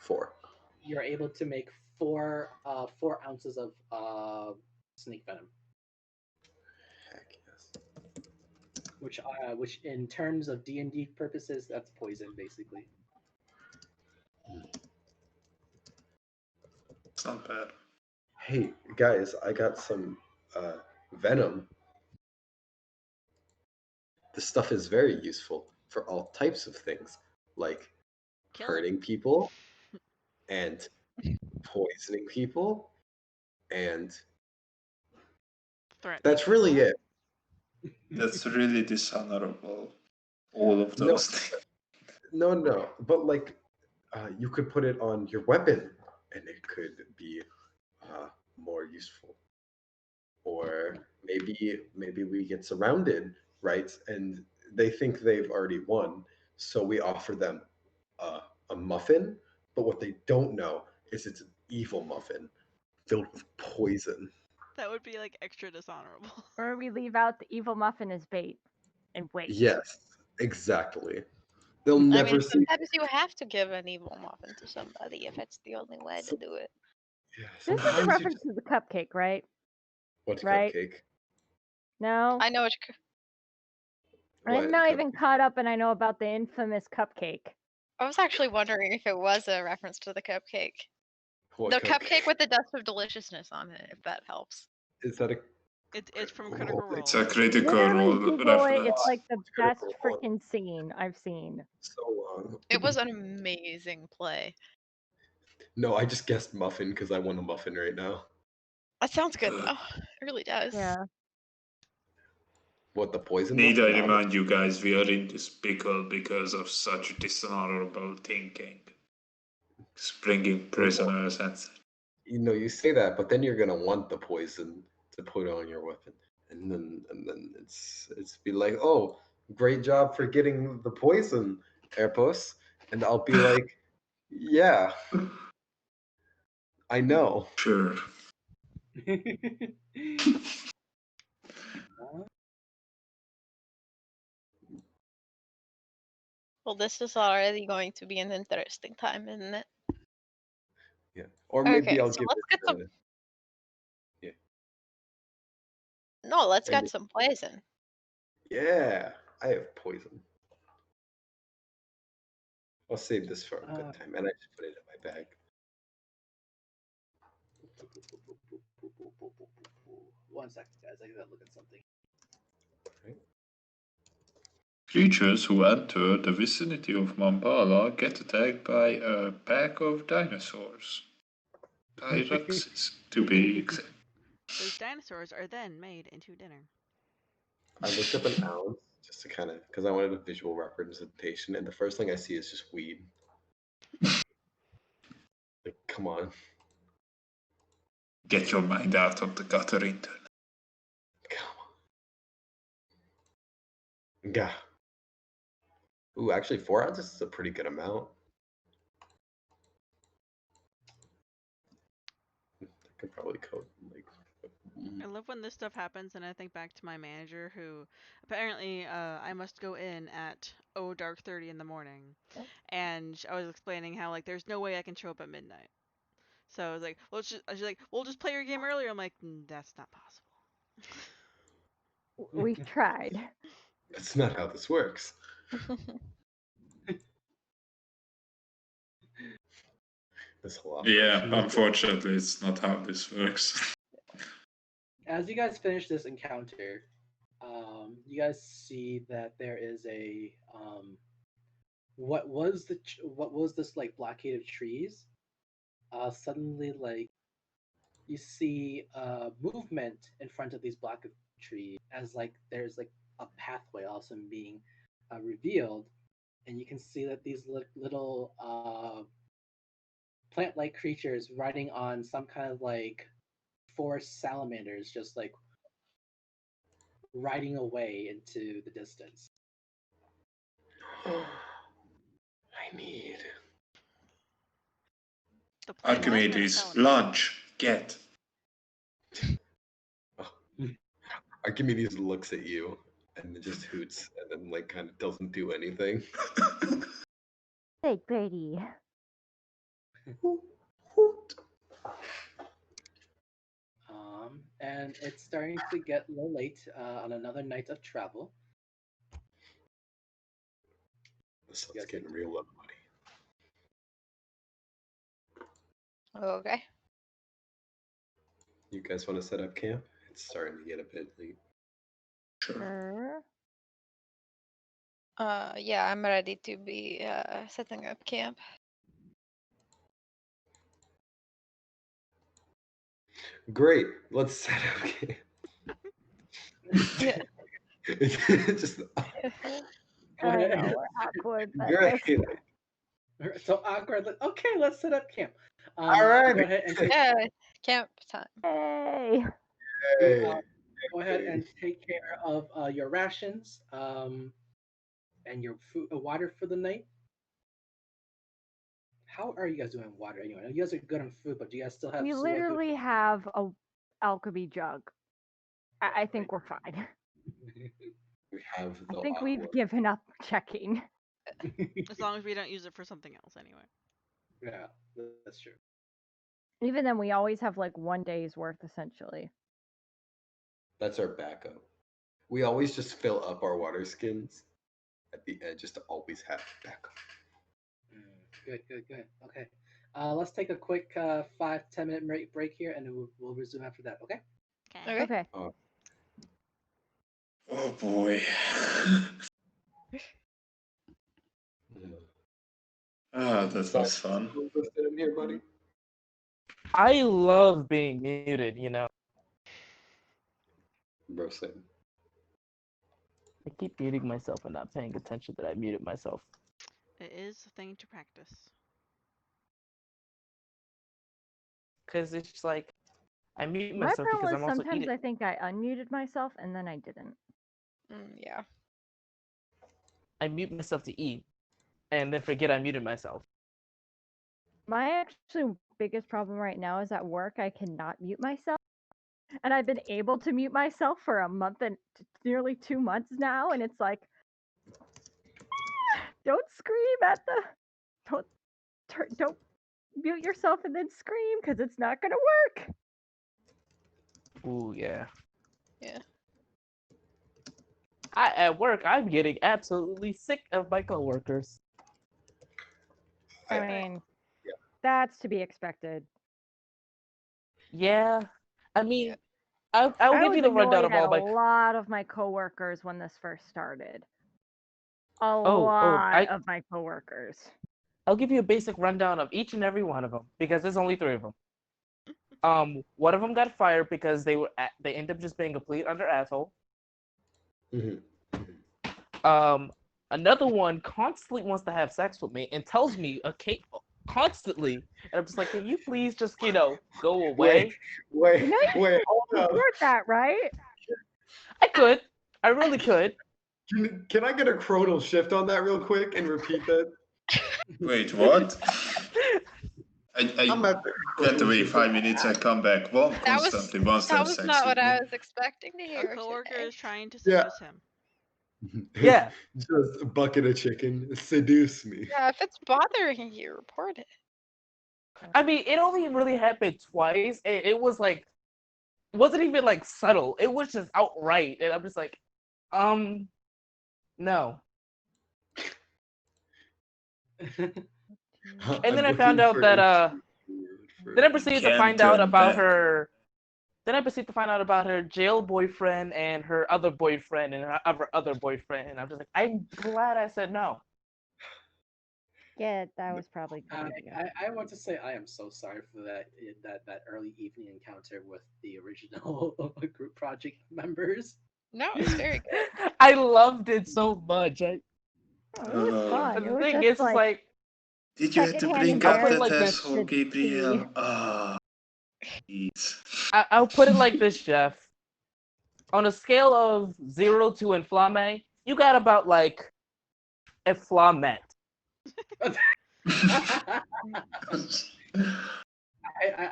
[SPEAKER 3] 4.
[SPEAKER 1] You're able to make 4 ounces of snake venom,
[SPEAKER 3] Heck yes.
[SPEAKER 1] which in terms of D&D purposes, that's poison basically.
[SPEAKER 2] It's not bad.
[SPEAKER 3] Hey guys, I got some venom. This stuff is very useful for all types of things, like
[SPEAKER 6] Kill.
[SPEAKER 3] hurting people and poisoning people, and
[SPEAKER 6] Threatening.
[SPEAKER 3] that's really
[SPEAKER 6] people.
[SPEAKER 3] it.
[SPEAKER 2] That's really dishonorable. All of
[SPEAKER 3] No,
[SPEAKER 2] those things.
[SPEAKER 3] no, but like you could put it on your weapon, and it could be more useful. Or maybe we get surrounded, right? And they think they've already won, so we offer them a muffin. But what they don't know is it's an evil muffin filled with poison.
[SPEAKER 6] That would be like extra dishonorable.
[SPEAKER 5] Or we leave out the evil muffin as bait and wait.
[SPEAKER 3] Yes, exactly. They'll
[SPEAKER 4] I
[SPEAKER 3] never
[SPEAKER 4] mean,
[SPEAKER 3] see.
[SPEAKER 4] sometimes you have to give an evil muffin to somebody if it's the only way to
[SPEAKER 3] So-
[SPEAKER 4] do it.
[SPEAKER 3] Yeah,
[SPEAKER 5] This is a
[SPEAKER 3] sometimes you
[SPEAKER 5] reference
[SPEAKER 3] just
[SPEAKER 5] to the cupcake, right?
[SPEAKER 3] what
[SPEAKER 5] Right?
[SPEAKER 3] cupcake?
[SPEAKER 5] No?
[SPEAKER 4] I know what
[SPEAKER 3] What
[SPEAKER 5] I'm not even
[SPEAKER 3] cupcake?
[SPEAKER 5] caught up and I know about the infamous cupcake.
[SPEAKER 4] I was actually wondering if it was a reference to the cupcake.
[SPEAKER 3] What
[SPEAKER 4] The cupcake with the dust of deliciousness on it, if that helps.
[SPEAKER 3] Is that a
[SPEAKER 6] It's from
[SPEAKER 3] critical
[SPEAKER 6] Critical
[SPEAKER 3] role?
[SPEAKER 6] Role.
[SPEAKER 2] It's a critical
[SPEAKER 5] Literally
[SPEAKER 2] role
[SPEAKER 5] Google it. It's
[SPEAKER 2] reference.
[SPEAKER 5] like the best
[SPEAKER 3] Critical Role.
[SPEAKER 5] freaking scene I've seen.
[SPEAKER 3] So long.
[SPEAKER 4] It was an amazing play.
[SPEAKER 3] No, I just guessed muffin because I want a muffin right now.
[SPEAKER 4] That sounds good though. It really does.
[SPEAKER 5] Yeah.
[SPEAKER 3] What, the poison
[SPEAKER 2] Need I
[SPEAKER 3] muffin?
[SPEAKER 2] remind you guys, we are in this pickle because of such dishonorable thinking. Bringing prisoners and
[SPEAKER 3] You know, you say that, but then you're gonna want the poison to put on your weapon, and then it's be like, oh, great job for getting the poison, Airpos, and I'll be like, yeah, I know.
[SPEAKER 2] sure.
[SPEAKER 4] Well, this is already going to be an interesting time, isn't it?
[SPEAKER 3] Yeah, or maybe
[SPEAKER 4] Okay,
[SPEAKER 3] I'll
[SPEAKER 4] so
[SPEAKER 3] give
[SPEAKER 4] let's get
[SPEAKER 3] it.
[SPEAKER 4] some.
[SPEAKER 3] Yeah,
[SPEAKER 4] No, let's
[SPEAKER 3] and
[SPEAKER 4] get some poison.
[SPEAKER 3] yeah, I have poison. I'll save this for a good time, and I just put it in my bag.
[SPEAKER 1] One second, guys. I gotta look at something.
[SPEAKER 3] Right?
[SPEAKER 2] Creatures who enter the vicinity of Mbala get attacked by a pack of dinosaurs. Tyruxes, to be exact.
[SPEAKER 6] Those dinosaurs are then made into dinner.
[SPEAKER 3] I looked up an ounce just to kind of because I wanted a visual representation, and the first thing I see is just weed. Like, come on,
[SPEAKER 2] Get your mind out of the gutter, intern.
[SPEAKER 3] come on. Gah. Ooh, actually, 4 ounces is a pretty good amount. I could probably coat like.
[SPEAKER 6] I love when this stuff happens, and I think back to my manager, who apparently I must go in at dark 30 in the morning, and I was explaining how like there's no way I can show up at midnight. So I was like, well, she's like, we'll just play your game earlier. I'm like, that's not possible.
[SPEAKER 5] We've tried.
[SPEAKER 3] That's not how this works. This whole
[SPEAKER 2] Yeah,
[SPEAKER 3] operation.
[SPEAKER 2] unfortunately, it's not how this works.
[SPEAKER 1] As you guys finish this encounter, you guys see that there is a what was this like blockade of trees? Suddenly, like you see movement in front of these block of trees as like there's like a pathway also being revealed, and you can see that these little plant-like creatures riding on some kind of like forest salamanders just like riding away into the distance.
[SPEAKER 3] I need.
[SPEAKER 6] The plane last minute
[SPEAKER 2] Archimedes,
[SPEAKER 6] salamander.
[SPEAKER 2] lunch, get.
[SPEAKER 3] Archimedes looks at you and then just hoots and then like kind of doesn't do anything.
[SPEAKER 5] Hey, Grady.
[SPEAKER 1] And it's starting to get a little late on another night of travel.
[SPEAKER 3] The sun's getting real low, buddy.
[SPEAKER 4] Okay.
[SPEAKER 3] You guys want to set up camp? It's starting to get a bit late.
[SPEAKER 5] Sure.
[SPEAKER 4] Yeah, I'm ready to be setting up camp.
[SPEAKER 3] Great. Let's set up camp.
[SPEAKER 4] Yeah.
[SPEAKER 3] Just
[SPEAKER 1] Go
[SPEAKER 5] I
[SPEAKER 1] ahead.
[SPEAKER 5] know we're awkward, but
[SPEAKER 3] great.
[SPEAKER 1] So awkward. Okay, let's set up camp.
[SPEAKER 3] All right.
[SPEAKER 1] Go ahead and
[SPEAKER 4] Yeah, camp time.
[SPEAKER 5] hey,
[SPEAKER 3] Hey.
[SPEAKER 1] go ahead and take care of your rations and your food, water for the night. How are you guys doing with water anyway? I know you guys are good on food, but do you guys still have
[SPEAKER 5] we
[SPEAKER 1] selected-
[SPEAKER 5] literally have a alchemy jug. I think we're fine.
[SPEAKER 3] We have the
[SPEAKER 5] I think we've
[SPEAKER 3] aqua.
[SPEAKER 5] given up checking.
[SPEAKER 6] As long as we don't use it for something else, anyway.
[SPEAKER 1] Yeah, that's true.
[SPEAKER 5] Even then, we always have like 1 day's worth essentially.
[SPEAKER 3] That's our backup. We always just fill up our water skins at the end just to always have backup.
[SPEAKER 1] Good. Okay. Let's take a quick 5-10 minute break here, and then we'll resume after that. Okay.
[SPEAKER 4] Okay.
[SPEAKER 5] Okay.
[SPEAKER 2] Oh boy. Ah, that was fun.
[SPEAKER 3] Sit in here, buddy.
[SPEAKER 7] I love being muted, you know.
[SPEAKER 3] Bro, sit.
[SPEAKER 7] I keep muting myself and not paying attention that I muted myself.
[SPEAKER 6] It is a thing to practice.
[SPEAKER 7] Because it's just like, I mute
[SPEAKER 5] My
[SPEAKER 7] myself because
[SPEAKER 5] problem
[SPEAKER 7] I'm
[SPEAKER 5] is
[SPEAKER 7] also
[SPEAKER 5] sometimes
[SPEAKER 7] eating.
[SPEAKER 5] I think I unmuted myself and then I didn't.
[SPEAKER 4] Yeah.
[SPEAKER 7] I mute myself to eat and then forget I muted myself.
[SPEAKER 5] My actually biggest problem right now is at work I cannot mute myself. And I've been able to mute myself for a month and nearly 2 months now, and it's like, don't scream at the, don't mute yourself and then scream because it's not gonna work.
[SPEAKER 7] Ooh, yeah.
[SPEAKER 4] Yeah.
[SPEAKER 7] At work, I'm getting absolutely sick of my coworkers.
[SPEAKER 5] I mean, that's to be expected.
[SPEAKER 7] Yeah. I mean,
[SPEAKER 4] Yeah.
[SPEAKER 7] I'll
[SPEAKER 5] I
[SPEAKER 7] give
[SPEAKER 5] was
[SPEAKER 7] you the rundown
[SPEAKER 5] annoyed
[SPEAKER 7] of
[SPEAKER 5] at
[SPEAKER 7] all
[SPEAKER 5] a
[SPEAKER 7] my.
[SPEAKER 5] lot of my coworkers when this first started. A
[SPEAKER 7] Oh,
[SPEAKER 5] lot of my coworkers.
[SPEAKER 7] I'll give you a basic rundown of each and every one of them because there's only 3 of them. One of them got fired because they ended up just being a complete under asshole. Another one constantly wants to have sex with me and tells me constantly, and I'm just like, can you please just go away?
[SPEAKER 3] Wait,
[SPEAKER 5] You know you
[SPEAKER 3] hold up.
[SPEAKER 5] report that, right?
[SPEAKER 7] I could, I really could.
[SPEAKER 3] Can I get a chronal shift on that real quick and repeat that?
[SPEAKER 2] Wait, what?
[SPEAKER 3] I'm
[SPEAKER 2] I
[SPEAKER 3] at the
[SPEAKER 2] went away
[SPEAKER 3] shift.
[SPEAKER 2] 5 minutes. I come back. One
[SPEAKER 4] That was
[SPEAKER 2] constantly wants to have sex
[SPEAKER 4] not
[SPEAKER 2] with
[SPEAKER 4] what I
[SPEAKER 2] me.
[SPEAKER 4] was expecting to
[SPEAKER 6] A
[SPEAKER 4] hear
[SPEAKER 6] coworker
[SPEAKER 4] today.
[SPEAKER 6] is trying to
[SPEAKER 3] Yeah.
[SPEAKER 6] seduce him.
[SPEAKER 7] Yeah.
[SPEAKER 3] Just a bucket of chicken. Seduce me.
[SPEAKER 4] Yeah, if it's bothering you, report it.
[SPEAKER 7] I mean, it only really happened twice. It was like, it wasn't even like subtle. It was just outright, and I'm just like, no. And then I found out that then I proceeded to find out about her. Then I proceeded to find out about her jail boyfriend and her other boyfriend and her other boyfriend, and I'm just like, I'm glad I said no.
[SPEAKER 5] Yeah, that was probably a good idea.
[SPEAKER 1] I want to say I am so sorry for that early evening encounter with the original group project members.
[SPEAKER 4] No, it's very good.
[SPEAKER 7] I loved it so much.
[SPEAKER 5] It was fun.
[SPEAKER 7] The
[SPEAKER 5] It was
[SPEAKER 7] thing
[SPEAKER 5] just
[SPEAKER 7] is,
[SPEAKER 5] like,
[SPEAKER 7] like,
[SPEAKER 2] Did you have to
[SPEAKER 5] secondhand
[SPEAKER 2] bring up
[SPEAKER 5] embarrassment
[SPEAKER 2] that
[SPEAKER 7] like this.
[SPEAKER 2] asshole,
[SPEAKER 5] to
[SPEAKER 2] Gabriel?
[SPEAKER 5] tea.
[SPEAKER 2] Ah, jeez.
[SPEAKER 7] I'll put it like this, Jeff. On a scale of 0 to inflamme, you got about like a flamet.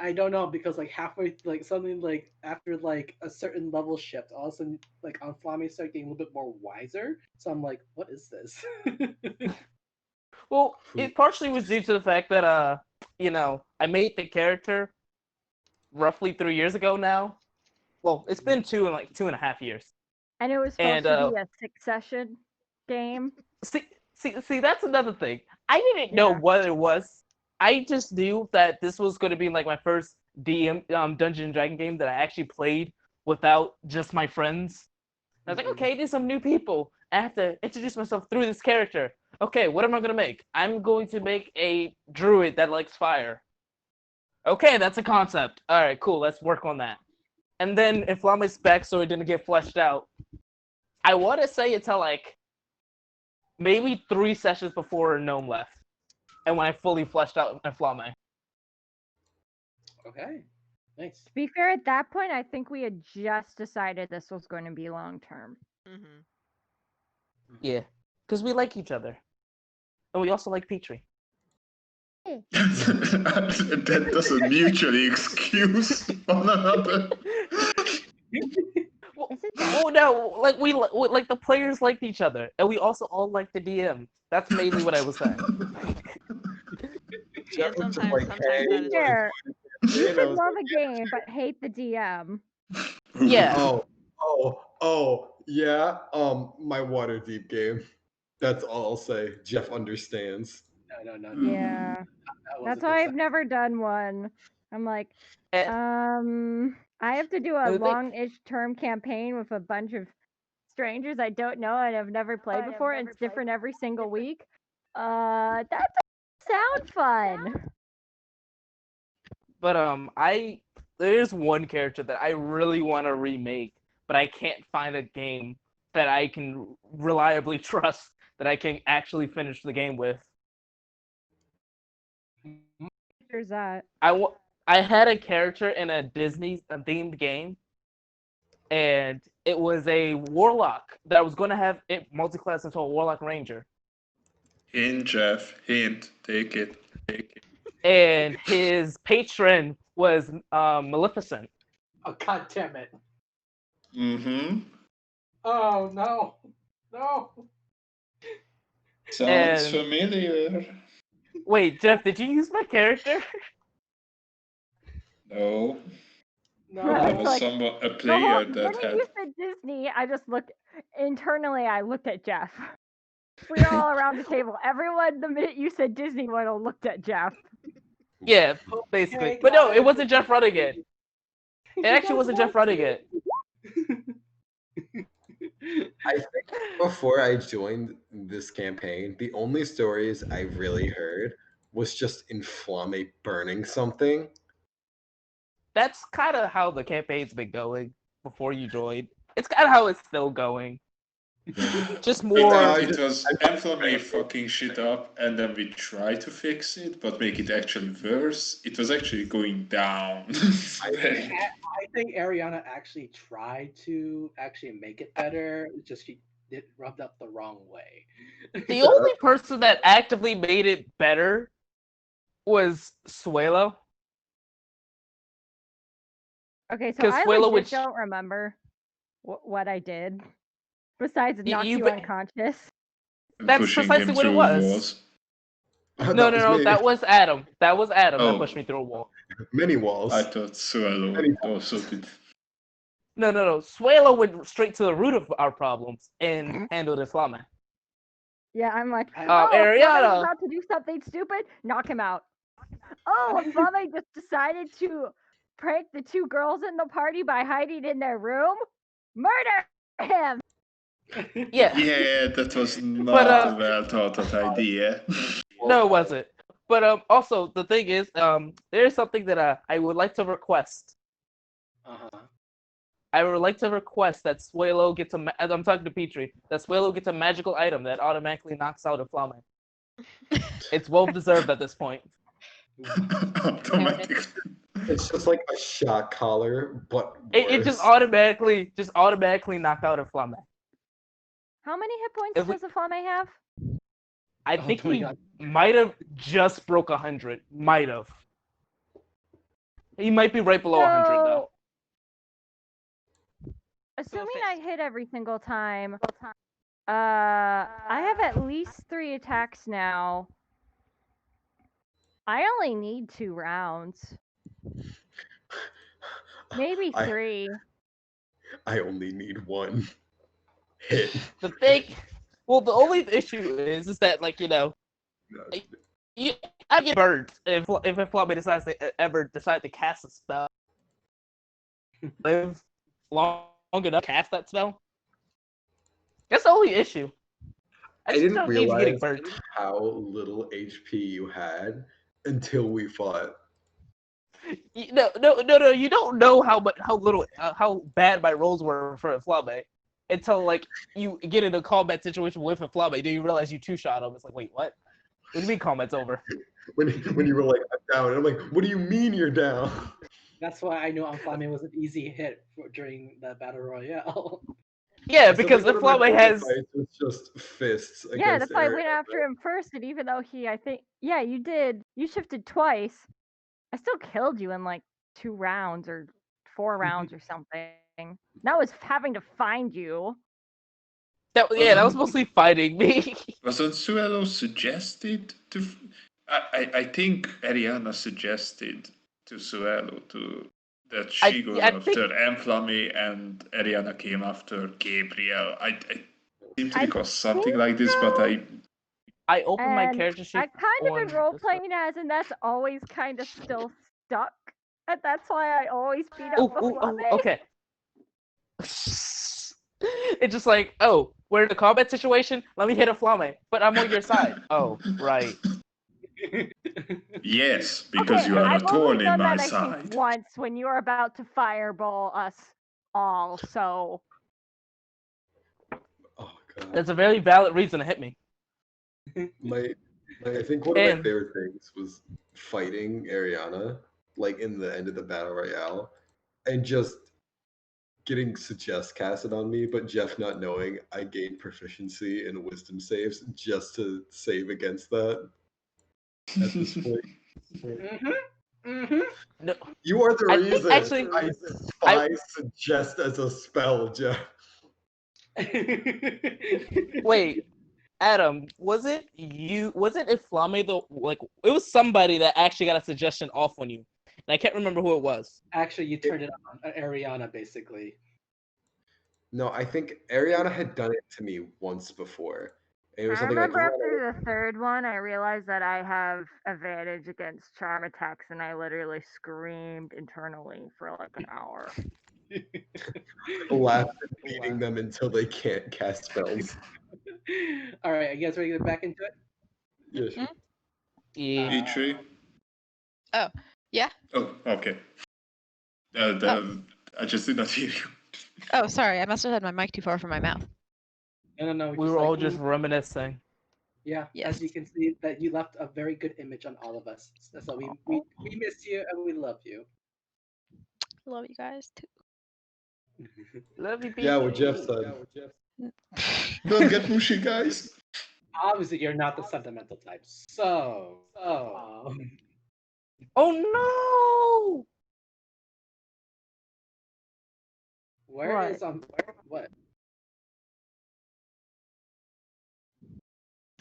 [SPEAKER 1] I don't know because like halfway like something like after like a certain level shift, all of a sudden like on Flammy start getting a little bit more wiser. So I'm like, what is this?
[SPEAKER 7] Well, it partially was due to the fact that I made the character roughly 3 years ago now. Well, it's been 2.5 years.
[SPEAKER 5] And it was supposed to be a 6-session game.
[SPEAKER 7] See, that's another thing. I didn't know what it was. I just knew that this was going to be like my first Dungeon and Dragon game that I actually played without just my friends. I was like, okay, there's some new people. I have to introduce myself through this character. Okay, what am I going to make? I'm going to make a druid that likes fire. Okay, that's a concept. All right, cool. Let's work on that. And then Inflame's backstory didn't get fleshed out. I want to say until like maybe 3 sessions before Gnome left, and when I fully fleshed out Inflame.
[SPEAKER 1] Okay, nice.
[SPEAKER 5] To be fair, at that point, I think we had just decided this was going to be long term.
[SPEAKER 7] Yeah, because we like each other, and we also like Petrie.
[SPEAKER 2] That doesn't mutually excuse one another.
[SPEAKER 7] Oh no! Like we like the players liked each other, and we also all liked the DM. That's mainly what I was saying.
[SPEAKER 6] Yeah, sometimes that is
[SPEAKER 5] fair. You
[SPEAKER 3] You
[SPEAKER 5] could
[SPEAKER 3] know,
[SPEAKER 5] love a game but hate the DM.
[SPEAKER 7] Yeah.
[SPEAKER 3] Yeah. My Waterdeep game. That's all I'll say. Jeff understands.
[SPEAKER 1] No.
[SPEAKER 5] Yeah. That's why I've never done one. I'm like, I have to do a long-ish term campaign with a bunch of strangers I don't know and have never played before, and it's different every single week. That doesn't sound fun.
[SPEAKER 7] But there's one character that I really want to remake, but I can't find a game that I can reliably trust that I can actually finish the game with.
[SPEAKER 5] There's that.
[SPEAKER 7] I had a character in a Disney themed game, and it was a warlock that I was going to have it multi-class into a warlock ranger.
[SPEAKER 2] Hint, Jeff. Hint. Take it.
[SPEAKER 7] And his patron was Maleficent.
[SPEAKER 1] Oh, god damn it.
[SPEAKER 2] Mm-hmm.
[SPEAKER 1] Oh, no.
[SPEAKER 2] Sounds familiar.
[SPEAKER 7] Wait, Jeff, did you use my character?
[SPEAKER 2] No.
[SPEAKER 1] I
[SPEAKER 2] was
[SPEAKER 5] like,
[SPEAKER 2] a player that had.
[SPEAKER 5] You said Disney, I just looked internally. I looked at Jeff. We were all around the table. Everyone, the minute you said Disney, looked at Jeff.
[SPEAKER 7] Yeah, basically. But no, it wasn't Jeff running it. It actually wasn't Jeff running it.
[SPEAKER 3] I think before I joined this campaign, the only stories I really heard was just Inflame burning something.
[SPEAKER 7] That's kind of how the campaign's been going before you joined. It's kind of how it's still going. Just more.
[SPEAKER 2] It was Inflame fucking shit up, and then we tried to fix it, but make it actually worse. It was actually going down.
[SPEAKER 1] I think Ariana actually tried to actually make it better. It's just it rubbed up the wrong way.
[SPEAKER 7] The only person that actively made it better was Suelo.
[SPEAKER 5] Okay, so I legit don't remember what I did besides knock you unconscious.
[SPEAKER 7] That's precisely what it was. No, that was Adam. That was Adam that pushed me through a wall.
[SPEAKER 3] Many walls.
[SPEAKER 2] I thought Suelo also did.
[SPEAKER 7] No. Suelo went straight to the root of our problems and handled Inflame.
[SPEAKER 5] Yeah, I'm like,
[SPEAKER 7] Ariana
[SPEAKER 5] about to do something stupid. Knock him out. Oh, Inflame just decided to prank the 2 girls in the party by hiding in their room. Murder him.
[SPEAKER 7] Yeah,
[SPEAKER 2] that was not a well thought of idea.
[SPEAKER 7] No, it wasn't. But also the thing is, there's something that I would like to request. I would like to request that Suelo gets I'm talking to Petrie, that Suelo gets a magical item that automatically knocks out Inflame. It's well deserved at this point.
[SPEAKER 3] It's just like a shock collar, but
[SPEAKER 7] it just automatically knocked out Inflame.
[SPEAKER 5] How many hit points does Inflame have?
[SPEAKER 7] I think he might have just broke 100. Might have. He might be right below 100 though.
[SPEAKER 5] Assuming I hit every single time, I have at least 3 attacks now. I only need 2 rounds. Maybe
[SPEAKER 3] I
[SPEAKER 5] 3.
[SPEAKER 3] I only need 1 hit.
[SPEAKER 7] The thing, well, the only issue is that like you, I get burned if a Flame decides to ever decide to cast a spell. Live long enough to cast that spell. That's the only issue.
[SPEAKER 3] I
[SPEAKER 7] just
[SPEAKER 3] didn't
[SPEAKER 7] don't need to getting
[SPEAKER 3] realize
[SPEAKER 7] burnt.
[SPEAKER 3] how little HP you had until we fought.
[SPEAKER 7] No. You don't know how bad my rolls were for a Flame until like you get in a combat situation with a Flame. Then you realize you two shot him. It's like, wait, what? What do you mean combat's over?
[SPEAKER 3] When you were like, I'm down, and I'm like, what do you mean you're down?
[SPEAKER 1] That's why I know Enflamme was an easy hit during the battle royale.
[SPEAKER 7] Yeah,
[SPEAKER 3] So,
[SPEAKER 7] because
[SPEAKER 3] like,
[SPEAKER 7] the
[SPEAKER 3] one of my
[SPEAKER 7] Flame
[SPEAKER 3] favorite
[SPEAKER 7] has.
[SPEAKER 3] fights was just fists
[SPEAKER 5] Yeah,
[SPEAKER 3] against
[SPEAKER 5] that's why I went
[SPEAKER 3] Ariana.
[SPEAKER 5] after him first, and even though I think, yeah, you did. You shifted twice. I still killed you in like 2 rounds or 4 rounds or something. That was having to find you.
[SPEAKER 7] That was mostly fighting me.
[SPEAKER 2] Wasn't Suelo suggested to? I think Ariana suggested to Suelo that she goes after Enflamme and Ariana came after Gabriel. I seem to recall something like this, but
[SPEAKER 7] I opened my
[SPEAKER 5] And
[SPEAKER 7] character sheet.
[SPEAKER 5] I kind of
[SPEAKER 7] on
[SPEAKER 5] been role
[SPEAKER 7] this
[SPEAKER 5] playing as, and that's always kind of still stuck. And that's why I always beat up the Flame.
[SPEAKER 7] Okay. It's just like, oh, we're in a combat situation. Let me hit a Flame, but I'm on your side. Oh, right.
[SPEAKER 2] yes, because you are
[SPEAKER 5] I've
[SPEAKER 2] a thorn
[SPEAKER 5] only
[SPEAKER 2] in
[SPEAKER 5] done
[SPEAKER 2] my
[SPEAKER 5] that, I
[SPEAKER 2] side.
[SPEAKER 5] think, once when you were about to fireball us all. So
[SPEAKER 3] Oh god.
[SPEAKER 7] That's a very valid reason to hit me.
[SPEAKER 3] I think one of my favorite things was fighting Ariana, like in the end of the battle royale, and just getting suggest casted on me, but Jeff not knowing I gained proficiency in wisdom saves just to save against that at this point.
[SPEAKER 7] No,
[SPEAKER 3] You are the
[SPEAKER 7] I
[SPEAKER 3] reason
[SPEAKER 7] think actually,
[SPEAKER 3] I despise suggest as a spell, Jeff.
[SPEAKER 7] wait, Adam, was it you? Was it Iflame though? Like, it was somebody that actually got a suggestion off on you, and I can't remember who it was.
[SPEAKER 1] Actually, you turned it on. Ariana, basically.
[SPEAKER 3] No, I think Ariana had done it to me once before. And it was
[SPEAKER 5] I
[SPEAKER 3] something like,
[SPEAKER 5] remember after the third one, I realized that I have advantage against charm attacks, and I literally screamed internally for like an hour.
[SPEAKER 3] laugh and beating them until they can't cast spells.
[SPEAKER 1] All right, you guys ready to get back into it?
[SPEAKER 3] Yeah, sure.
[SPEAKER 7] Yeah.
[SPEAKER 2] E3?
[SPEAKER 4] Oh, yeah.
[SPEAKER 2] Oh, okay. I just did not hear you.
[SPEAKER 4] Oh, sorry. I must have had my mic too far from my mouth.
[SPEAKER 1] No.
[SPEAKER 7] We were all just reminiscing.
[SPEAKER 1] Yeah,
[SPEAKER 4] Yes.
[SPEAKER 1] as you can see, that you left a very good image on all of us. So we miss you and we love you.
[SPEAKER 4] Love you guys too.
[SPEAKER 7] Love you,
[SPEAKER 3] Yeah,
[SPEAKER 7] BG.
[SPEAKER 3] what Jeff said.
[SPEAKER 2] Don't get mushy, guys.
[SPEAKER 1] Obviously, you're not the sentimental type. So,
[SPEAKER 7] Oh
[SPEAKER 1] where
[SPEAKER 5] What?
[SPEAKER 1] is what?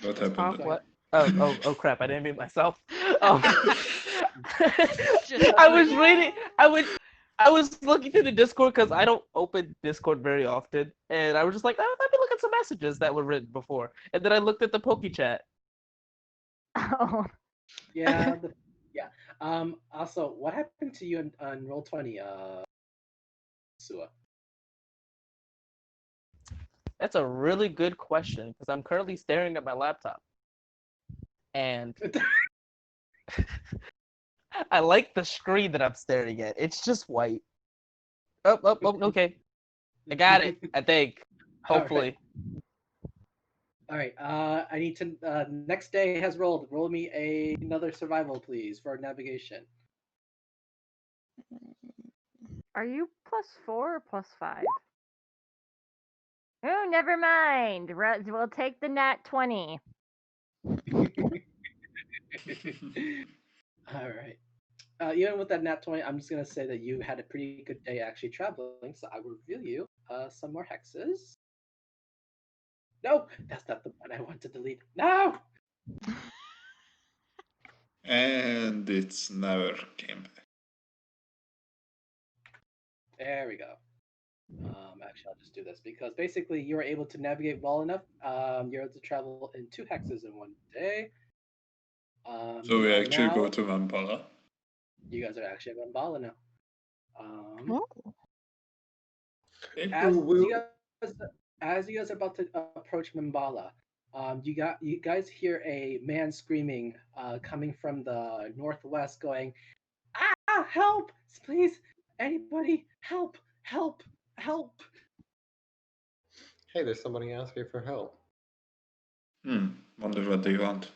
[SPEAKER 2] What
[SPEAKER 7] no!
[SPEAKER 2] happened?
[SPEAKER 7] What? Oh crap! I didn't mute myself.
[SPEAKER 6] Just
[SPEAKER 7] I was reading. I was looking through the Discord because I don't open Discord very often, and I was just like, oh, let me look at some messages that were written before, and then I looked at the Poke Chat.
[SPEAKER 5] Oh,
[SPEAKER 1] Yeah, yeah. Also, what happened to you on roll 20, Sua?
[SPEAKER 7] That's a really good question because I'm currently staring at my laptop, and I like the screen that I'm staring at. It's just white. Oh, okay. I got it. I think. Hopefully.
[SPEAKER 1] All right. I need to. Next day has rolled. Roll me another survival, please, for navigation.
[SPEAKER 5] are you +4 or +5? Oh, never mind. We'll take the nat 20.
[SPEAKER 1] All right. Even with that nat 20, I'm just gonna say that you had a pretty good day actually traveling. So I will reveal you some more hexes. No, that's not the one I want to delete. No.
[SPEAKER 2] And it's never came back.
[SPEAKER 1] There we go. Actually, I'll just do this because basically you were able to navigate well enough. You're able to travel in 2 hexes in one day.
[SPEAKER 2] So
[SPEAKER 1] You
[SPEAKER 2] we
[SPEAKER 1] are
[SPEAKER 2] actually
[SPEAKER 1] now.
[SPEAKER 2] go to Mbala.
[SPEAKER 1] You guys are actually at Mbala now.
[SPEAKER 4] Oh.
[SPEAKER 1] As you guys are about to approach Mbala, you guys hear a man screaming, coming from the northwest, going, "Ah, help! Please, anybody, help! Help! Help!"
[SPEAKER 3] Hey, there's somebody asking for help.
[SPEAKER 2] Wonder what they want.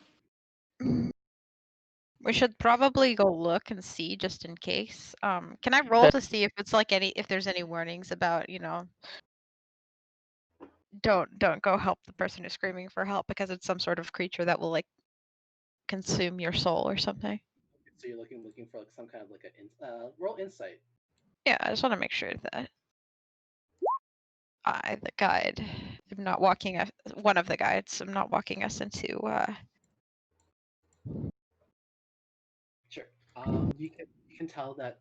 [SPEAKER 4] We should probably go look and see just in case. Can I roll to see if it's like if there's any warnings about, don't go help the person who's screaming for help because it's some sort of creature that will like consume your soul or something.
[SPEAKER 1] So you're looking for like some kind of like a roll insight.
[SPEAKER 4] Yeah, I just want to make sure that I, the guide, am not walking us. One of the guides, I'm not walking us into.
[SPEAKER 1] Sure. You can tell that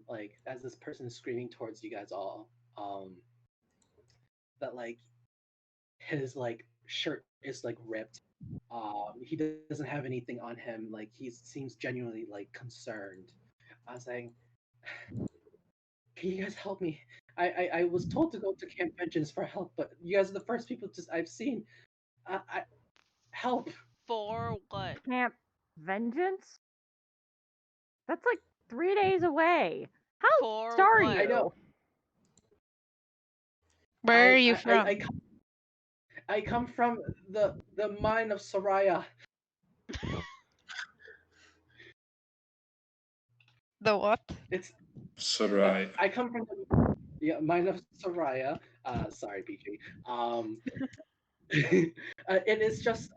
[SPEAKER 1] like as this person is screaming towards you guys all, that like his like shirt is like ripped. He doesn't have anything on him. Like he seems genuinely like concerned. I was saying, "Can you guys help me? I was told to go to Camp Vengeance for help, but you guys are the first people I've seen. I help."
[SPEAKER 6] For what?
[SPEAKER 5] Camp Vengeance? That's like 3 days away. How
[SPEAKER 6] For
[SPEAKER 5] are
[SPEAKER 6] what?
[SPEAKER 5] you?
[SPEAKER 1] I know.
[SPEAKER 4] Where are you from?
[SPEAKER 1] I come from the mine of Soraya.
[SPEAKER 4] The what?
[SPEAKER 1] It's
[SPEAKER 2] Sarai.
[SPEAKER 1] I come from the mine of Soraya. Sorry, BG. It is just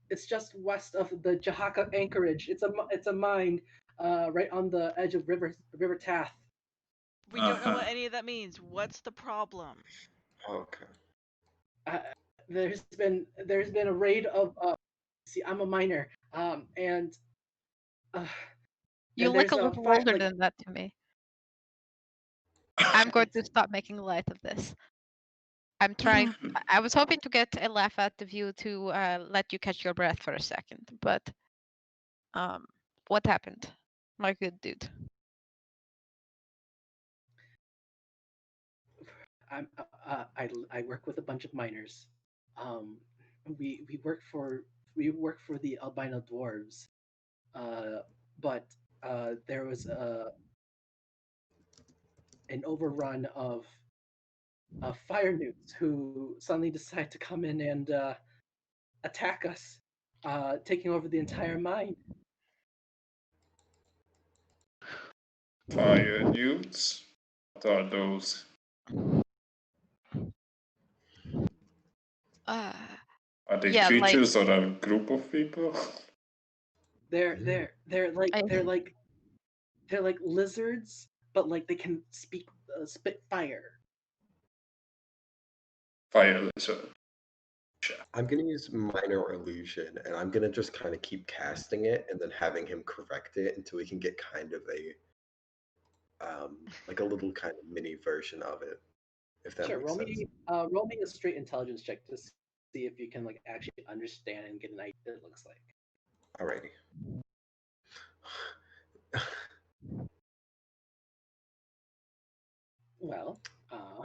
[SPEAKER 1] it's just west of the Jahaka anchorage. It's a mine right on the edge of River Tath.
[SPEAKER 6] We don't know what any of that means. What's the problem?
[SPEAKER 3] Okay.
[SPEAKER 1] There's been a raid of see, I'm a miner, and
[SPEAKER 4] You
[SPEAKER 1] and
[SPEAKER 4] look
[SPEAKER 1] there's
[SPEAKER 4] a
[SPEAKER 1] a
[SPEAKER 4] little
[SPEAKER 1] fight
[SPEAKER 4] older
[SPEAKER 1] like
[SPEAKER 4] than that to me. I'm going to stop making light of this. I'm trying. I was hoping to get a laugh out of you to let you catch your breath for a second, but what happened, my good dude?
[SPEAKER 1] I work with a bunch of miners. Um, we work for the albino dwarves. But there was an overrun of fire newts who suddenly decided to come in and attack us, taking over the entire mine.
[SPEAKER 2] Fire newts? What are those? Are they
[SPEAKER 4] Yeah, like
[SPEAKER 2] creatures or a group of people?
[SPEAKER 1] They're like lizards, but like they can spit fire.
[SPEAKER 2] Fire lizard.
[SPEAKER 3] I'm gonna use minor illusion, and I'm gonna just kind of keep casting it, and then having him correct it until we can get kind of a like a little kind of mini version of it, if that
[SPEAKER 1] Sure,
[SPEAKER 3] makes sense.
[SPEAKER 1] roll me a straight intelligence check to see if you can like actually understand and get an idea what it looks like.
[SPEAKER 3] Alrighty.
[SPEAKER 1] Well,
[SPEAKER 3] um,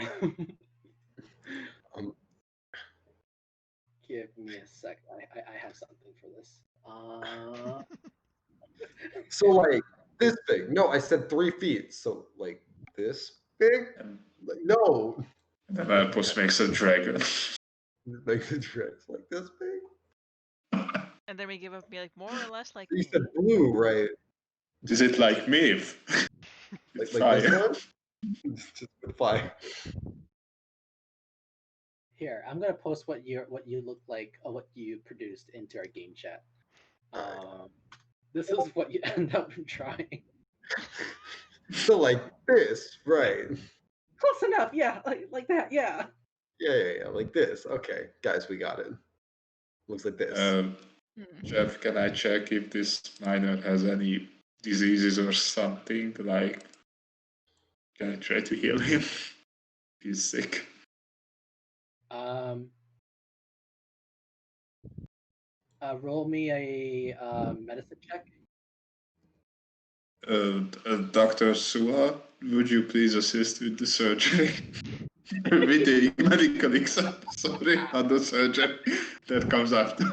[SPEAKER 1] give me a sec. I have something for this.
[SPEAKER 3] so like this big. No, I said 3 feet. So like this big? Like, no.
[SPEAKER 2] And then Alpos makes a dragon.
[SPEAKER 3] Like the dress, like this big.
[SPEAKER 6] And then we give up be like more or less like
[SPEAKER 3] You
[SPEAKER 6] me.
[SPEAKER 3] said blue, right?
[SPEAKER 2] Is it like me?
[SPEAKER 3] Like
[SPEAKER 2] Fire.
[SPEAKER 3] this one? Just with fire.
[SPEAKER 1] Here, I'm gonna post what you look like, what you produced into our game chat.
[SPEAKER 3] Alright.
[SPEAKER 1] This is what you end up trying.
[SPEAKER 3] So like this, right?
[SPEAKER 1] Close enough, yeah, like that, yeah.
[SPEAKER 3] Yeah, like this. Okay, guys, we got it. Looks like this.
[SPEAKER 4] Hmm.
[SPEAKER 2] Jeff, can I check if this miner has any diseases or something? Like, can I try to heal him? He's sick.
[SPEAKER 1] Um, roll me a medicine check.
[SPEAKER 2] Dr. Sua, would you please assist with the surgery? With the medical exam, sorry, not the surgery that comes after.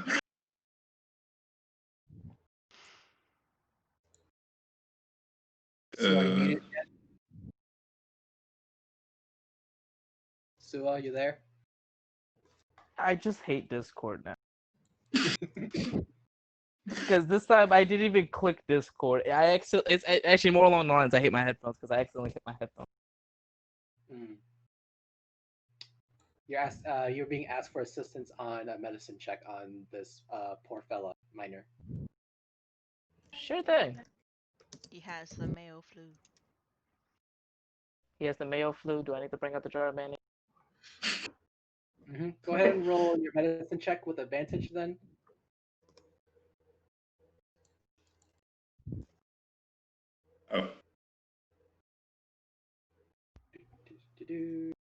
[SPEAKER 1] So are you
[SPEAKER 2] Uh,
[SPEAKER 1] muted yet? Sua, you there?
[SPEAKER 7] I just hate Discord now. Because this time I didn't even click Discord. It's actually more along the lines I hate my headphones because I accidentally hit my headphones.
[SPEAKER 1] Mm. You're being asked for assistance on a medicine check on this poor fella minor.
[SPEAKER 7] Sure thing.
[SPEAKER 6] He has the Mayo flu.
[SPEAKER 7] He has the Mayo flu. Do I need to bring out the jar of mayonnaise?
[SPEAKER 1] Go ahead and roll your medicine check with advantage then.
[SPEAKER 2] oh,
[SPEAKER 1] Do-do-do.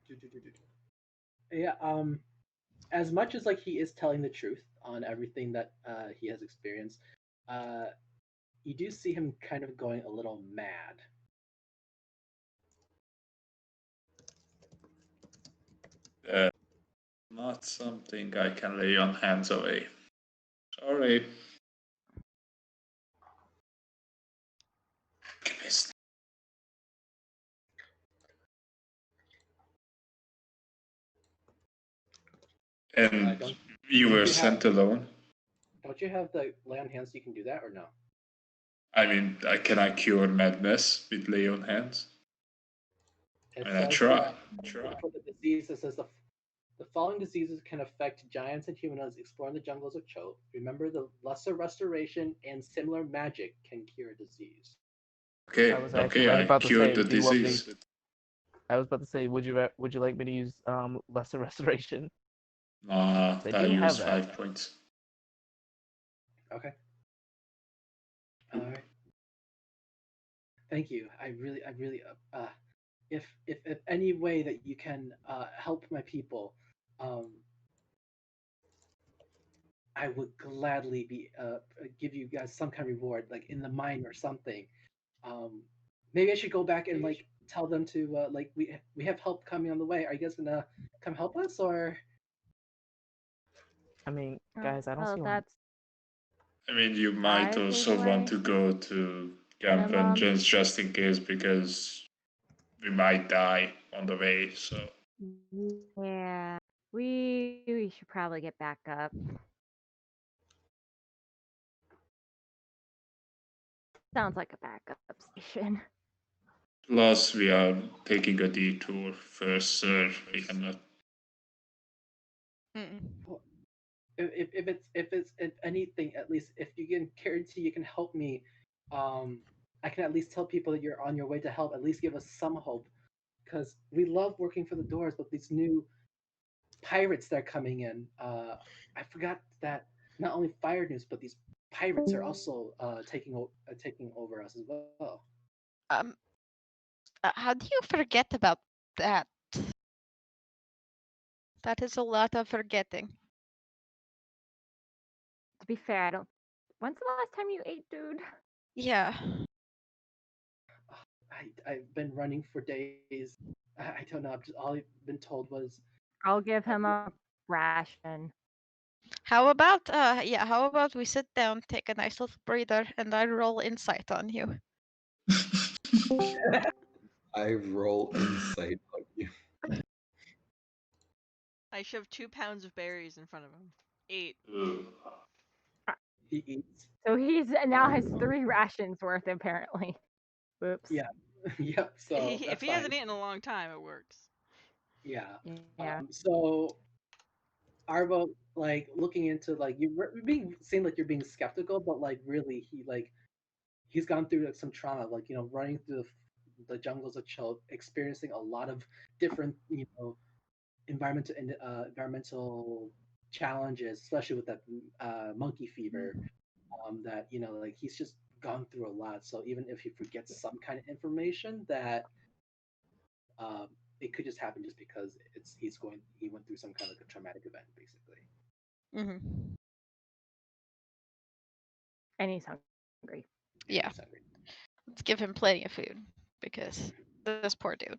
[SPEAKER 1] Do-do-do-do. Yeah, as much as like he is telling the truth on everything that he has experienced, uh, you do see him kind of going a little mad.
[SPEAKER 2] that's not something I can lay on hands away. Sorry. And
[SPEAKER 1] Don't
[SPEAKER 2] you
[SPEAKER 1] don't
[SPEAKER 2] were
[SPEAKER 1] you have
[SPEAKER 2] sent alone?
[SPEAKER 1] don't you have the lay on hands? You can do that or no?
[SPEAKER 2] I mean, can I cure madness with lay on hands?
[SPEAKER 1] It
[SPEAKER 2] And I
[SPEAKER 1] says
[SPEAKER 2] try. Try.
[SPEAKER 1] for the disease. It says the following diseases can affect giants and humanoids exploring the jungles of Cho. Remember, the lesser restoration and similar magic can cure disease.
[SPEAKER 2] Okay,
[SPEAKER 7] I was actually
[SPEAKER 2] okay,
[SPEAKER 7] right
[SPEAKER 2] I
[SPEAKER 7] about to
[SPEAKER 2] cured
[SPEAKER 7] say,
[SPEAKER 2] the
[SPEAKER 7] do you want me?
[SPEAKER 2] disease.
[SPEAKER 7] I was about to say, would you like me to use lesser restoration?
[SPEAKER 2] Nah,
[SPEAKER 7] They
[SPEAKER 2] I
[SPEAKER 7] do
[SPEAKER 2] use
[SPEAKER 7] have that.
[SPEAKER 2] 5 points.
[SPEAKER 1] Okay. All right. Thank you. I really, if any way that you can help my people, um, I would gladly be give you guys some kind of reward, like in the mine or something. Um, maybe I should go back and like tell them to like we have help coming on the way. Are you guys gonna come help us or?
[SPEAKER 7] I mean, guys, I don't see
[SPEAKER 5] Oh,
[SPEAKER 7] why.
[SPEAKER 5] that's
[SPEAKER 2] I mean, you might
[SPEAKER 5] 5 days
[SPEAKER 2] also want
[SPEAKER 5] away
[SPEAKER 2] to go to Camp
[SPEAKER 5] minimum.
[SPEAKER 2] Vengeance just in case because we might die on the way, so.
[SPEAKER 5] Yeah, we should probably get back up. Sounds like a backup station.
[SPEAKER 2] Plus, we are taking a detour first, sir. We cannot.
[SPEAKER 4] Mm.
[SPEAKER 1] If anything, at least if you can guarantee you can help me, I can at least tell people that you're on your way to help. At least give us some hope, because we love working for the doors, but these new pirates that are coming in, I forgot that not only Fire News, but these pirates are also taking over us as well.
[SPEAKER 4] Um, how do you forget about that? That is a lot of forgetting.
[SPEAKER 5] To be fair, I don't. When's the last time you ate, dude?
[SPEAKER 4] Yeah.
[SPEAKER 1] I've been running for days. I don't know. All I've been told was
[SPEAKER 5] I'll give him a ration.
[SPEAKER 4] How about how about we sit down, take a nice little breather, and I roll insight on you.
[SPEAKER 3] I roll insight on you.
[SPEAKER 6] I shoved 2 pounds of berries in front of him. 8.
[SPEAKER 1] he eats.
[SPEAKER 5] So he's now has 3 rations worth apparently. Whoops.
[SPEAKER 1] Yeah, yep. So
[SPEAKER 6] If
[SPEAKER 1] that's
[SPEAKER 6] he
[SPEAKER 1] fine.
[SPEAKER 6] hasn't eaten in a long time, it works.
[SPEAKER 1] Yeah.
[SPEAKER 5] Yeah.
[SPEAKER 1] So Arvo, like looking into like you're being seem like you're being skeptical, but like really he like he's gone through like some trauma, like running through the jungles of Chill, experiencing a lot of different environmental challenges, especially with that monkey fever. That like he's just gone through a lot. So even if he forgets some kind of information, that it could just happen just because he went through some kind of a traumatic event, basically.
[SPEAKER 4] Mm-hmm.
[SPEAKER 5] And he's hungry.
[SPEAKER 4] Yeah.
[SPEAKER 1] He's hungry.
[SPEAKER 4] Let's give him plenty of food because this poor dude.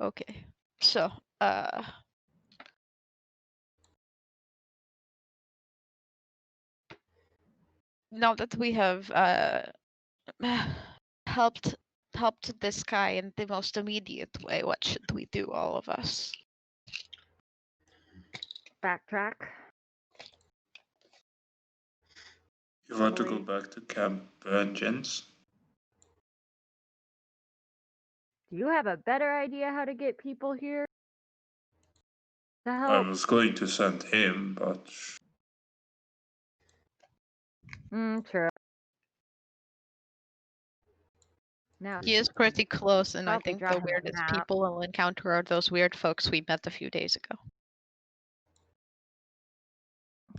[SPEAKER 4] Okay. So, now that we have helped this guy in the most immediate way, what should we do, all of us?
[SPEAKER 5] Backtrack.
[SPEAKER 2] You want to go
[SPEAKER 5] Wait.
[SPEAKER 2] back to Camp Vengeance?
[SPEAKER 5] Do you have a better idea how to get people here? To
[SPEAKER 2] I
[SPEAKER 5] help?
[SPEAKER 2] was going to send him, but
[SPEAKER 5] True. Now
[SPEAKER 4] He is pretty close, and I
[SPEAKER 5] probably
[SPEAKER 4] think
[SPEAKER 5] draw
[SPEAKER 4] the
[SPEAKER 5] him a
[SPEAKER 4] weirdest
[SPEAKER 5] map.
[SPEAKER 4] people we'll encounter are those weird folks we met a few days ago.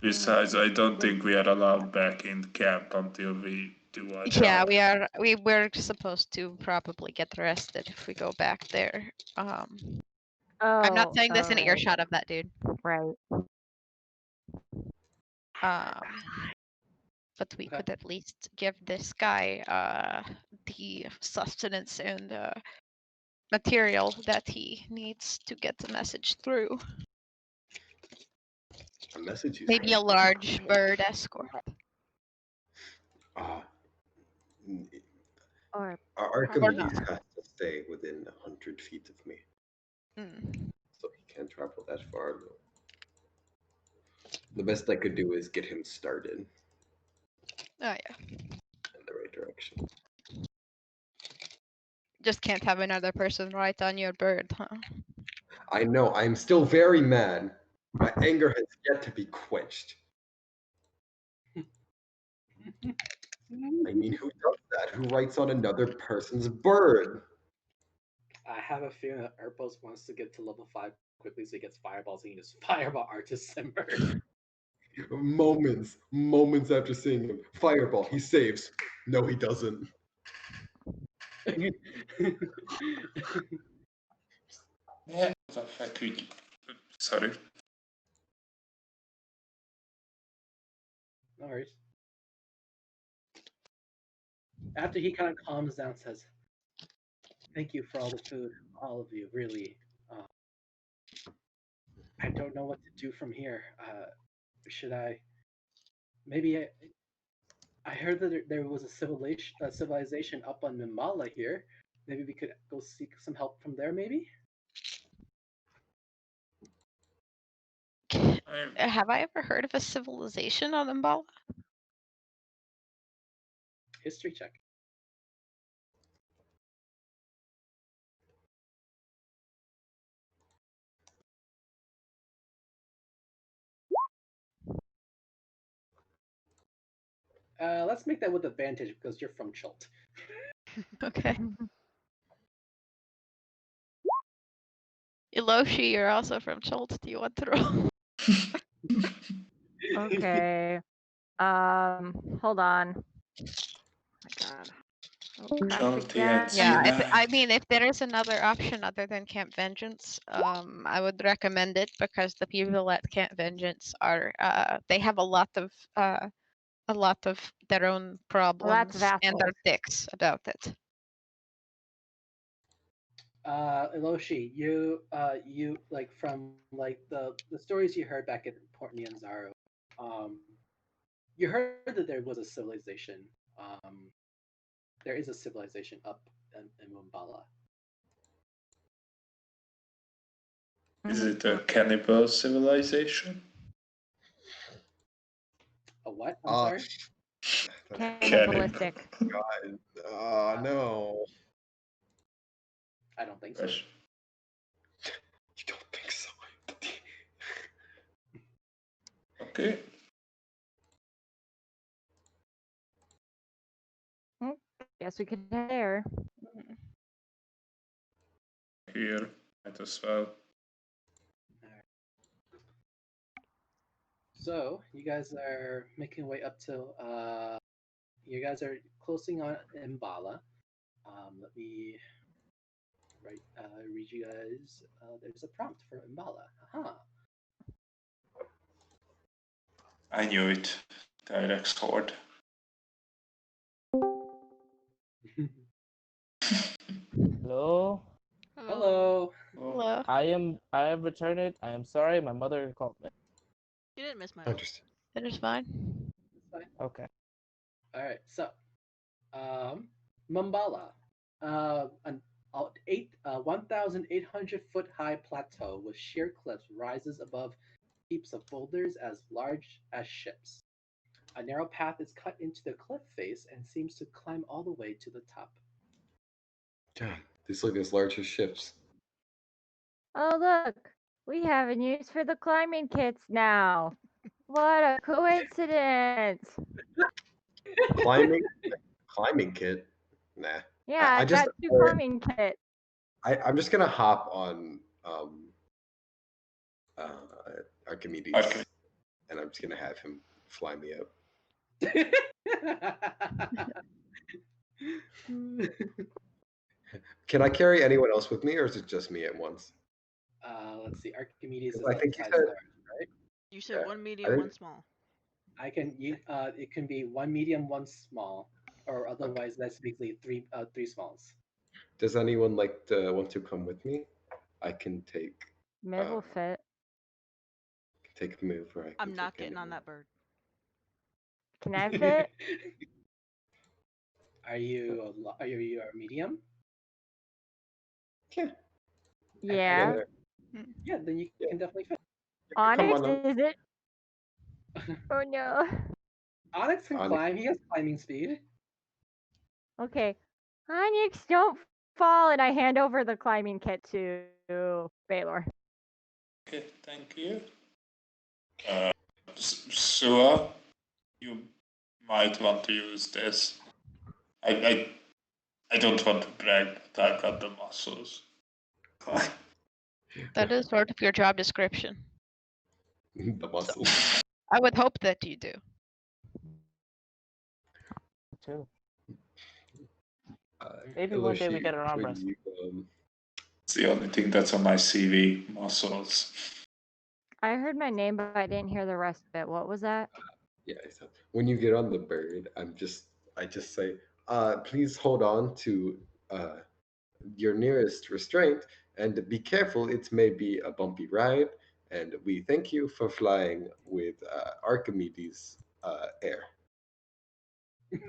[SPEAKER 2] besides, I don't think we are allowed back in camp until we do our job.
[SPEAKER 4] Yeah, we are. We were supposed to probably get arrested if we go back there. I'm not saying this in
[SPEAKER 5] alright.
[SPEAKER 4] earshot of that dude.
[SPEAKER 5] Right.
[SPEAKER 4] But we
[SPEAKER 1] Okay.
[SPEAKER 4] could at least give this guy the sustenance and material that he needs to get the message through.
[SPEAKER 3] A message you
[SPEAKER 4] Maybe
[SPEAKER 3] say.
[SPEAKER 4] a large bird escort.
[SPEAKER 3] N-
[SPEAKER 5] Or
[SPEAKER 3] Archimedes has to stay within 100 feet of me,
[SPEAKER 4] Mm.
[SPEAKER 3] so he can't travel that far. The best I could do is get him started
[SPEAKER 4] Oh yeah.
[SPEAKER 3] in the right direction.
[SPEAKER 4] Just can't have another person write on your bird, huh?
[SPEAKER 3] I know, I'm still very mad. My anger has yet to be quenched. I mean, who does that? Who writes on another person's bird?
[SPEAKER 1] I have a feeling that Erpos wants to get to level 5 quickly, so he gets fireballs. And he can just fireball Artis Simber.
[SPEAKER 3] Moments after seeing him, fireball, he saves. No, he doesn't.
[SPEAKER 2] Yeah, feküdj. Sorry.
[SPEAKER 1] No worries. After he kind of calms down, says, "Thank you for all the food, all of you. Really, I don't know what to do from here. Should I? Maybe I heard that there was a civilization up on Mbala here. Maybe we could go seek some help from there. Maybe."
[SPEAKER 4] Have I ever heard of a civilization on Mbala?
[SPEAKER 1] History check. Let's make that with advantage because you're from Chult.
[SPEAKER 4] Okay. Iloshi, you're also from Schultz. Do you want to roll?
[SPEAKER 5] okay. Hold on. Oh my god. Oh, crap
[SPEAKER 2] Salty
[SPEAKER 5] again.
[SPEAKER 2] and
[SPEAKER 4] Yeah, I
[SPEAKER 2] Sinai.
[SPEAKER 4] mean, if there is another option other than Camp Vengeance, I would recommend it because the people at Camp Vengeance are, they have a lot of their own problems and they're
[SPEAKER 5] vassals.
[SPEAKER 4] dicks about it.
[SPEAKER 1] Iloshi, you like from like the stories you heard back at Port Nyanzaru, you heard that there was a civilization. There is a civilization up in Mbala.
[SPEAKER 2] Is it a cannibal civilization?
[SPEAKER 1] A what? I'm sorry.
[SPEAKER 5] Cannibalistic.
[SPEAKER 3] God. Oh, no.
[SPEAKER 1] I don't think so.
[SPEAKER 3] You don't think so?
[SPEAKER 2] Okay.
[SPEAKER 5] guess we could head there.
[SPEAKER 4] Mm.
[SPEAKER 2] Here, might as well.
[SPEAKER 1] Alright. So you guys are making way up to. You guys are closing on Mbala. Let me read you guys. There's a prompt for Mbala. Aha.
[SPEAKER 2] I knew it. Direct sword.
[SPEAKER 7] Hello.
[SPEAKER 1] Hello.
[SPEAKER 4] Hello.
[SPEAKER 7] I have returned it. I am sorry, my mother called me.
[SPEAKER 6] You didn't miss much.
[SPEAKER 3] Understood.
[SPEAKER 4] That is fine.
[SPEAKER 1] It's fine.
[SPEAKER 7] Okay.
[SPEAKER 1] All right. So, Mbala, an 1,800-foot high plateau with sheer cliffs rises above heaps of boulders as large as ships. A narrow path is cut into the cliff face and seems to climb all the way to the top.
[SPEAKER 3] God, these look as large as ships.
[SPEAKER 5] Oh, look, we have a use for the climbing kits now. What a coincidence.
[SPEAKER 3] Climbing kit? Nah.
[SPEAKER 5] Yeah,
[SPEAKER 3] I
[SPEAKER 5] I
[SPEAKER 3] just
[SPEAKER 5] got two climbing kits.
[SPEAKER 3] I'm just gonna hop on uh, Archimedes,
[SPEAKER 2] Okay.
[SPEAKER 3] and I'm just gonna have him fly me up. Can I carry anyone else with me, or is it just me at once?
[SPEAKER 1] Let's see. Archimedes is
[SPEAKER 3] I
[SPEAKER 1] a
[SPEAKER 3] think you
[SPEAKER 1] size
[SPEAKER 3] said
[SPEAKER 1] large, right?
[SPEAKER 6] You said
[SPEAKER 3] Yeah,
[SPEAKER 6] one
[SPEAKER 3] I
[SPEAKER 6] medium,
[SPEAKER 3] didn't-
[SPEAKER 6] one small.
[SPEAKER 1] It can be one medium, one small, or
[SPEAKER 3] Okay.
[SPEAKER 1] otherwise that's basically three smalls.
[SPEAKER 3] Does anyone want to come with me? I can take
[SPEAKER 5] Mid will
[SPEAKER 3] uh,
[SPEAKER 5] fit.
[SPEAKER 3] take a move, or I can
[SPEAKER 6] I'm not
[SPEAKER 3] take
[SPEAKER 6] getting on
[SPEAKER 3] anyone.
[SPEAKER 6] that bird.
[SPEAKER 5] Can I fit?
[SPEAKER 1] Are you a medium?
[SPEAKER 3] Yeah,
[SPEAKER 5] Yeah.
[SPEAKER 3] there.
[SPEAKER 1] Yeah, then you
[SPEAKER 3] Yeah.
[SPEAKER 1] can definitely fit.
[SPEAKER 3] Come
[SPEAKER 5] Onyx,
[SPEAKER 3] on up.
[SPEAKER 5] is it? Oh no.
[SPEAKER 1] Onyx can
[SPEAKER 3] Onyx.
[SPEAKER 1] climb. He has climbing speed.
[SPEAKER 5] Okay. Onyx, don't fall, and I hand over the climbing kit to Baylor.
[SPEAKER 2] Okay, thank you. Sua, you might want to use this. I don't want to brag, but I've got the muscles.
[SPEAKER 4] That is sort of your job description.
[SPEAKER 3] The muscles.
[SPEAKER 4] I would hope that you do.
[SPEAKER 7] Too.
[SPEAKER 3] Uh,
[SPEAKER 7] Maybe one day we
[SPEAKER 3] LSU,
[SPEAKER 7] get an arm
[SPEAKER 3] when
[SPEAKER 7] wrestle.
[SPEAKER 2] It's the only thing that's on my CV, muscles.
[SPEAKER 5] I heard my name, but I didn't hear the rest of it. What was that?
[SPEAKER 3] Yeah, so when you get on the bird, I just say, please hold on to uh, your nearest restraint and be careful. It may be a bumpy ride, and we thank you for flying with Archimedes Air.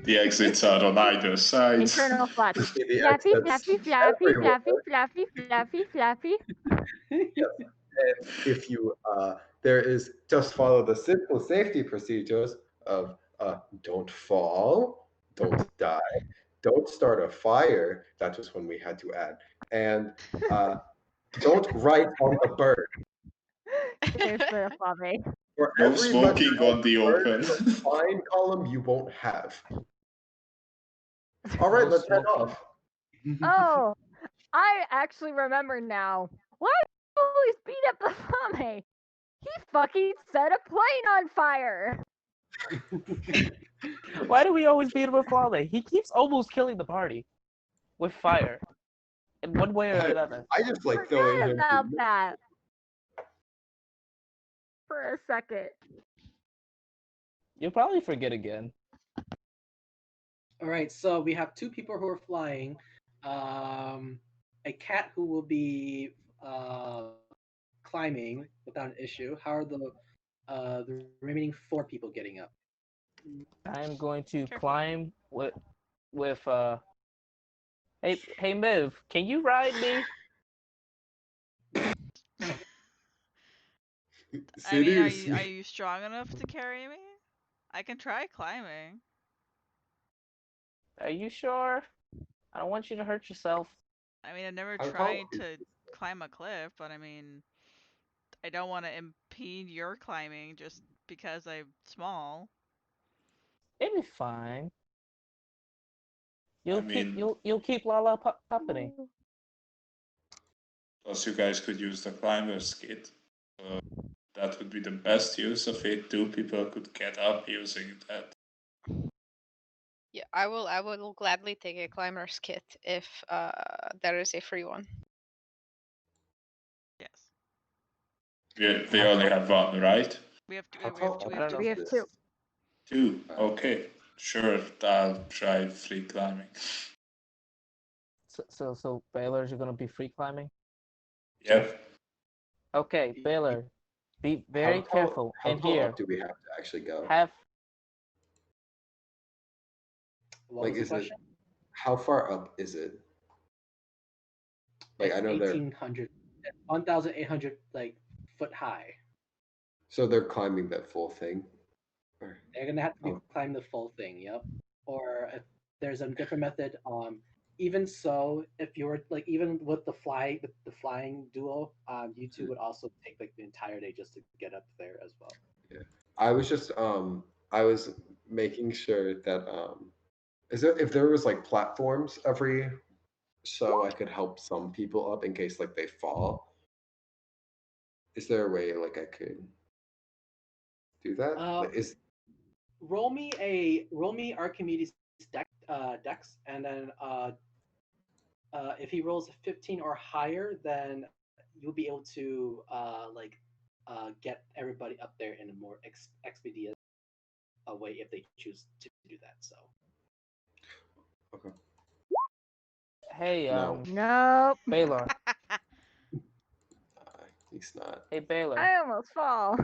[SPEAKER 2] The exits are on either side.
[SPEAKER 5] Internal flaps.
[SPEAKER 3] The
[SPEAKER 5] Flappy,
[SPEAKER 3] exits
[SPEAKER 5] flappy, flappy,
[SPEAKER 3] everywhere.
[SPEAKER 5] flappy, flappy, flappy, flappy.
[SPEAKER 3] Yes. And if you there is just follow the simple safety procedures of don't fall, don't die, don't start a fire. That was when we had to add, and don't write on the bird.
[SPEAKER 5] Seriously, that's Flappy.
[SPEAKER 3] For
[SPEAKER 2] No
[SPEAKER 3] every letter
[SPEAKER 2] smoking
[SPEAKER 3] on
[SPEAKER 2] on the
[SPEAKER 3] bird,
[SPEAKER 2] open.
[SPEAKER 3] the fine column you won't have. All right,
[SPEAKER 7] No
[SPEAKER 3] let's head
[SPEAKER 7] smoking.
[SPEAKER 3] off.
[SPEAKER 5] Oh, I actually remember now. Why do you always beat up the Flamme? He fucking set a plane on fire.
[SPEAKER 7] Why do we always beat him with Flame? He keeps almost killing the party with fire, in one way or another.
[SPEAKER 3] I just like throwing
[SPEAKER 5] Forgot
[SPEAKER 3] him.
[SPEAKER 5] about that for a second.
[SPEAKER 7] You'll probably forget again.
[SPEAKER 1] All right, so we have two people who are flying. A cat who will be climbing without an issue. How are the remaining four people getting up?
[SPEAKER 7] I'm going to
[SPEAKER 6] Careful.
[SPEAKER 7] climb with Hey Miv, can you ride me?
[SPEAKER 6] I mean, are
[SPEAKER 3] Cities.
[SPEAKER 6] you strong enough to carry me? I can try climbing.
[SPEAKER 7] Are you sure? I don't want you to hurt yourself.
[SPEAKER 6] I mean, I've never
[SPEAKER 3] How tall
[SPEAKER 6] tried
[SPEAKER 3] is
[SPEAKER 6] to climb a cliff, but I mean, I don't want to impede your climbing just because I'm small.
[SPEAKER 7] It'll be fine. You'll keep Lala company.
[SPEAKER 2] Plus, you guys could use the climber's kit. That would be the best use of it. 2 people could get up using that.
[SPEAKER 4] Yeah, I will gladly take a climber's kit if there is a free one.
[SPEAKER 6] Yes.
[SPEAKER 2] We only have one, right?
[SPEAKER 6] We have
[SPEAKER 3] How
[SPEAKER 6] we
[SPEAKER 3] tall
[SPEAKER 6] have two.
[SPEAKER 3] up
[SPEAKER 6] We
[SPEAKER 7] I
[SPEAKER 6] have
[SPEAKER 7] don't
[SPEAKER 6] two.
[SPEAKER 7] know.
[SPEAKER 5] We have two.
[SPEAKER 2] 2. Okay. Sure, I'll try free climbing.
[SPEAKER 7] So Baylor's you're gonna be free climbing.
[SPEAKER 2] Yep.
[SPEAKER 7] Okay, Baylor, be very
[SPEAKER 3] How tall-
[SPEAKER 7] careful.
[SPEAKER 3] How
[SPEAKER 7] And
[SPEAKER 3] tall
[SPEAKER 7] here,
[SPEAKER 3] up do we have to actually go?
[SPEAKER 7] have
[SPEAKER 1] What
[SPEAKER 3] Like,
[SPEAKER 1] was the
[SPEAKER 3] is it
[SPEAKER 1] question?
[SPEAKER 3] how far up is it? Like, I know they're
[SPEAKER 1] 1,800, 1,800 like foot high.
[SPEAKER 3] so they're climbing that full thing. Or-
[SPEAKER 1] They're gonna have to
[SPEAKER 3] Oh.
[SPEAKER 1] climb the full thing. Yep. Or if there's a different method, even so, if you were like even with the flying duo, you two would also take like the entire day just to get up there as well.
[SPEAKER 3] I was just I was making sure that is there if there was like platforms every so I could help some people up in case like they fall. Is there a way like I could do that? Like, is
[SPEAKER 1] Roll me Archimedes dex, and then if he rolls a 15 or higher, then you'll be able to get everybody up there in a more expeditious way if they choose to do that. So
[SPEAKER 3] okay?
[SPEAKER 7] hey
[SPEAKER 3] No.
[SPEAKER 5] Nope.
[SPEAKER 7] Baylor.
[SPEAKER 3] At least not.
[SPEAKER 7] Hey Baylor.
[SPEAKER 5] I almost fall.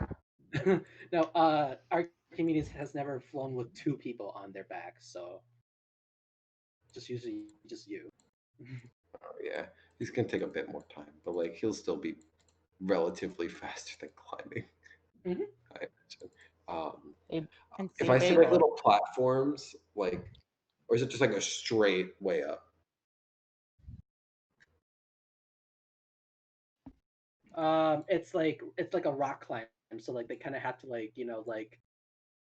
[SPEAKER 1] no, Archimedes has never flown with 2 people on their back, so usually just you.
[SPEAKER 3] Oh yeah, he's gonna take a bit more time, but like he'll still be relatively faster than climbing.
[SPEAKER 1] Mhm.
[SPEAKER 3] I imagine. Um,
[SPEAKER 7] Hey,
[SPEAKER 5] And
[SPEAKER 3] if
[SPEAKER 5] see,
[SPEAKER 3] I see
[SPEAKER 7] Baylor.
[SPEAKER 3] like little platforms, like, or is it just like a straight way up?
[SPEAKER 1] It's like a rock climb, so like they kind of have to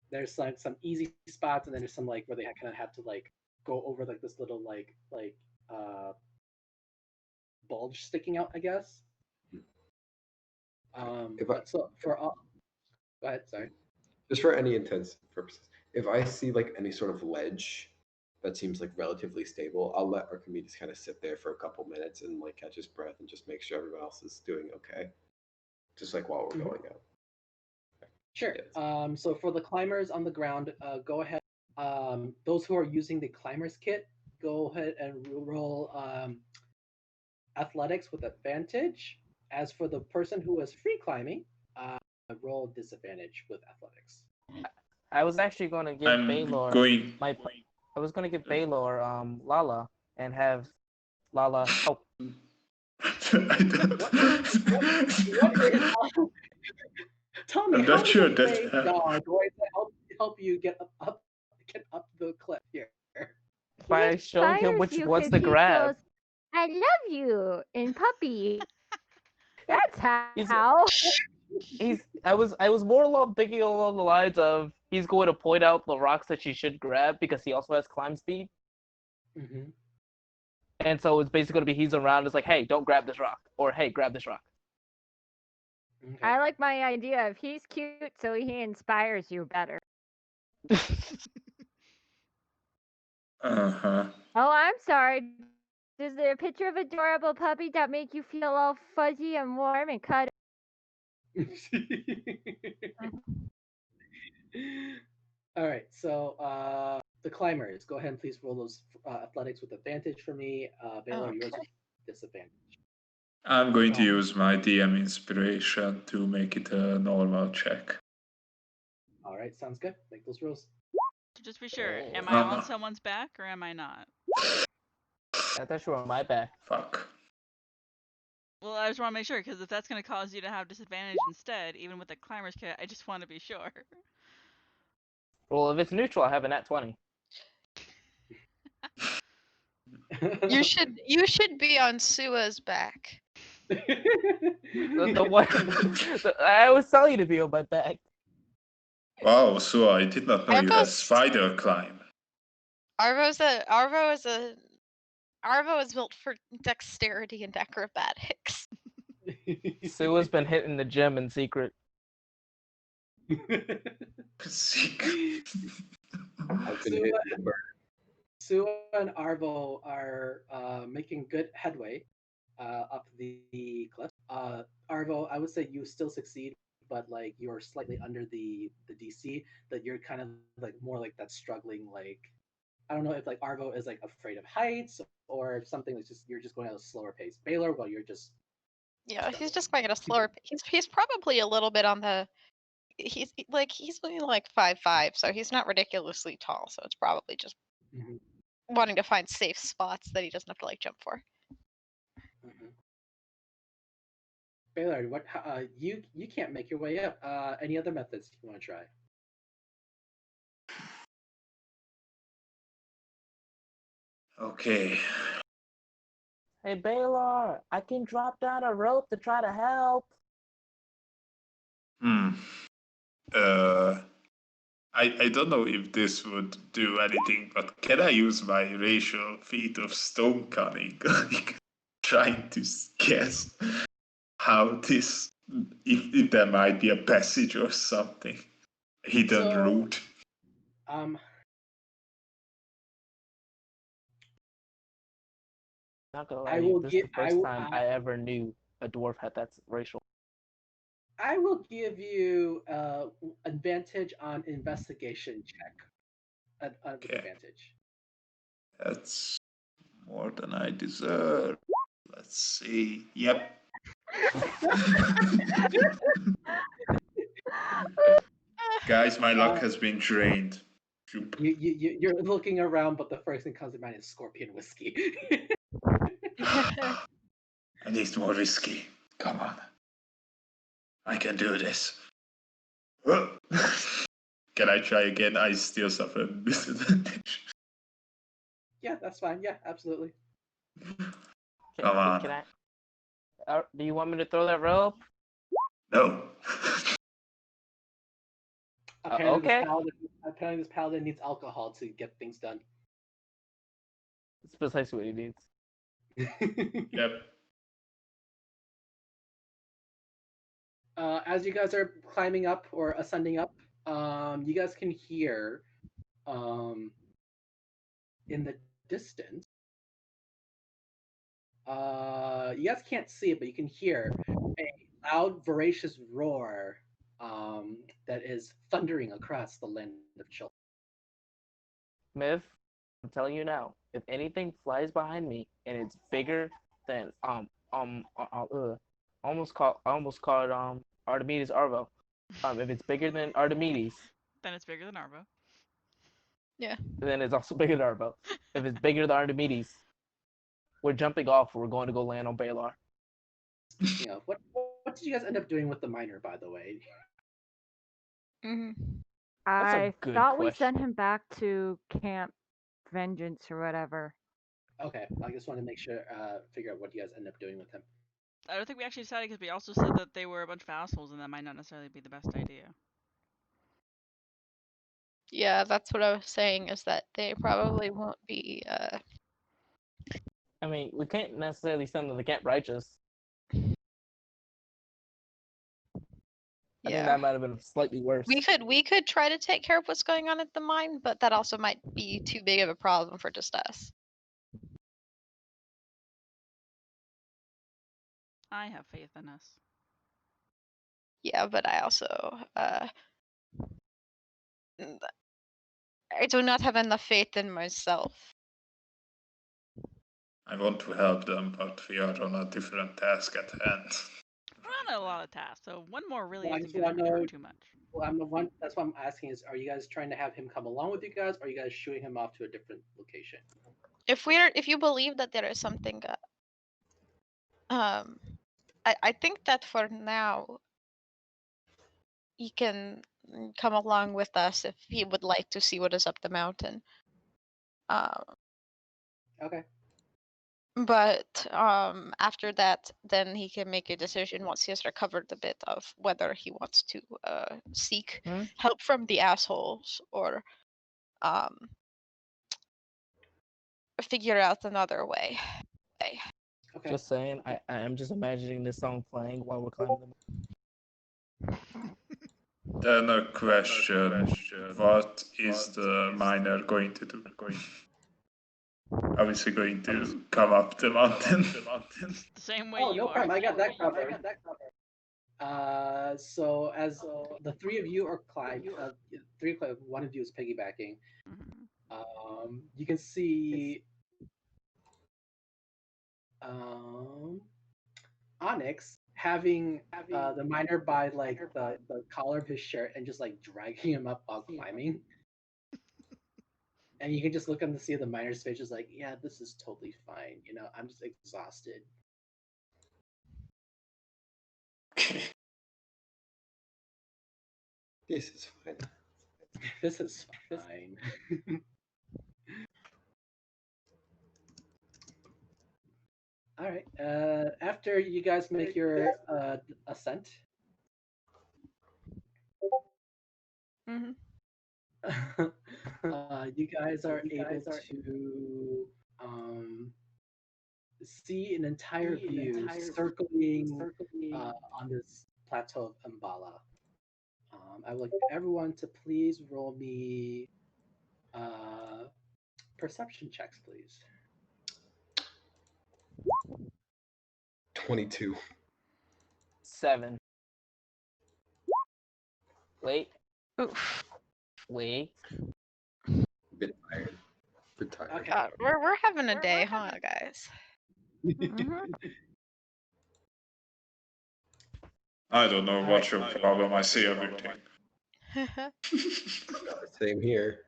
[SPEAKER 1] there's like some easy spots, and then there's some like where they kind of have to like go over like this little uh bulge sticking out, I guess.
[SPEAKER 3] If I
[SPEAKER 1] But so for all, go ahead. Sorry.
[SPEAKER 3] just for any intents purposes, if I see like any sort of ledge that seems like relatively stable, I'll let Archimedes kind of sit there for a couple minutes and like catch his breath and just make sure everyone else is doing okay, just like while we're
[SPEAKER 1] Mhm.
[SPEAKER 3] going up.
[SPEAKER 1] Sure.
[SPEAKER 3] Yes.
[SPEAKER 1] So for the climbers on the ground, go ahead. Those who are using the climbers kit, go ahead and roll athletics with advantage. As for the person who is free climbing, roll disadvantage with athletics.
[SPEAKER 7] I was actually gonna give
[SPEAKER 2] I'm
[SPEAKER 7] Baylor
[SPEAKER 2] going.
[SPEAKER 7] I was gonna give Baylor Lala and have Lala help.
[SPEAKER 2] I don't.
[SPEAKER 1] What is Tommy?
[SPEAKER 2] I'm
[SPEAKER 1] How
[SPEAKER 2] not
[SPEAKER 1] is
[SPEAKER 2] sure
[SPEAKER 1] a
[SPEAKER 2] that.
[SPEAKER 1] brave dog going to help you get up the cliff here?
[SPEAKER 7] By
[SPEAKER 5] he
[SPEAKER 7] showing him
[SPEAKER 5] inspires
[SPEAKER 7] which
[SPEAKER 5] you
[SPEAKER 7] ones
[SPEAKER 5] 'cause
[SPEAKER 7] to
[SPEAKER 5] he
[SPEAKER 7] grab.
[SPEAKER 5] goes, "I love you" in puppy. That's
[SPEAKER 7] He's
[SPEAKER 5] how.
[SPEAKER 7] I was more along thinking along the lines of he's going to point out the rocks that she should grab because he also has climb speed.
[SPEAKER 1] Mm-hmm.
[SPEAKER 7] And so it's basically gonna be he's around, it's like, hey, don't grab this rock. Or hey, grab this rock.
[SPEAKER 1] Okay.
[SPEAKER 5] I like my idea of he's cute, so he inspires you better.
[SPEAKER 2] Uh-huh.
[SPEAKER 5] Oh, I'm sorry. Is there a picture of adorable puppy that make you feel all fuzzy and warm and cuddly?
[SPEAKER 1] All right, so the climbers, go ahead and please roll those athletics with advantage for me. Baylor, yours
[SPEAKER 4] Okay.
[SPEAKER 1] with disadvantage.
[SPEAKER 2] I'm going to
[SPEAKER 7] Oh.
[SPEAKER 2] use my DM inspiration to make it a normal check.
[SPEAKER 1] All right, sounds good. Make those rolls.
[SPEAKER 6] To just be sure, am I
[SPEAKER 2] No,
[SPEAKER 6] on
[SPEAKER 2] no.
[SPEAKER 6] someone's back or am I not?
[SPEAKER 7] I thought you were on my back.
[SPEAKER 2] Fuck.
[SPEAKER 6] Well, I just want to make sure because if that's going to cause you to have disadvantage instead, even with the climber's kit, I just want to be sure.
[SPEAKER 7] Well, if it's neutral, I have a nat 20.
[SPEAKER 4] You should be on Sua's back.
[SPEAKER 7] The one I was telling you to be on my back.
[SPEAKER 2] Wow, so I did not know
[SPEAKER 4] I
[SPEAKER 2] you had
[SPEAKER 4] almost-
[SPEAKER 2] spider climb.
[SPEAKER 4] Arvo is built for dexterity and acrobatics.
[SPEAKER 7] Sue has been hitting the gym in secret.
[SPEAKER 2] Secret.
[SPEAKER 3] I've been hitting the bird.
[SPEAKER 1] Sue and Arvo are making good headway up the cliff. Arvo, I would say you still succeed, but like you're slightly under the DC. That you're kind of like more like that struggling. Like I don't know if like Arvo is like afraid of heights or if something that's just you're just going at a slower pace. Baylor, well, you're just
[SPEAKER 4] Yeah, he's just going at a slower pace. He's probably a little bit on the. He's only like 5'5", so he's not ridiculously tall. So it's probably just
[SPEAKER 1] Mhm,
[SPEAKER 4] wanting to find safe spots that he doesn't have to like jump for.
[SPEAKER 1] mhm. Baylor, what you can't make your way up. Any other methods you want to try?
[SPEAKER 2] Okay.
[SPEAKER 7] Hey Baylor, I can drop down a rope to try to help.
[SPEAKER 2] Hmm. Uh, I don't know if this would do anything, but can I use my racial feat of stone cunning? Like, trying to guess how this, if there might be a passage or something, hidden
[SPEAKER 1] So,
[SPEAKER 2] route.
[SPEAKER 1] um,
[SPEAKER 7] Not gonna lie
[SPEAKER 1] I
[SPEAKER 7] to you,
[SPEAKER 1] will
[SPEAKER 7] this is
[SPEAKER 1] get
[SPEAKER 7] the first time I ever knew a dwarf had that racial.
[SPEAKER 1] I will give you advantage on investigation check. With
[SPEAKER 2] Okay,
[SPEAKER 1] advantage.
[SPEAKER 2] that's more than I deserve. Let's see. Yep. Guys, my luck has been drained. Shoop.
[SPEAKER 1] You're looking around, but the first thing comes to mind is scorpion whiskey.
[SPEAKER 2] I need more whiskey. Come on. I can do this. Can I try again? I still suffer a disadvantage.
[SPEAKER 1] Yeah, that's fine. Yeah, absolutely.
[SPEAKER 2] Come on.
[SPEAKER 7] Can I? Do you want me to throw that rope?
[SPEAKER 2] No.
[SPEAKER 1] Apparently,
[SPEAKER 7] Okay.
[SPEAKER 1] apparently this paladin needs alcohol to get things done.
[SPEAKER 7] That's precisely what he needs.
[SPEAKER 2] Yep.
[SPEAKER 1] As you guys are climbing up or ascending up, you guys can hear in the distance. You guys can't see it, but you can hear a loud, voracious roar that is thundering across the land of children.
[SPEAKER 7] Myth, I'm telling you now, if anything flies behind me and it's bigger than almost called Archimedes Arvo. If it's bigger than Archimedes,
[SPEAKER 6] Then it's bigger than Arvo.
[SPEAKER 7] then it's also bigger than Arvo. If it's bigger than Archimedes, we're jumping off. We're going to go land on Baylor.
[SPEAKER 1] Speaking of, what did you guys end up doing with the miner, by the way?
[SPEAKER 4] Mhm.
[SPEAKER 7] That's a
[SPEAKER 5] I
[SPEAKER 7] good
[SPEAKER 5] thought we
[SPEAKER 7] question.
[SPEAKER 5] sent him back to Camp Vengeance or whatever.
[SPEAKER 1] Okay, I just want to make sure, figure out what you guys end up doing with him.
[SPEAKER 6] I don't think we actually decided because we also said that they were a bunch of assholes and that might not necessarily be the best idea.
[SPEAKER 4] Yeah, that's what I was saying. Is that they probably won't be.
[SPEAKER 7] I mean, we can't necessarily send them to Camp Righteous. I think
[SPEAKER 4] Yeah.
[SPEAKER 7] that might have been slightly worse.
[SPEAKER 4] We could try to take care of what's going on at the mine, but that also might be too big of a problem for just us.
[SPEAKER 6] I have faith in us.
[SPEAKER 4] Yeah, but I also I do not have enough faith in myself.
[SPEAKER 2] I want to help them, but we are on a different task at hand.
[SPEAKER 6] We're on a lot of tasks, so one more really
[SPEAKER 1] Well, I
[SPEAKER 6] isn't
[SPEAKER 1] just
[SPEAKER 6] going
[SPEAKER 1] want
[SPEAKER 6] to
[SPEAKER 1] to know.
[SPEAKER 6] hurt too much.
[SPEAKER 1] Well, I'm the one. That's what I'm asking: is are you guys trying to have him come along with you guys, or are you guys shooing him off to a different location?
[SPEAKER 4] If you believe that there is something, I think that for now he can come along with us if he would like to see what is up the mountain.
[SPEAKER 1] Okay.
[SPEAKER 4] But after that, then he can make a decision once he has recovered a bit of whether he wants to seek help from the assholes or figure out another way.
[SPEAKER 1] Okay.
[SPEAKER 7] Just saying, I am just imagining this song playing while we're climbing the.
[SPEAKER 2] Then a question: what is the miner going to do? How is he going to come up the mountain?
[SPEAKER 6] The same way
[SPEAKER 1] Oh,
[SPEAKER 6] you
[SPEAKER 1] no
[SPEAKER 6] are.
[SPEAKER 1] problem. I got that covered. So as the three of you are climbing, one of you is piggybacking. You can see Onyx having the miner by like the collar of his shirt and just like dragging him up while climbing. And you can just look on to see the miner's face, just like, yeah, this is totally fine. You know, I'm just exhausted.
[SPEAKER 3] This is fine.
[SPEAKER 1] This is fine. All right. After you guys make your ascent,
[SPEAKER 4] Mm-hmm.
[SPEAKER 1] you guys are able to see an entire view circling on this plateau of Mbala. I would like everyone to please roll me perception checks, please.
[SPEAKER 3] 22.
[SPEAKER 7] 7. Wait,
[SPEAKER 4] Oof.
[SPEAKER 7] wait.
[SPEAKER 3] Bit tired. Bit tired.
[SPEAKER 1] Okay.
[SPEAKER 4] We're having a day, huh, guys?
[SPEAKER 2] I don't know what's your problem. I see everything.
[SPEAKER 3] Same here.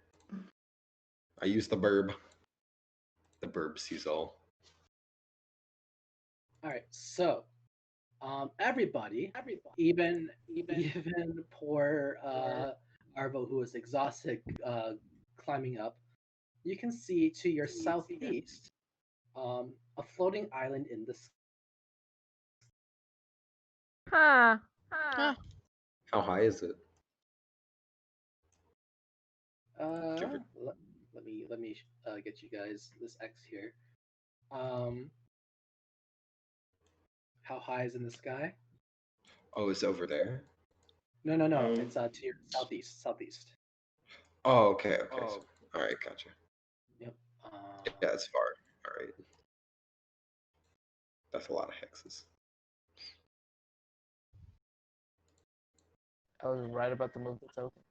[SPEAKER 3] I use the burb. The burb sees all.
[SPEAKER 1] All right. So, everybody, even poor Arvo, who is exhausted climbing up, you can see to your southeast a floating island in the sky.
[SPEAKER 5] Huh.
[SPEAKER 4] Huh.
[SPEAKER 3] How high is it?
[SPEAKER 1] Let me get you guys this X here. How high is in the sky?
[SPEAKER 3] Oh, it's over there?
[SPEAKER 1] No. It's to your southeast.
[SPEAKER 3] Oh, okay. So, all right, gotcha.
[SPEAKER 1] Yep.
[SPEAKER 3] Yeah, it's far. All right. That's a lot of hexes.
[SPEAKER 7] I was right about to move the token.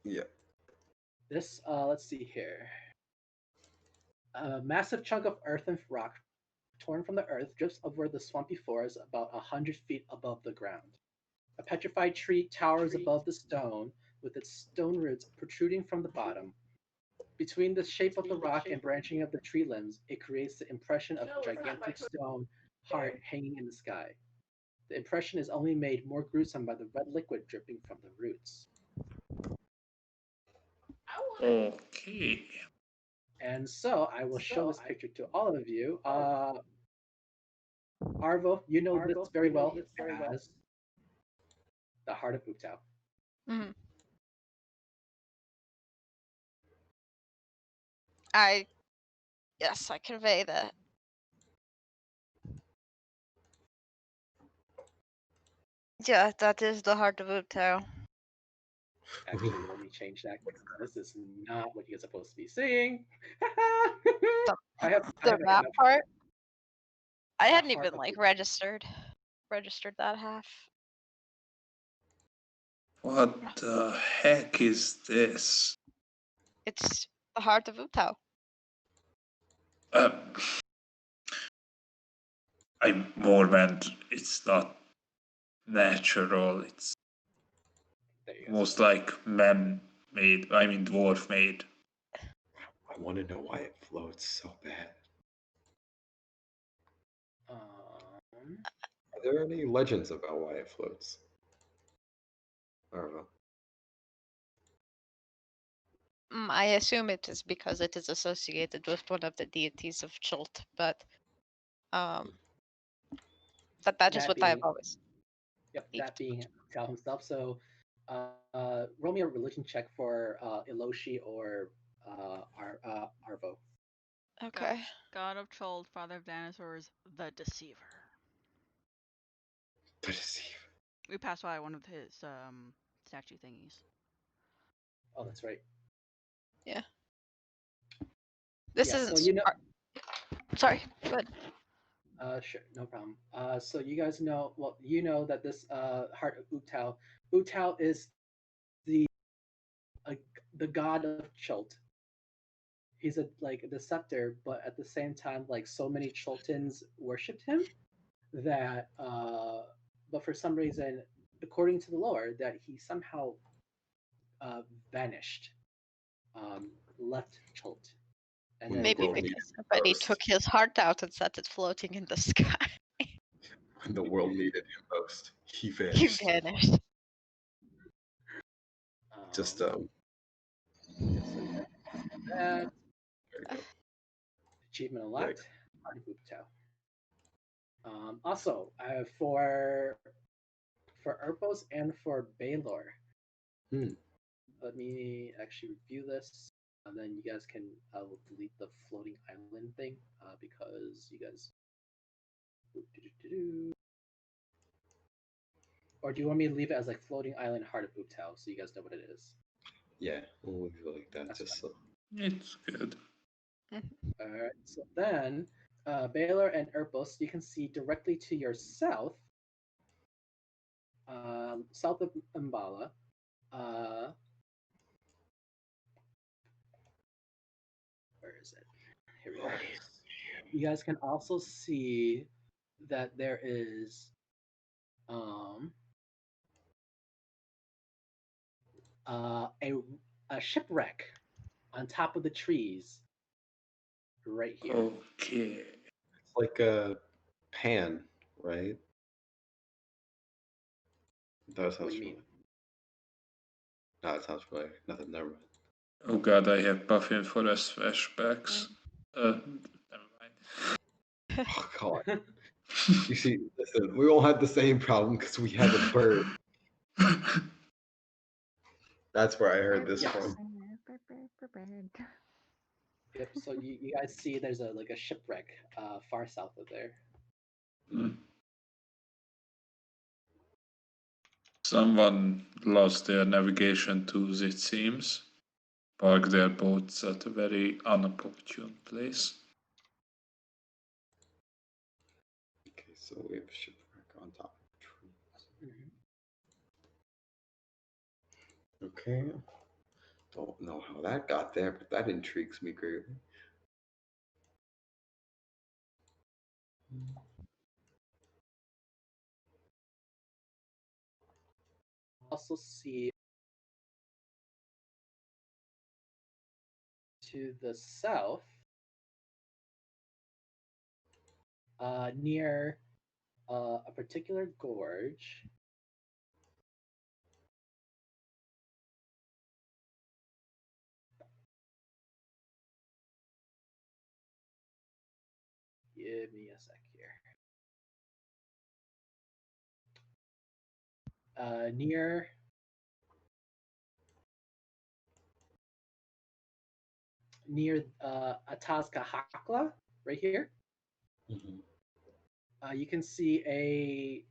[SPEAKER 3] Yeah.
[SPEAKER 1] This let's see here. A massive chunk of earth and rock torn from the earth drifts over the swampy forest about 100 feet above the ground. A petrified tree towers above the stone, with its stone roots protruding from the bottom. Between the shape of the rock and branching of the tree limbs, it creates the impression of a gigantic stone heart hanging in the sky. The impression is only made more gruesome by the red liquid dripping from the roots.
[SPEAKER 2] Okay.
[SPEAKER 1] And so I will show this picture to all of you. Arvo, you know this very well as the heart of Uktau.
[SPEAKER 4] Mhm. I convey that. Yeah, that is the heart of Uto.
[SPEAKER 1] Actually, let me change that. This is not what you're supposed to be seeing. I have
[SPEAKER 4] The
[SPEAKER 1] it
[SPEAKER 4] map
[SPEAKER 1] up.
[SPEAKER 4] part. I
[SPEAKER 1] The
[SPEAKER 4] hadn't
[SPEAKER 1] heart
[SPEAKER 4] even
[SPEAKER 1] of
[SPEAKER 4] like
[SPEAKER 1] Uktau.
[SPEAKER 4] registered that half.
[SPEAKER 2] What the heck is this?
[SPEAKER 4] It's the heart of Uto.
[SPEAKER 2] Um, I more meant it's not natural. It's
[SPEAKER 1] There you go.
[SPEAKER 2] most like man-made. I mean, dwarf-made.
[SPEAKER 3] I want to know why it floats so bad. Are there any legends about why it floats? I don't know.
[SPEAKER 4] I assume it is because it is associated with one of the deities of Chult, but that is
[SPEAKER 1] That
[SPEAKER 4] what I've
[SPEAKER 1] being-
[SPEAKER 4] always.
[SPEAKER 1] Yep,
[SPEAKER 4] believed.
[SPEAKER 1] that being Cal himself. So roll me a religion check for Eloshi or Arvo.
[SPEAKER 4] Okay.
[SPEAKER 6] God of Troll, Father of Dinosaurs, the Deceiver.
[SPEAKER 3] The deceiver.
[SPEAKER 6] We passed by one of his statue thingies.
[SPEAKER 1] Oh, that's right.
[SPEAKER 4] This
[SPEAKER 1] Yeah,
[SPEAKER 4] isn't.
[SPEAKER 1] so you know.
[SPEAKER 4] Sorry. Good.
[SPEAKER 1] Sure, no problem. So you guys know, well, you know that this heart of Utao, Utao is uh, the god of Chult. He's a like a deceptor, but at the same time, like so many Chultans worshipped him that, but for some reason, according to the lore, that he somehow vanished, left Chult, and
[SPEAKER 3] When
[SPEAKER 1] then
[SPEAKER 3] the
[SPEAKER 4] Maybe
[SPEAKER 3] world needed
[SPEAKER 4] because
[SPEAKER 3] him
[SPEAKER 4] somebody
[SPEAKER 3] most.
[SPEAKER 4] took his heart out and set it floating in the sky.
[SPEAKER 3] When the world needed him most, he
[SPEAKER 4] He
[SPEAKER 3] vanished.
[SPEAKER 4] vanished.
[SPEAKER 3] Just
[SPEAKER 1] yeah, so you guys that
[SPEAKER 3] there you go.
[SPEAKER 1] achievement
[SPEAKER 3] Like,
[SPEAKER 1] unlocked, heart of Utao. Also, for Erpos and for Baylor,
[SPEAKER 3] hmm.
[SPEAKER 1] let me actually review this, and then you guys can will delete the floating island thing because you guys. Or do you want me to leave it as like floating island heart of Utao so you guys know what it is?
[SPEAKER 3] Yeah, we'll leave it like that.
[SPEAKER 1] That's
[SPEAKER 3] Just
[SPEAKER 1] fine.
[SPEAKER 3] so.
[SPEAKER 2] It's good.
[SPEAKER 1] All right. So then, Baylor and Erpos, you can see directly to your south, south of Mbala. Uh, where is it? Here we go. You guys can also see that there is um, uh, a, a shipwreck on top of the trees right here.
[SPEAKER 2] Okay.
[SPEAKER 3] It's like a pan, right? That
[SPEAKER 1] What
[SPEAKER 3] sounds
[SPEAKER 1] do you
[SPEAKER 3] familiar.
[SPEAKER 1] mean?
[SPEAKER 3] No, it sounds familiar. Nothing, never mind.
[SPEAKER 2] Oh god, I have Puffin Forest flashbacks. Never mind.
[SPEAKER 3] Oh, God. You see, listen, we all had the same problem because we had a bird. That's where I heard this
[SPEAKER 1] Yes.
[SPEAKER 3] from.
[SPEAKER 1] Yep. So you guys see there's a like a shipwreck far south of there.
[SPEAKER 2] Someone lost their navigation tools, it seems. Parked their boats at a very unopportune place.
[SPEAKER 3] Okay, so we have shipwreck on top of trees. Okay. Don't know how that got there, but that intrigues me greatly.
[SPEAKER 1] Also see to the south, near a particular gorge. Give me a sec here. Near Atazcahacla, right here,
[SPEAKER 3] Mm-hmm.
[SPEAKER 1] you can see a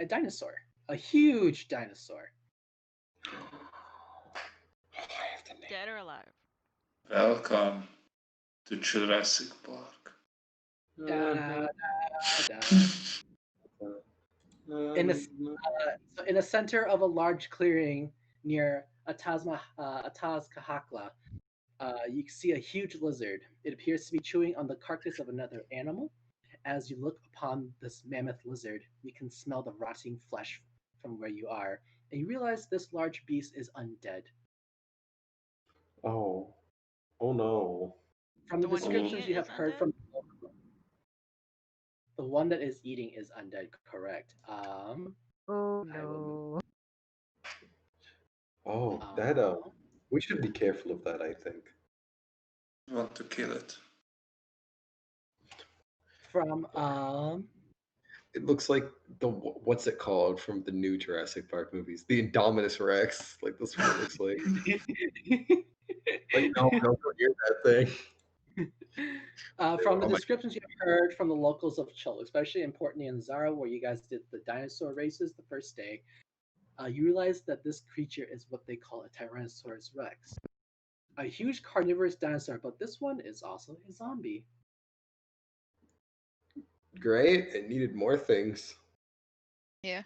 [SPEAKER 1] dinosaur, a huge dinosaur.
[SPEAKER 3] I have to name
[SPEAKER 6] Dead or alive?
[SPEAKER 2] Welcome to Jurassic Park.
[SPEAKER 1] Da, da, da, da. In the so in the center of a large clearing near Atazcahacla, you see a huge lizard. It appears to be chewing on the carcass of another animal. As you look upon this mammoth lizard, you can smell the rotting flesh from where you are, and you realize this large beast is undead.
[SPEAKER 3] Oh. Oh no.
[SPEAKER 1] From
[SPEAKER 6] The
[SPEAKER 1] the
[SPEAKER 6] one eating
[SPEAKER 1] descriptions
[SPEAKER 6] it
[SPEAKER 1] you
[SPEAKER 6] is
[SPEAKER 1] have heard
[SPEAKER 6] undead?
[SPEAKER 1] from the one that is eating is undead, correct?
[SPEAKER 5] Oh
[SPEAKER 1] I will move.
[SPEAKER 5] no.
[SPEAKER 3] Oh, that
[SPEAKER 1] Uh,
[SPEAKER 3] we should be careful of that, I think.
[SPEAKER 2] Want to kill it.
[SPEAKER 1] from
[SPEAKER 3] It looks like what's it called from the new Jurassic Park movies? The Indominus Rex. Like that's what it looks like. Like no, don't go near that thing.
[SPEAKER 1] From the
[SPEAKER 3] Oh my-
[SPEAKER 1] descriptions you've heard from the locals of Chul, especially in Port Nyanzara, where you guys did the dinosaur races the first day, you realize that this creature is what they call a Tyrannosaurus Rex, a huge carnivorous dinosaur, but this one is also a zombie.
[SPEAKER 3] Great. It needed more things.
[SPEAKER 4] Yeah.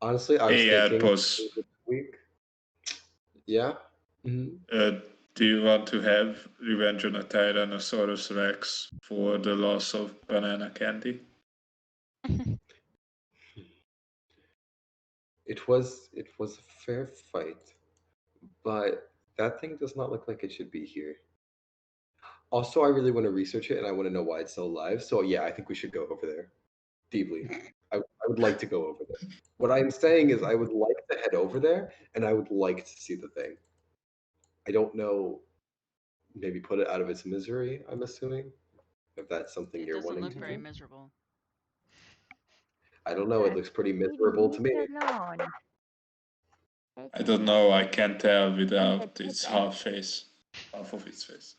[SPEAKER 3] Honestly, I was
[SPEAKER 2] Hey,
[SPEAKER 3] thinking
[SPEAKER 2] Edpos,
[SPEAKER 3] this week. Yeah. Mhm.
[SPEAKER 2] do you want to have Revenge on a Tyrannosaurus Rex for the loss of banana candy?
[SPEAKER 3] It was a fair fight, but that thing does not look like it should be here. Also, I really want to research it and I want to know why it's still alive. So yeah, I think we should go over there deeply. I would like to go over there. What I'm saying is I would like to head over there and I would like to see the thing. I don't know, maybe put it out of its misery, I'm assuming. If that's something
[SPEAKER 6] It
[SPEAKER 3] you're
[SPEAKER 6] doesn't
[SPEAKER 3] wanting
[SPEAKER 6] look
[SPEAKER 3] to
[SPEAKER 6] very
[SPEAKER 3] do.
[SPEAKER 6] miserable.
[SPEAKER 3] I don't know, it looks pretty miserable to me.
[SPEAKER 5] Leave it alone.
[SPEAKER 2] I don't know. I can't tell
[SPEAKER 5] Take
[SPEAKER 2] without
[SPEAKER 5] it,
[SPEAKER 2] its
[SPEAKER 5] take it.
[SPEAKER 2] half of its face.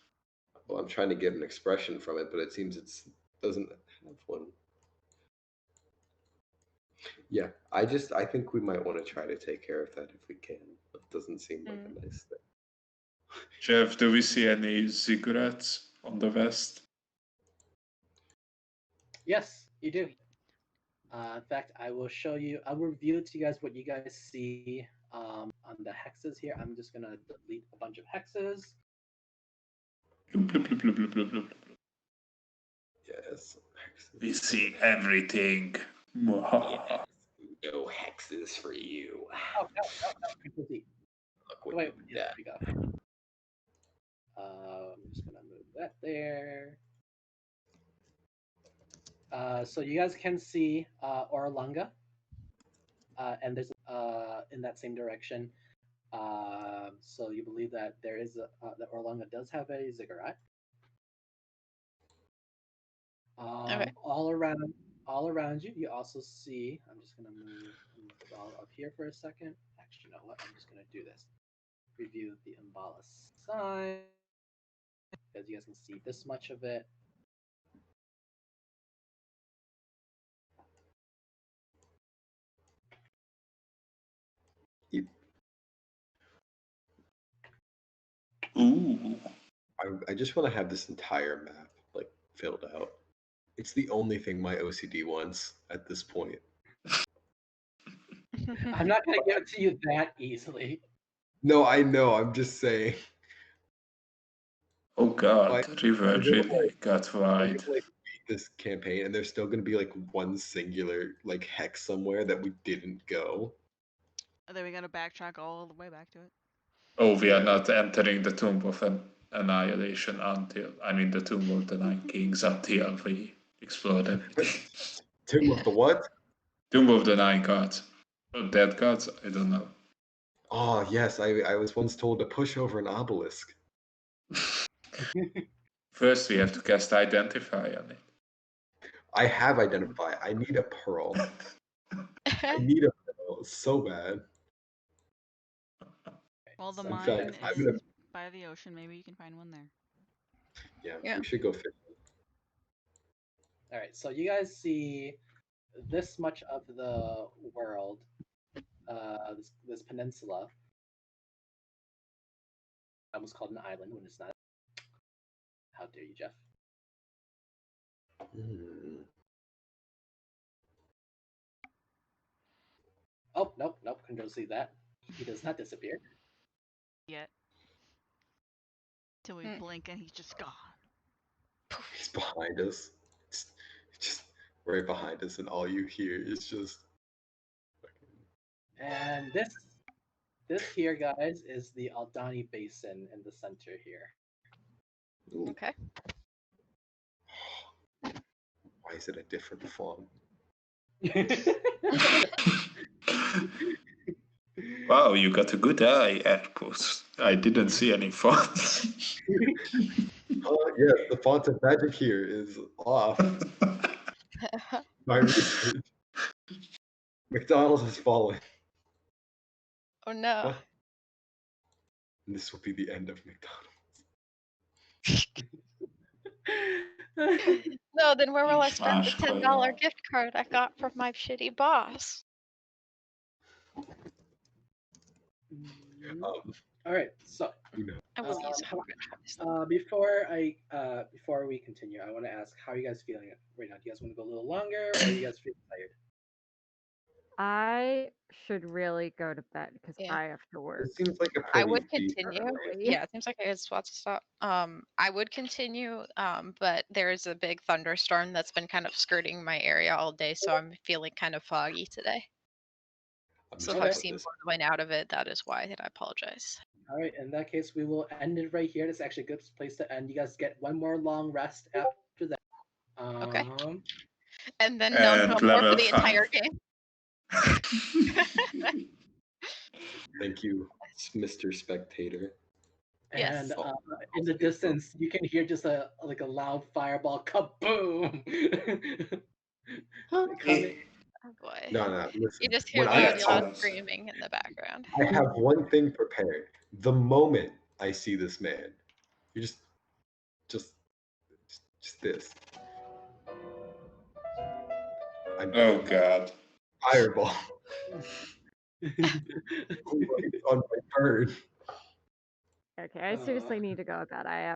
[SPEAKER 3] Well, I'm trying to get an expression from it, but it seems it doesn't have one. Yeah, I think we might want to try to take care of that if we can. It doesn't seem like a nice thing.
[SPEAKER 2] Jeff, do we see any ziggurats on the west?
[SPEAKER 1] Yes, you do. In fact, I will show you. I'll reveal to you guys what you guys see on the hexes here. I'm just gonna delete a bunch of hexes.
[SPEAKER 2] Bloop, bloop, bloop, bloop, bloop, bloop, bloop.
[SPEAKER 3] Yes.
[SPEAKER 2] We see everything. Mwahaha.
[SPEAKER 3] No hexes for you.
[SPEAKER 1] Oh no, Control Z.
[SPEAKER 3] Look what
[SPEAKER 1] Wait,
[SPEAKER 3] you
[SPEAKER 1] yeah,
[SPEAKER 3] did.
[SPEAKER 1] there we go. I'm just gonna move that there. So you guys can see Orlunga, and there's in that same direction. So you believe that there is that Orlunga does have a ziggurat.
[SPEAKER 4] Okay.
[SPEAKER 1] All around you, you also see. I'm just gonna move Mbala up here for a second. Actually, you know what? I'm just gonna do this. Review the Mbala sign because you guys can see this much of it.
[SPEAKER 2] Ooh.
[SPEAKER 3] I just want to have this entire map like filled out. It's the only thing my OCD wants at this point.
[SPEAKER 1] I'm not gonna give it to you that easily.
[SPEAKER 3] No, I know. I'm just saying.
[SPEAKER 2] Oh god,
[SPEAKER 3] Like,
[SPEAKER 2] the river
[SPEAKER 3] we're gonna,
[SPEAKER 2] really got wide.
[SPEAKER 3] like beat this campaign, and there's still gonna be like one singular like hex somewhere that we didn't go.
[SPEAKER 6] And then we gotta backtrack all the way back to it.
[SPEAKER 2] Oh, we are not entering the Tomb of Annihilation until, I mean, the Tomb of the Nine Kings until we explode everything.
[SPEAKER 3] Tomb of the what?
[SPEAKER 2] Tomb of the Nine Gods. Or Dead Gods? I don't know.
[SPEAKER 3] Oh yes, I was once told to push over an obelisk.
[SPEAKER 2] First, we have to cast Identify on it.
[SPEAKER 3] I have identified. I need a pearl. I need a pearl so bad.
[SPEAKER 6] Well, the
[SPEAKER 1] So,
[SPEAKER 6] mine
[SPEAKER 3] fact, I'm
[SPEAKER 6] is
[SPEAKER 3] gonna-
[SPEAKER 6] by the ocean. Maybe you can find one there.
[SPEAKER 4] Yeah.
[SPEAKER 3] We should go fishing.
[SPEAKER 1] All right, so you guys see this much of the world, this peninsula. I almost called an island when it's not. How dare you, Jeff?
[SPEAKER 3] Hmm.
[SPEAKER 1] Oh, nope, Control see that. He does not disappear.
[SPEAKER 6] Yet. Till we blink and he's just gone.
[SPEAKER 3] He's behind us. It's just right behind us, and all you hear is just.
[SPEAKER 1] And this here, guys, is the Aldani Basin in the center here.
[SPEAKER 3] Ooh,
[SPEAKER 4] Okay.
[SPEAKER 3] why is it a different font?
[SPEAKER 2] Wow, you got a good eye, Edpos. I didn't see any fonts.
[SPEAKER 3] Oh yes, the font of magic here is off. My research. McDonald's has fallen.
[SPEAKER 4] Oh no.
[SPEAKER 3] What? And this will be the end of McDonald's.
[SPEAKER 4] No, then where will I spend the
[SPEAKER 2] Smash
[SPEAKER 4] $10
[SPEAKER 2] playoff.
[SPEAKER 4] gift card I got from my shitty boss?
[SPEAKER 1] All right, so
[SPEAKER 3] You know.
[SPEAKER 4] I will use
[SPEAKER 1] how-
[SPEAKER 4] French fries.
[SPEAKER 1] before we continue, I want to ask how are you guys feeling right now? Do you guys want to go a little longer, or are you guys feeling tired?
[SPEAKER 5] I should really go to bed because
[SPEAKER 4] Yeah.
[SPEAKER 5] I have to work.
[SPEAKER 3] It seems like a
[SPEAKER 4] I
[SPEAKER 3] pretty
[SPEAKER 4] would
[SPEAKER 3] decent
[SPEAKER 4] continue.
[SPEAKER 3] early.
[SPEAKER 4] Yeah, it seems like a good spot to stop. I would continue, but there's a big thunderstorm that's been kind of skirting my area all day, so I'm feeling kind of foggy today.
[SPEAKER 3] I'm
[SPEAKER 4] So
[SPEAKER 3] just
[SPEAKER 4] if
[SPEAKER 1] Okay.
[SPEAKER 4] I've seen more than out of it, that is why, and I apologize.
[SPEAKER 1] All right, in that case, we will end it right here. That's actually a good place to end. You guys get one more long rest after that.
[SPEAKER 4] Okay.
[SPEAKER 1] Um,
[SPEAKER 4] And then
[SPEAKER 2] And
[SPEAKER 4] no more for
[SPEAKER 2] level
[SPEAKER 4] the
[SPEAKER 2] 5.
[SPEAKER 4] entire game.
[SPEAKER 3] Thank you, Mr. Spectator.
[SPEAKER 4] Yes.
[SPEAKER 1] And
[SPEAKER 3] Oh,
[SPEAKER 1] in the distance, you can hear just a loud fireball kaboom. Coming.
[SPEAKER 4] Oh boy.
[SPEAKER 3] No,
[SPEAKER 4] You
[SPEAKER 3] listen.
[SPEAKER 4] just hear
[SPEAKER 3] When I
[SPEAKER 4] loud
[SPEAKER 2] talk-
[SPEAKER 4] screaming in the background.
[SPEAKER 3] I have one thing prepared. The moment I see this man, you just this. I'm
[SPEAKER 2] Oh god.
[SPEAKER 3] fireball. On my bird.
[SPEAKER 5] Okay, I seriously need to go to bed. I have